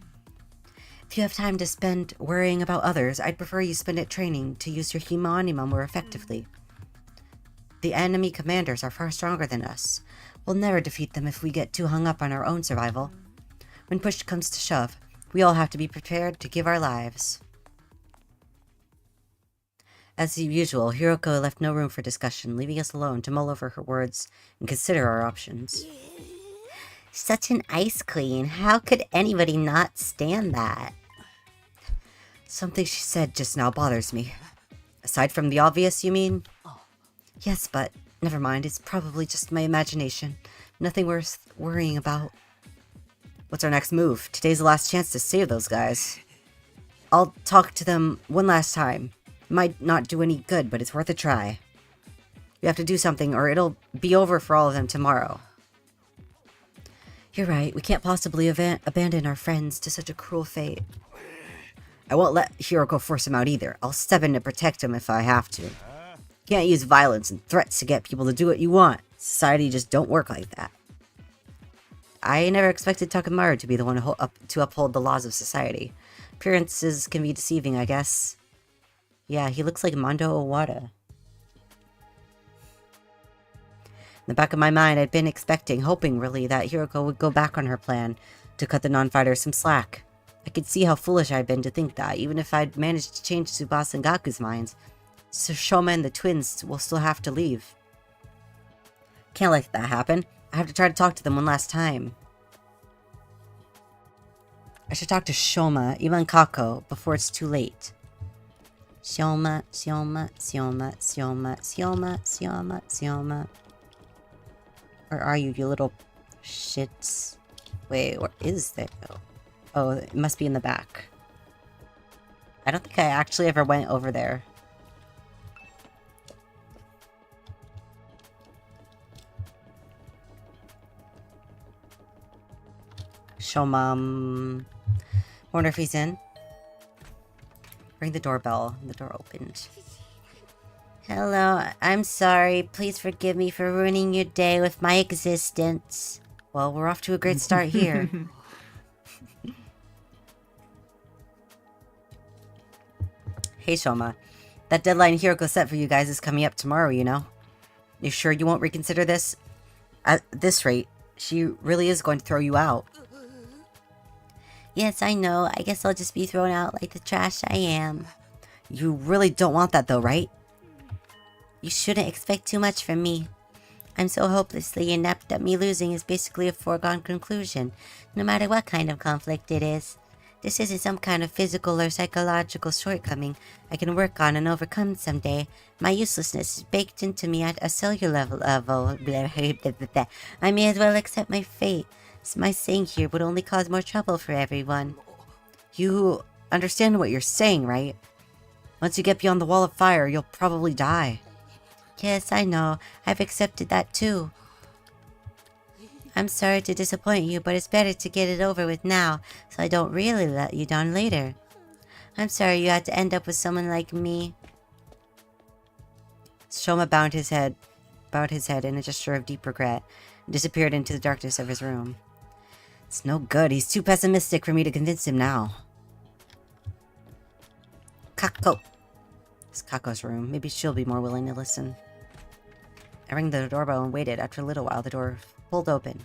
If you have time to spend worrying about others, I'd prefer you spend it training to use your Himo Anima more effectively. The enemy commanders are far stronger than us. We'll never defeat them if we get too hung up on our own survival. When push comes to shove, we all have to be prepared to give our lives. As usual, Hiroko left no room for discussion, leaving us alone to mull over her words and consider our options. Such an ice queen. How could anybody not stand that? Something she said just now bothers me. Aside from the obvious, you mean? Yes, but never mind. It's probably just my imagination. Nothing worth worrying about. What's our next move? Today's the last chance to save those guys. I'll talk to them one last time. Might not do any good, but it's worth a try. We have to do something, or it'll be over for all of them tomorrow. You're right, we can't possibly abandon our friends to such a cruel fate. I won't let Hiroko force him out either. I'll step in to protect him if I have to. You can't use violence and threats to get people to do what you want. Society just don't work like that. I never expected Takemaru to be the one to uphold the laws of society. Appearances can be deceiving, I guess. Yeah, he looks like Mondo Owada. In the back of my mind, I'd been hoping really, that Hiroko would go back on her plan to cut the non-fighters some slack. I could see how foolish I'd been to think that, even if I'd managed to change Tsubasa and Gaku's minds. So Shoma and the twins will still have to leave. Can't let that happen. I have to try to talk to them one last time. I should talk to Shoma, even Kako, before it's too late. Shoma, Shoma, Shoma, Shoma, Shoma, Shoma, Shoma. Where are you, you little shits? Wait, where is that? Oh, it must be in the back. I don't think I actually ever went over there. Shoma. Wonder if he's in. Ring the doorbell. The door opened. Hello, I'm sorry. Please forgive me for ruining your day with my existence. Well, we're off to a great start here. Hey, Shoma. That deadline Hiroko set for you guys is coming up tomorrow, you know? You sure you won't reconsider this? At this rate, she really is going to throw you out. Yes, I know. I guess I'll just be thrown out like the trash I am. You really don't want that though, right? You shouldn't expect too much from me. I'm so hopelessly inept that me losing is basically a foregone conclusion, no matter what kind of conflict it is. This isn't some kind of physical or psychological shortcoming I can work on and overcome someday. My uselessness is baked into me at a cellular level. I may as well accept my fate. My staying here would only cause more trouble for everyone. You understand what you're saying, right? Once you get beyond the wall of fire, you'll probably die. Yes, I know. I've accepted that too. I'm sorry to disappoint you, but it's better to get it over with now, so I don't really let you down later. I'm sorry you had to end up with someone like me. Shoma bowed his head in a gesture of deep regret, and disappeared into the darkness of his room. It's no good. He's too pessimistic for me to convince him now. Kako. It's Kako's room. Maybe she'll be more willing to listen. I rang the doorbell and waited. After a little while, the door pulled open.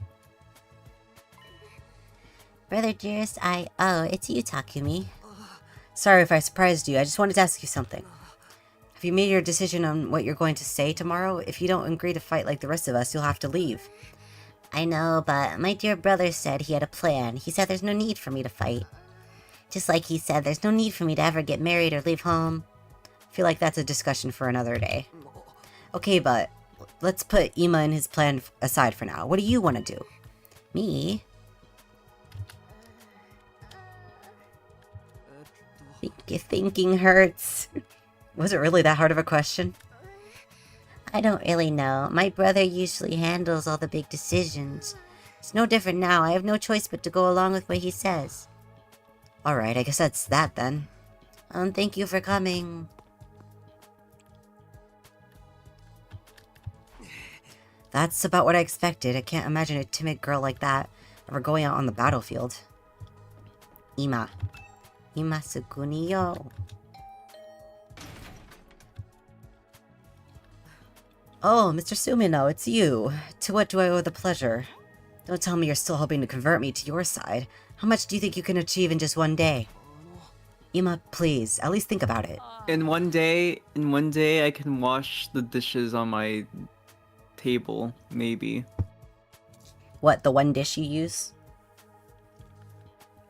Brother dearest, it's you, Takumi. Sorry if I surprised you. I just wanted to ask you something. Have you made your decision on what you're going to say tomorrow? If you don't agree to fight like the rest of us, you'll have to leave. I know, but my dear brother said he had a plan. He said there's no need for me to fight. Just like he said there's no need for me to ever get married or leave home. I feel like that's a discussion for another day. Okay, but let's put Ima and his plan aside for now. What do you want to do? Me? Thinking hurts. Was it really that hard of a question? I don't really know. My brother usually handles all the big decisions. It's no different now. I have no choice but to go along with what he says. Alright, I guess that's that then. Thank you for coming. That's about what I expected. I can't imagine a timid girl like that ever going out on the battlefield. Ima. Ima sukuni yo. Oh, Mr. Sumino, it's you. To what do I owe the pleasure? Don't tell me you're still hoping to convert me to your side. How much do you think you can achieve in just one day? Ima, please, at least think about it. In one day, I can wash the dishes on my table, maybe. What, the one dish you use?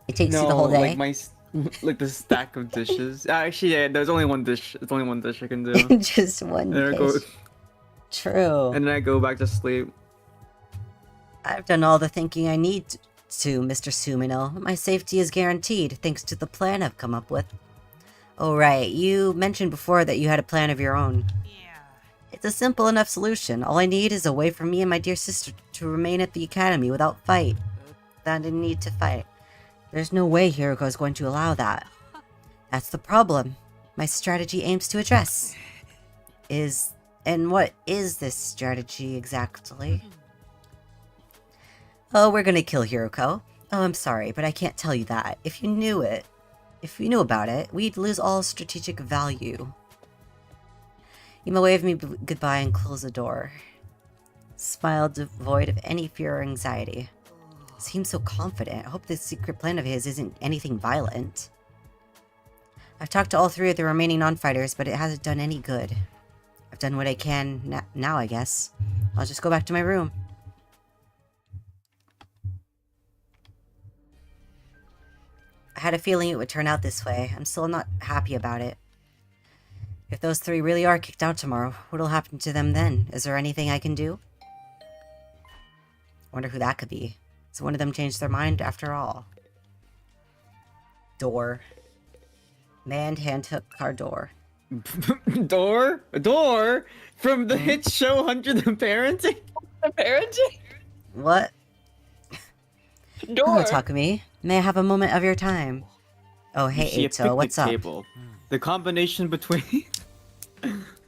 It takes you the whole day? Like the stack of dishes. Actually, yeah, there's only one dish. It's only one dish I can do. Just one And dish. True. And then I go back to sleep. I've done all the thinking I need to, Mr. Sumino. My safety is guaranteed, thanks to the plan I've come up with. Oh, right. You mentioned before that you had a plan of your own. It's a simple enough solution. All I need is a way for me and my dear sister to remain at the academy without fight. Without a need to fight. There's no way Hiroko is going to allow that. That's the problem. My strategy aims to address. And what is this strategy exactly? Oh, we're gonna kill Hiroko. Oh, I'm sorry, but I can't tell you that. If you knew about it, we'd lose all strategic value. Ima waved me goodbye and closed the door. Smiled devoid of any fear or anxiety. Seems so confident. I hope this secret plan of his isn't anything violent. I've talked to all three of the remaining non-fighters, but it hasn't done any good. I've done what I can now, I guess. I'll just go back to my room. I had a feeling it would turn out this way. I'm still not happy about it. If those three really are kicked out tomorrow, what'll happen to them then? Is there anything I can do? Wonder who that could be. So one of them changed their mind after all. Door. Manned hand-hook car door. Door? A door? From the hit show 100 the Parenting? The parenting? What? Door. Hello, Takumi. May I have a moment of your time? Oh, hey, See a Eito, what's up? table. The combination between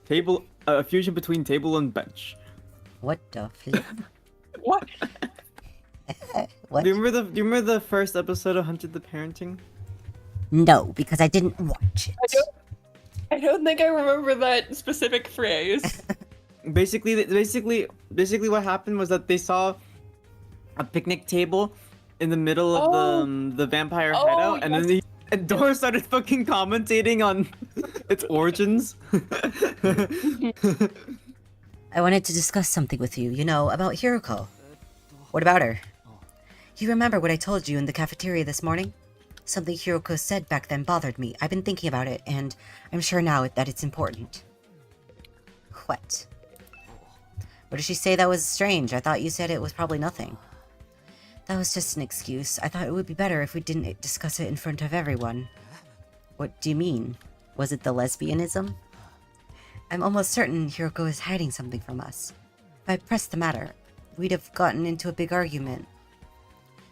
table, a fusion between table and bench. What the flip? What? What? Do you remember the first episode of 100 the Parenting? No, because I didn't watch it. I don't think I remember that specific phrase. Basically what happened was that they saw a picnic table in the middle of the vampire hideout, and then Dora started fucking commentating on its origins. I wanted to discuss something with you, about Hiroko. What about her? You remember what I told you in the cafeteria this morning? Something Hiroko said back then bothered me. I've been thinking about it, and I'm sure now that it's important. What? What did she say that was strange? I thought you said it was probably nothing. That was just an excuse. I thought it would be better if we didn't discuss it in front of everyone. What do you mean? Was it the lesbianism? I'm almost certain Hiroko is hiding something from us. If I pressed the matter, we'd have gotten into a big argument.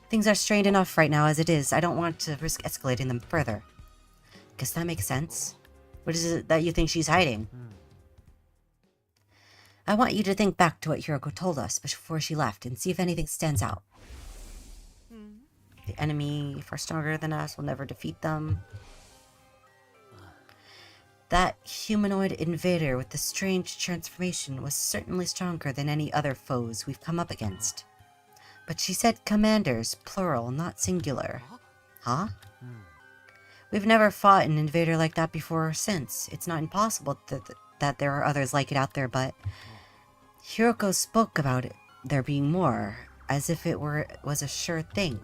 Things are strained enough right now as it is. I don't want to risk escalating them further. Guess that makes sense. What is it that you think she's hiding? I want you to think back to what Hiroko told us before she left and see if anything stands out. The enemy, far stronger than us, will never defeat them. That humanoid invader with the strange transformation was certainly stronger than any other foes we've come up against. But she said commanders, plural, not singular. Huh? We've never fought an invader like that before or since. It's not impossible that there are others like it out there, but Hiroko spoke about it, there being more, as if it was a sure thing.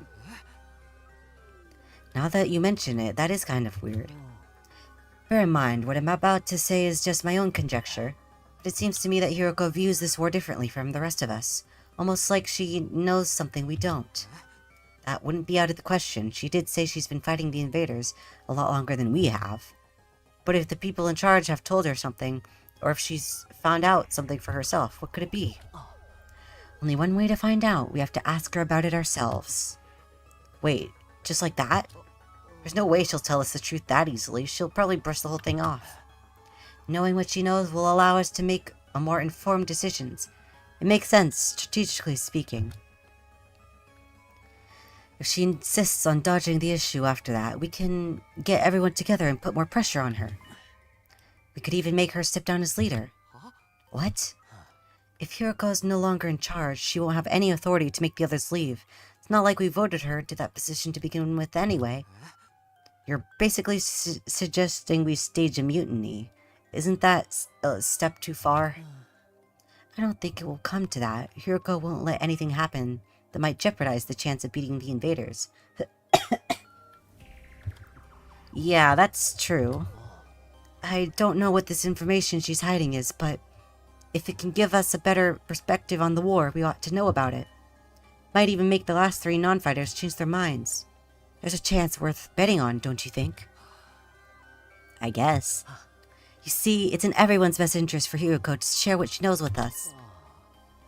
Now that you mention it, that is kind of weird. Bear in mind, what I'm about to say is just my own conjecture, but it seems to me that Hiroko views this war differently from the rest of us, almost like she knows something we don't. That wouldn't be out of the question. She did say she's been fighting the invaders a lot longer than we have. But if the people in charge have told her something, or if she's found out something for herself, what could it be? Only one way to find out. We have to ask her about it ourselves. Wait, just like that? There's no way she'll tell us the truth that easily. She'll probably brush the whole thing off. Knowing what she knows will allow us to make a more informed decisions. It makes sense, strategically speaking. If she insists on dodging the issue after that, we can get everyone together and put more pressure on her. We could even make her step down as leader. What? If Hiroko is no longer in charge, she won't have any authority to make the others leave. It's not like we voted her to that position to begin with anyway. You're basically suggesting we stage a mutiny. Isn't that a step too far? I don't think it will come to that. Hiroko won't let anything happen that might jeopardize the chance of beating the invaders. Yeah, that's true. I don't know what this information she's hiding is, but if it can give us a better perspective on the war, we ought to know about it. Might even make the last 3 non-fighters change their minds. There's a chance worth betting on, don't you think? I guess. You see, it's in everyone's best interest for Hiroko to share what she knows with us.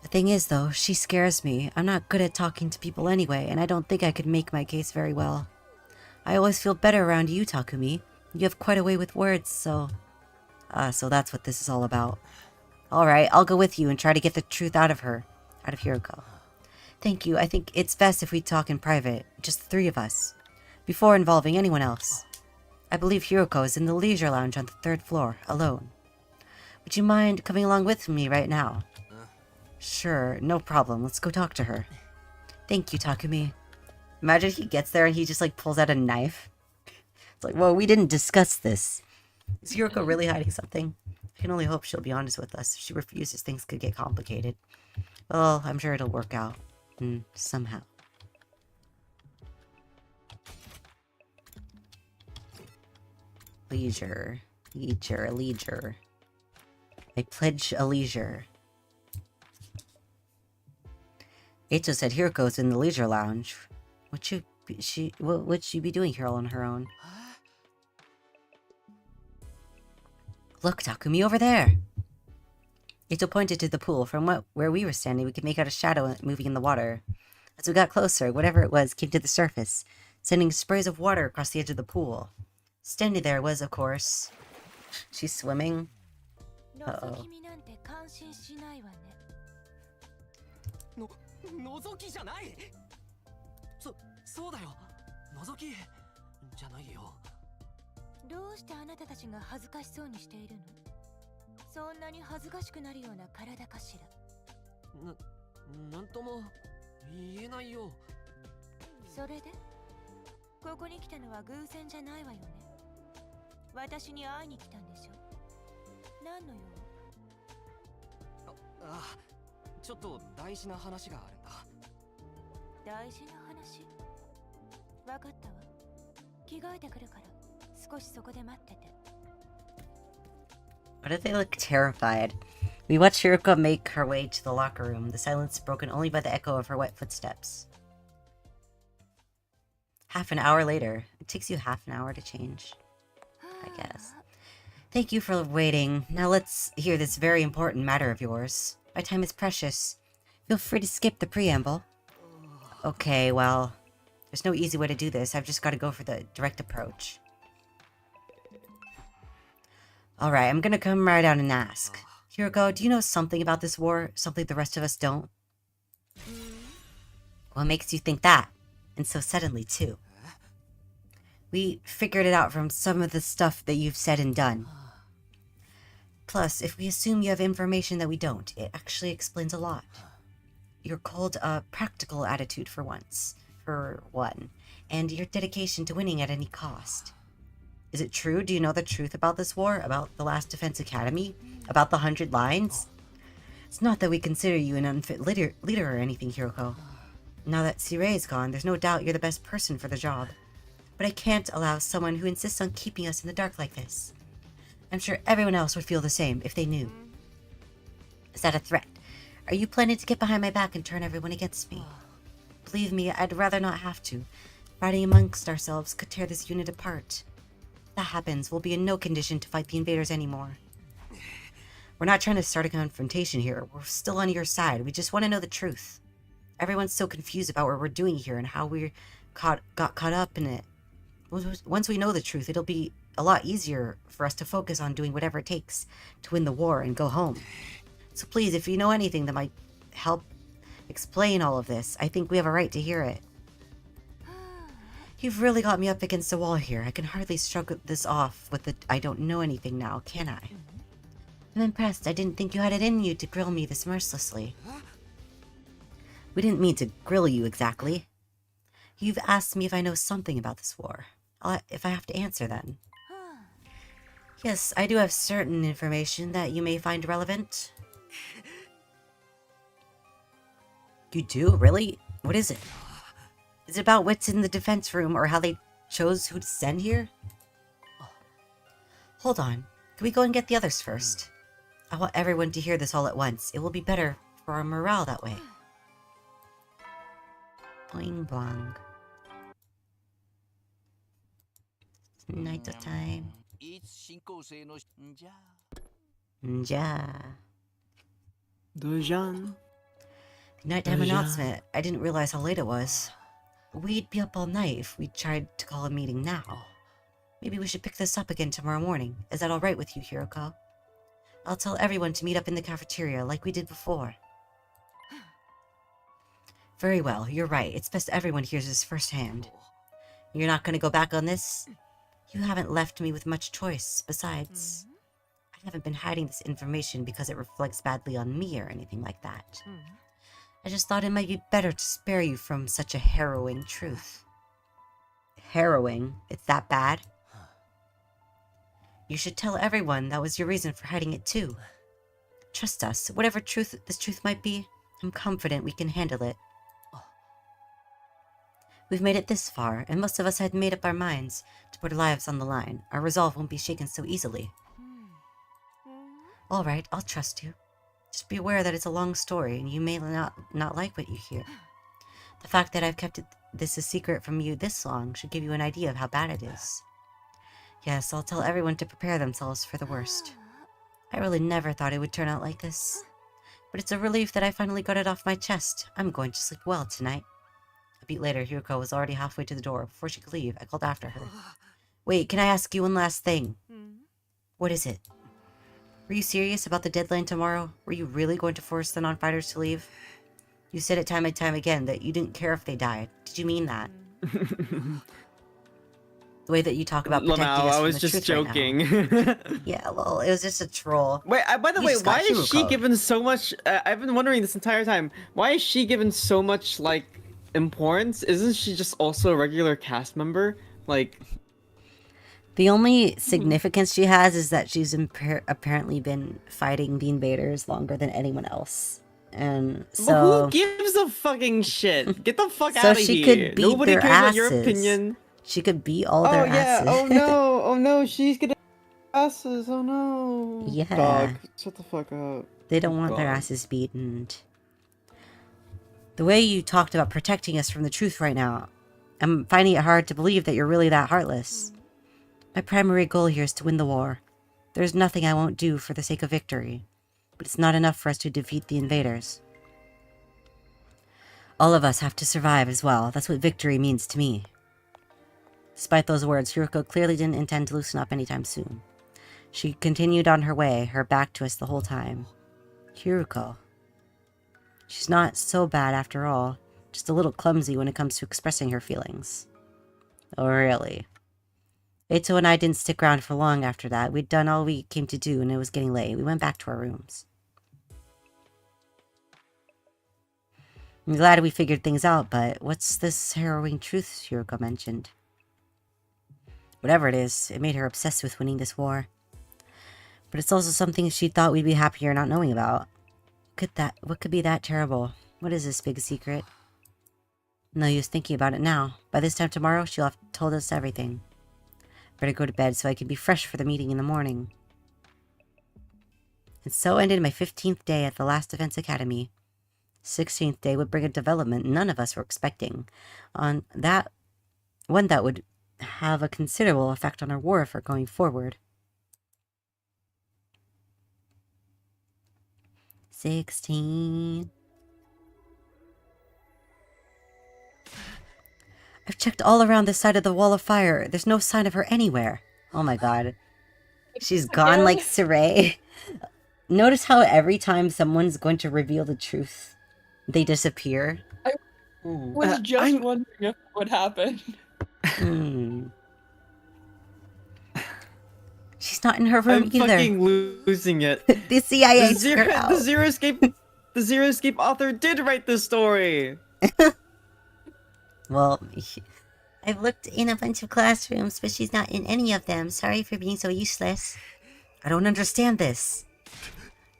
The thing is, though, she scares me. I'm not good at talking to people anyway, and I don't think I could make my case very well. I always feel better around you, Takumi. You have quite a way with words, so that's what this is all about. Alright, I'll go with you and try to get the truth out of Hiroko. Thank you. I think it's best if we talk in private, just the 3 of us, before involving anyone else. I believe Hiroko is in the leisure lounge on the 3rd floor, alone. Would you mind coming along with me right now? Sure, no problem. Let's go talk to her. Thank you, Takumi. Imagine he gets there and he just, like, pulls out a knife. It's like, whoa, we didn't discuss this. Is Hiroko really hiding something? I can only hope she'll be honest with us. If she refuses, things could get complicated. Well, I'm sure it'll work out. Somehow. Leisure. Leisure. I pledge a leisure. Eito said Hiroko's in the leisure lounge. What would she be doing here all on her own? Look, Takumi, over there! Eito pointed to the pool. From where we were standing, we could make out a shadow moving in the water. As we got closer, whatever it was came to the surface, sending sprays of water across the edge of the pool. Standing there was, of course... She's swimming? Uh-oh. 覗きじゃない。そうだよ。覗きじゃないよ。どうしてあなたたちが恥ずかしそうにしているの？そんなに恥ずかしくなるような体かしら。なんとも言えないよ。それでここに来たのは偶然じゃないわよね。私に会いに来たんでしょ。何の用？あ、ちょっと大事な話があるんだ。大事な話？わかったわ。着替えてくるから少しそこで待ってて。Why do they look terrified? We watch Hiroko make her way to the locker room, the silence broken only by the echo of her wet footsteps. Half an hour later. It takes you half an hour to change, I guess. Thank you for waiting. Now let's hear this very important matter of yours. My time is precious. Feel free to skip the preamble. Okay, well, there's no easy way to do this. I've just got to go for the direct approach. Alright, I'm gonna come right out and ask. Hiroko, do you know something about this war? Something the rest of us don't? What makes you think that? And so suddenly, too. We figured it out from some of the stuff that you've said and done. Plus, if we assume you have information that we don't, it actually explains a lot. Your cold, practical attitude for once, for one, and your dedication to winning at any cost. Is it true? Do you know the truth about this war? About the last Defense Academy? About the 100 lines? It's not that we consider you an unfit leader or anything, Hiroko. Now that Sirei is gone, there's no doubt you're the best person for the job. But I can't allow someone who insists on keeping us in the dark like this. I'm sure everyone else would feel the same if they knew. Is that a threat? Are you planning to get behind my back and turn everyone against me? Believe me, I'd rather not have to. Fighting amongst ourselves could tear this unit apart. If that happens, we'll be in no condition to fight the invaders anymore. We're not trying to start a confrontation here. We're still on your side. We just want to know the truth. Everyone's so confused about what we're doing here and how we got caught up in it. Once we know the truth, it'll be a lot easier for us to focus on doing whatever it takes to win the war and go home. So please, if you know anything that might help explain all of this, I think we have a right to hear it. You've really got me up against the wall here. I can hardly shrug this off with the I don't know anything now, can I? I'm impressed. I didn't think you had it in you to grill me this mercilessly. We didn't mean to grill you exactly. You've asked me if I know something about this war. If I have to answer then. Yes, I do have certain information that you may find relevant. You do? Really? What is it? Is it about what's in the defense room or how they chose who to send here? Hold on. Can we go and get the others first? I want everyone to hear this all at once. It will be better for our morale that way. Boing bong. Night time. Ja. Dojan. The nighttime announcement. I didn't realize how late it was. We'd be up all night if we tried to call a meeting now. Maybe we should pick this up again tomorrow morning. Is that alright with you, Hiroko? I'll tell everyone to meet up in the cafeteria like we did before. Very well, you're right. It's best everyone hears this firsthand. You're not going to go back on this? You haven't left me with much choice. Besides, I haven't been hiding this information because it reflects badly on me or anything like that. I just thought it might be better to spare you from such a harrowing truth. Harrowing? It's that bad? You should tell everyone that was your reason for hiding it too. Trust us. Whatever this truth might be, I'm confident we can handle it. We've made it this far, and most of us had made up our minds to put our lives on the line. Our resolve won't be shaken so easily. Alright, I'll trust you. Just be aware that it's a long story, and you may not like what you hear. The fact that I've kept this a secret from you this long should give you an idea of how bad it is. Yes, I'll tell everyone to prepare themselves for the worst. I really never thought it would turn out like this. But it's a relief that I finally got it off my chest. I'm going to sleep well tonight. A beat later, Hiroko was already halfway to the door. Before she could leave, I called after her. Wait, can I ask you one last thing? What is it? Were you serious about the deadline tomorrow? Were you really going to force the non-fighters to leave? You said it time and time again that you didn't care if they died. Did you mean that? The way that you talk about protecting us from the truth right now. I was just joking. Yeah, well, it was just a troll. Wait, by the You way, just got why is she hero given so much... I've been wondering this entire time. Why is she given so much, like, importance? Isn't she just also a regular cast member? Like... The only significance she has is that she's apparently been fighting the invaders longer than anyone else. And so... Well, who gives a fucking shit? Get the fuck So out of she here. could beat Nobody their cares about your asses. opinion. She could beat all their asses. Oh no, oh no, she's gonna asses, oh no. Yeah. Dog, shut the fuck up. They don't want their God. asses beaten. The way you talked about protecting us from the truth right now, I'm finding it hard to believe that you're really that heartless. My primary goal here is to win the war. There's nothing I won't do for the sake of victory. But it's not enough for us to defeat the invaders. All of us have to survive as well. That's what victory means to me. Despite those words, Hiroko clearly didn't intend to loosen up anytime soon. She continued on her way, her back to us the whole time. Hiroko. She's not so bad after all. Just a little clumsy when it comes to expressing her feelings. Oh, really? Eito and I didn't stick around for long after that. We'd done all we came to do and it was getting late. We went back to our rooms. I'm glad we figured things out, but what's this harrowing truth Hiroko mentioned? Whatever it is, it made her obsessed with winning this war. But it's also something she thought we'd be happier not knowing about. What could be that terrible? What is this big secret? No use thinking about it now. By this time tomorrow, she'll have told us everything. Better go to bed so I can be fresh for the meeting in the morning. And so ended my 15th day at the last Defense Academy. 16th day would bring a development none of us were expecting. One that would have a considerable effect on our war effort going forward. 16. I've checked all around this side of the wall of fire. There's no sign of her anywhere. Oh my god. She's gone like Saray. Notice how every time someone's going to reveal the truth, they disappear? Was just wondering if it would happen. She's not in her room I'm either. fucking losing it. The CIA The Zero Escape author did write this story. Well, I've looked in a bunch of classrooms, but she's not in any of them. Sorry for being so useless. I don't understand this.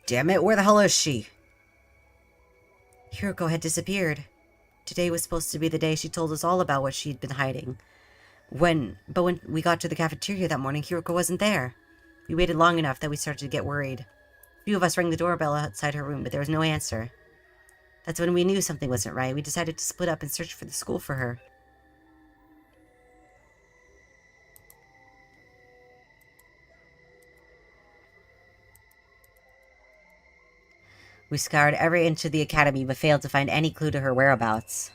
Damn it, where the hell is she? Hiroko had disappeared. Today was supposed to be the day she told us all about what she'd been hiding. But when we got to the cafeteria that morning, Hiroko wasn't there. We waited long enough that we started to get worried. A few of us rang the doorbell outside her room, but there was no answer. That's when we knew something wasn't right. We decided to split up and search for the school for her. We scoured every inch of the academy, but failed to find any clue to her whereabouts.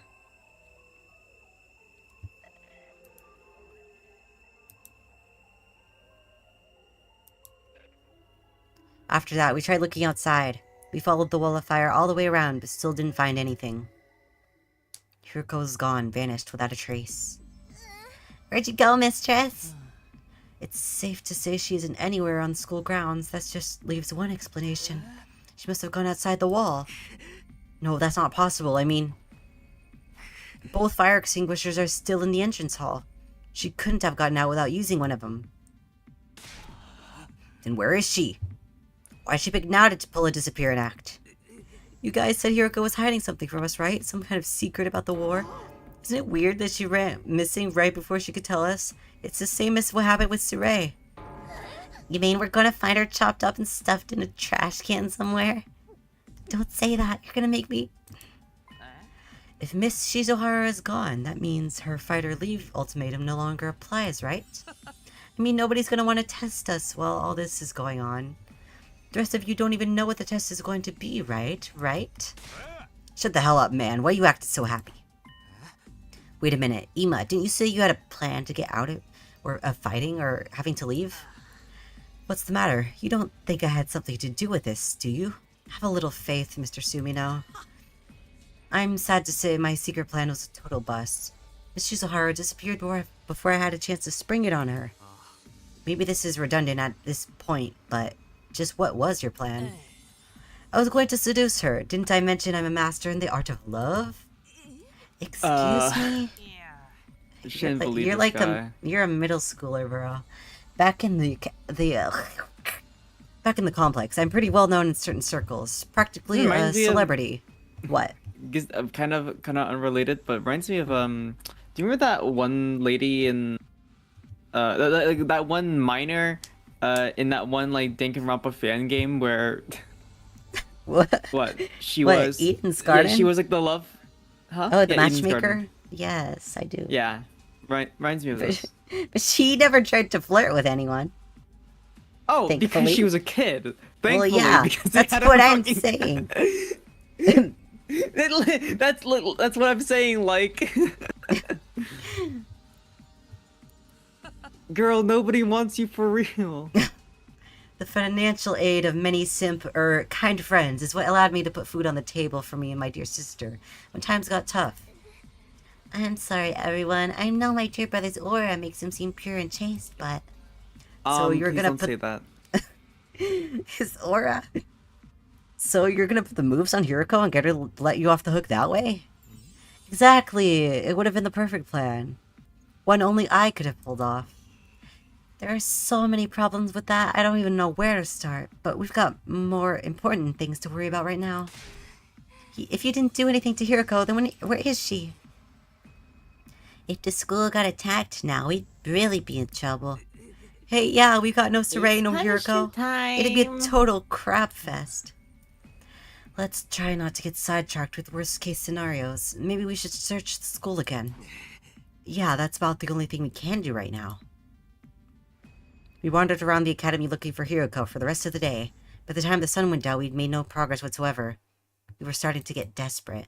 After that, we tried looking outside. We followed the wall of fire all the way around, but still didn't find anything. Hiroko was gone, vanished without a trace. Where'd you go, mistress? It's safe to say she isn't anywhere on school grounds. That just leaves one explanation. She must have gone outside the wall. No, that's not possible. I mean, both fire extinguishers are still in the entrance hall. She couldn't have gotten out without using one of them. Then where is she? Why'd she pick now to pull a disappearing act? You guys said Hiroko was hiding something from us, right? Some kind of secret about the war? Isn't it weird that she ran missing right before she could tell us? It's the same as what happened with Saray. You mean we're gonna find her chopped up and stuffed in a trash can somewhere? Don't say that. You're gonna make me... If Miss Shizuhara is gone, that means her fight or leave ultimatum no longer applies, right? I mean, nobody's gonna want to test us while all this is going on. The rest of you don't even know what the test is going to be, right? Right? Shut the hell up, man. Why are you acting so happy? Wait a minute. Ima, didn't you say you had a plan to get out of fighting or having to leave? What's the matter? You don't think I had something to do with this, do you? Have a little faith, Mr. Sumino. I'm sad to say my secret plan was a total bust. Miss Shizuhara disappeared before I had a chance to spring it on her. Maybe this is redundant at this point, but just what was your plan? I was going to seduce her. Didn't I mention I'm a master in the art of love? Excuse me? Shouldn't believe you're this like guy. you're a middle schooler, bro. Back in the complex, I'm pretty well known in certain circles. Practically a Reminds me of- celebrity. What? Kind of unrelated, but reminds me of do you remember that one lady in that one miner in that one like Danganronpa fan game where What? she What, was Eden's Garden? Yeah, she was like the love. Huh? Oh, the Yeah, Eden's matchmaker? Garden. Yes, I do. Yeah, right. Reminds me of this. But she never tried to flirt with anyone. Oh, Thankfully. because she was a kid. Well, Thankfully, yeah, because they that's had a what I'm fucking- saying. That's what I'm saying. Like, girl, nobody wants you for real. The financial aid of many kind friends is what allowed me to put food on the table for me and my dear sister when times got tough. I'm sorry, everyone. I know my dear brother's aura makes him seem pure and chaste, but so you're Please gonna don't put say that. his aura. So you're gonna put the moves on Hiroko and get her to let you off the hook that way? Exactly. It would have been the perfect plan. One only I could have pulled off. There are so many problems with that, I don't even know where to start, but we've got more important things to worry about right now. If you didn't do anything to Hiroko, then where is she? If the school got attacked now, we'd really be in trouble. Hey, yeah, we got no Saray, no Hiroko. It'd be a total crap fest. Let's try not to get sidetracked with worst case scenarios. Maybe we should search the school again. Yeah, that's about the only thing we can do right now. We wandered around the academy looking for Hiroko for the rest of the day. By the time the sun went down, we'd made no progress whatsoever. We were starting to get desperate.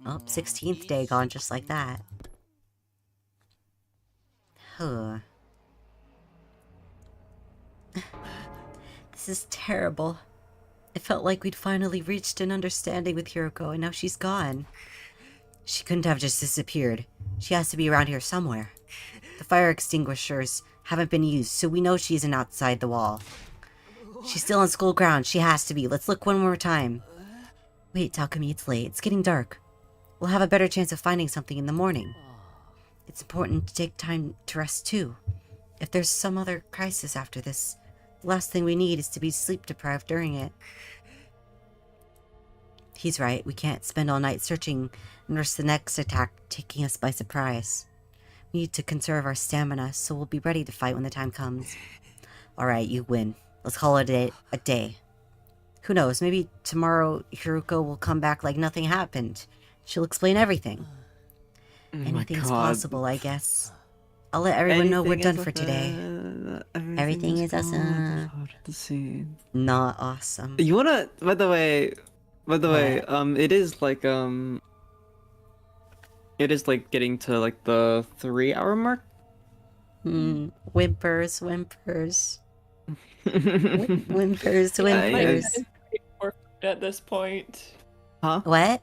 Oh, 16th day gone just like that. Huh. This is terrible. It felt like we'd finally reached an understanding with Hiroko, and now she's gone. She couldn't have just disappeared. She has to be around here somewhere. The fire extinguishers haven't been used, so we know she isn't outside the wall. She's still on school grounds. She has to be. Let's look one more time. Wait, Takumi, it's late. It's getting dark. We'll have a better chance of finding something in the morning. It's important to take time to rest, too. If there's some other crisis after this, the last thing we need is to be sleep-deprived during it. He's right. We can't spend all night searching and risk the next attack taking us by surprise. We need to conserve our stamina, so we'll be ready to fight when the time comes. Alright, you win. Let's call it a day. Who knows, maybe tomorrow Hiroko will come back like nothing happened. She'll explain everything. Anything's possible, I guess. I'll let everyone know we're done for today. Everything is awesome. Not awesome. You wanna? By the way, it is like getting to like the 3-hour mark. Whimpers. Whimpers, whimpers. At this point, Huh? What?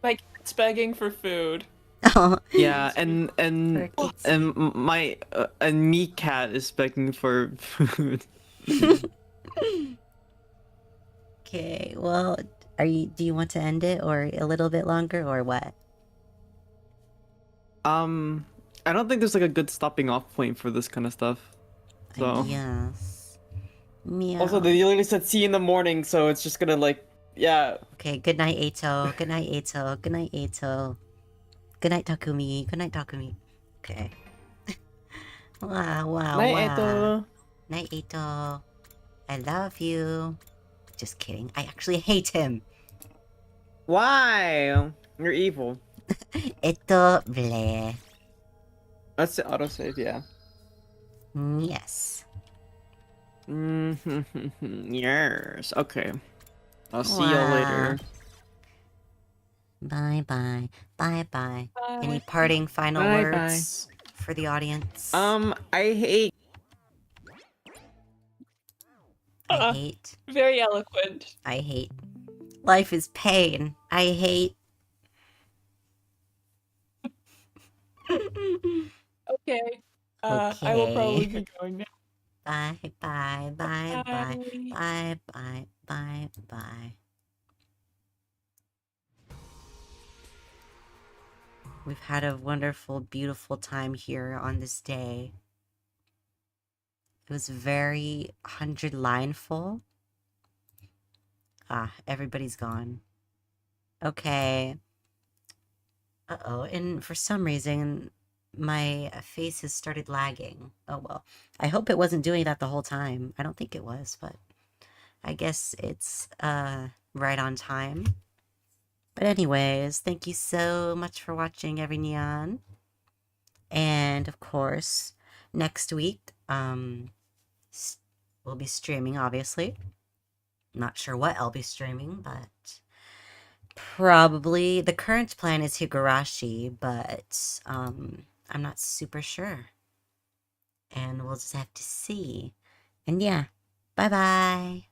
my cat's begging for food. Oh. Yeah, and Crickets. my and me cat is begging for food. Okay, well, do you want to end it or a little bit longer or what? I don't think there's like a good stopping off point for this kind of stuff. So Yes. Meow. also they literally said see you in the morning, so it's just gonna like yeah. Okay, good night, Eito. Good night, Eito. Good night, Eito. Good night, Takumi. Good night, Takumi. Okay. Wow. Night, Eto. Night, Eito. I love you. Just kidding. I actually hate him. Why? You're evil. Eito, bleh. That's the autosave, yeah. Yes. Yes. Okay. I'll see y'all later. Bye. Bye. Any parting final Bye, words for the audience? I hate. I hate. Very eloquent. I hate. Life is pain. I hate. Okay. I will probably be going now. Bye. We've had a wonderful, beautiful time here on this day. It was very 100-line full. Ah, everybody's gone. Okay. Uh-oh, and for some reason, my face has started lagging. Oh well. I hope it wasn't doing that the whole time. I don't think it was, but I guess it's right on time. But anyways, thank you so much for watching Every Neon. And of course, next week, we'll be streaming, obviously. Not sure what I'll be streaming, but probably the current plan is Higurashi, but I'm not super sure. And we'll just have to see. And yeah, bye-bye.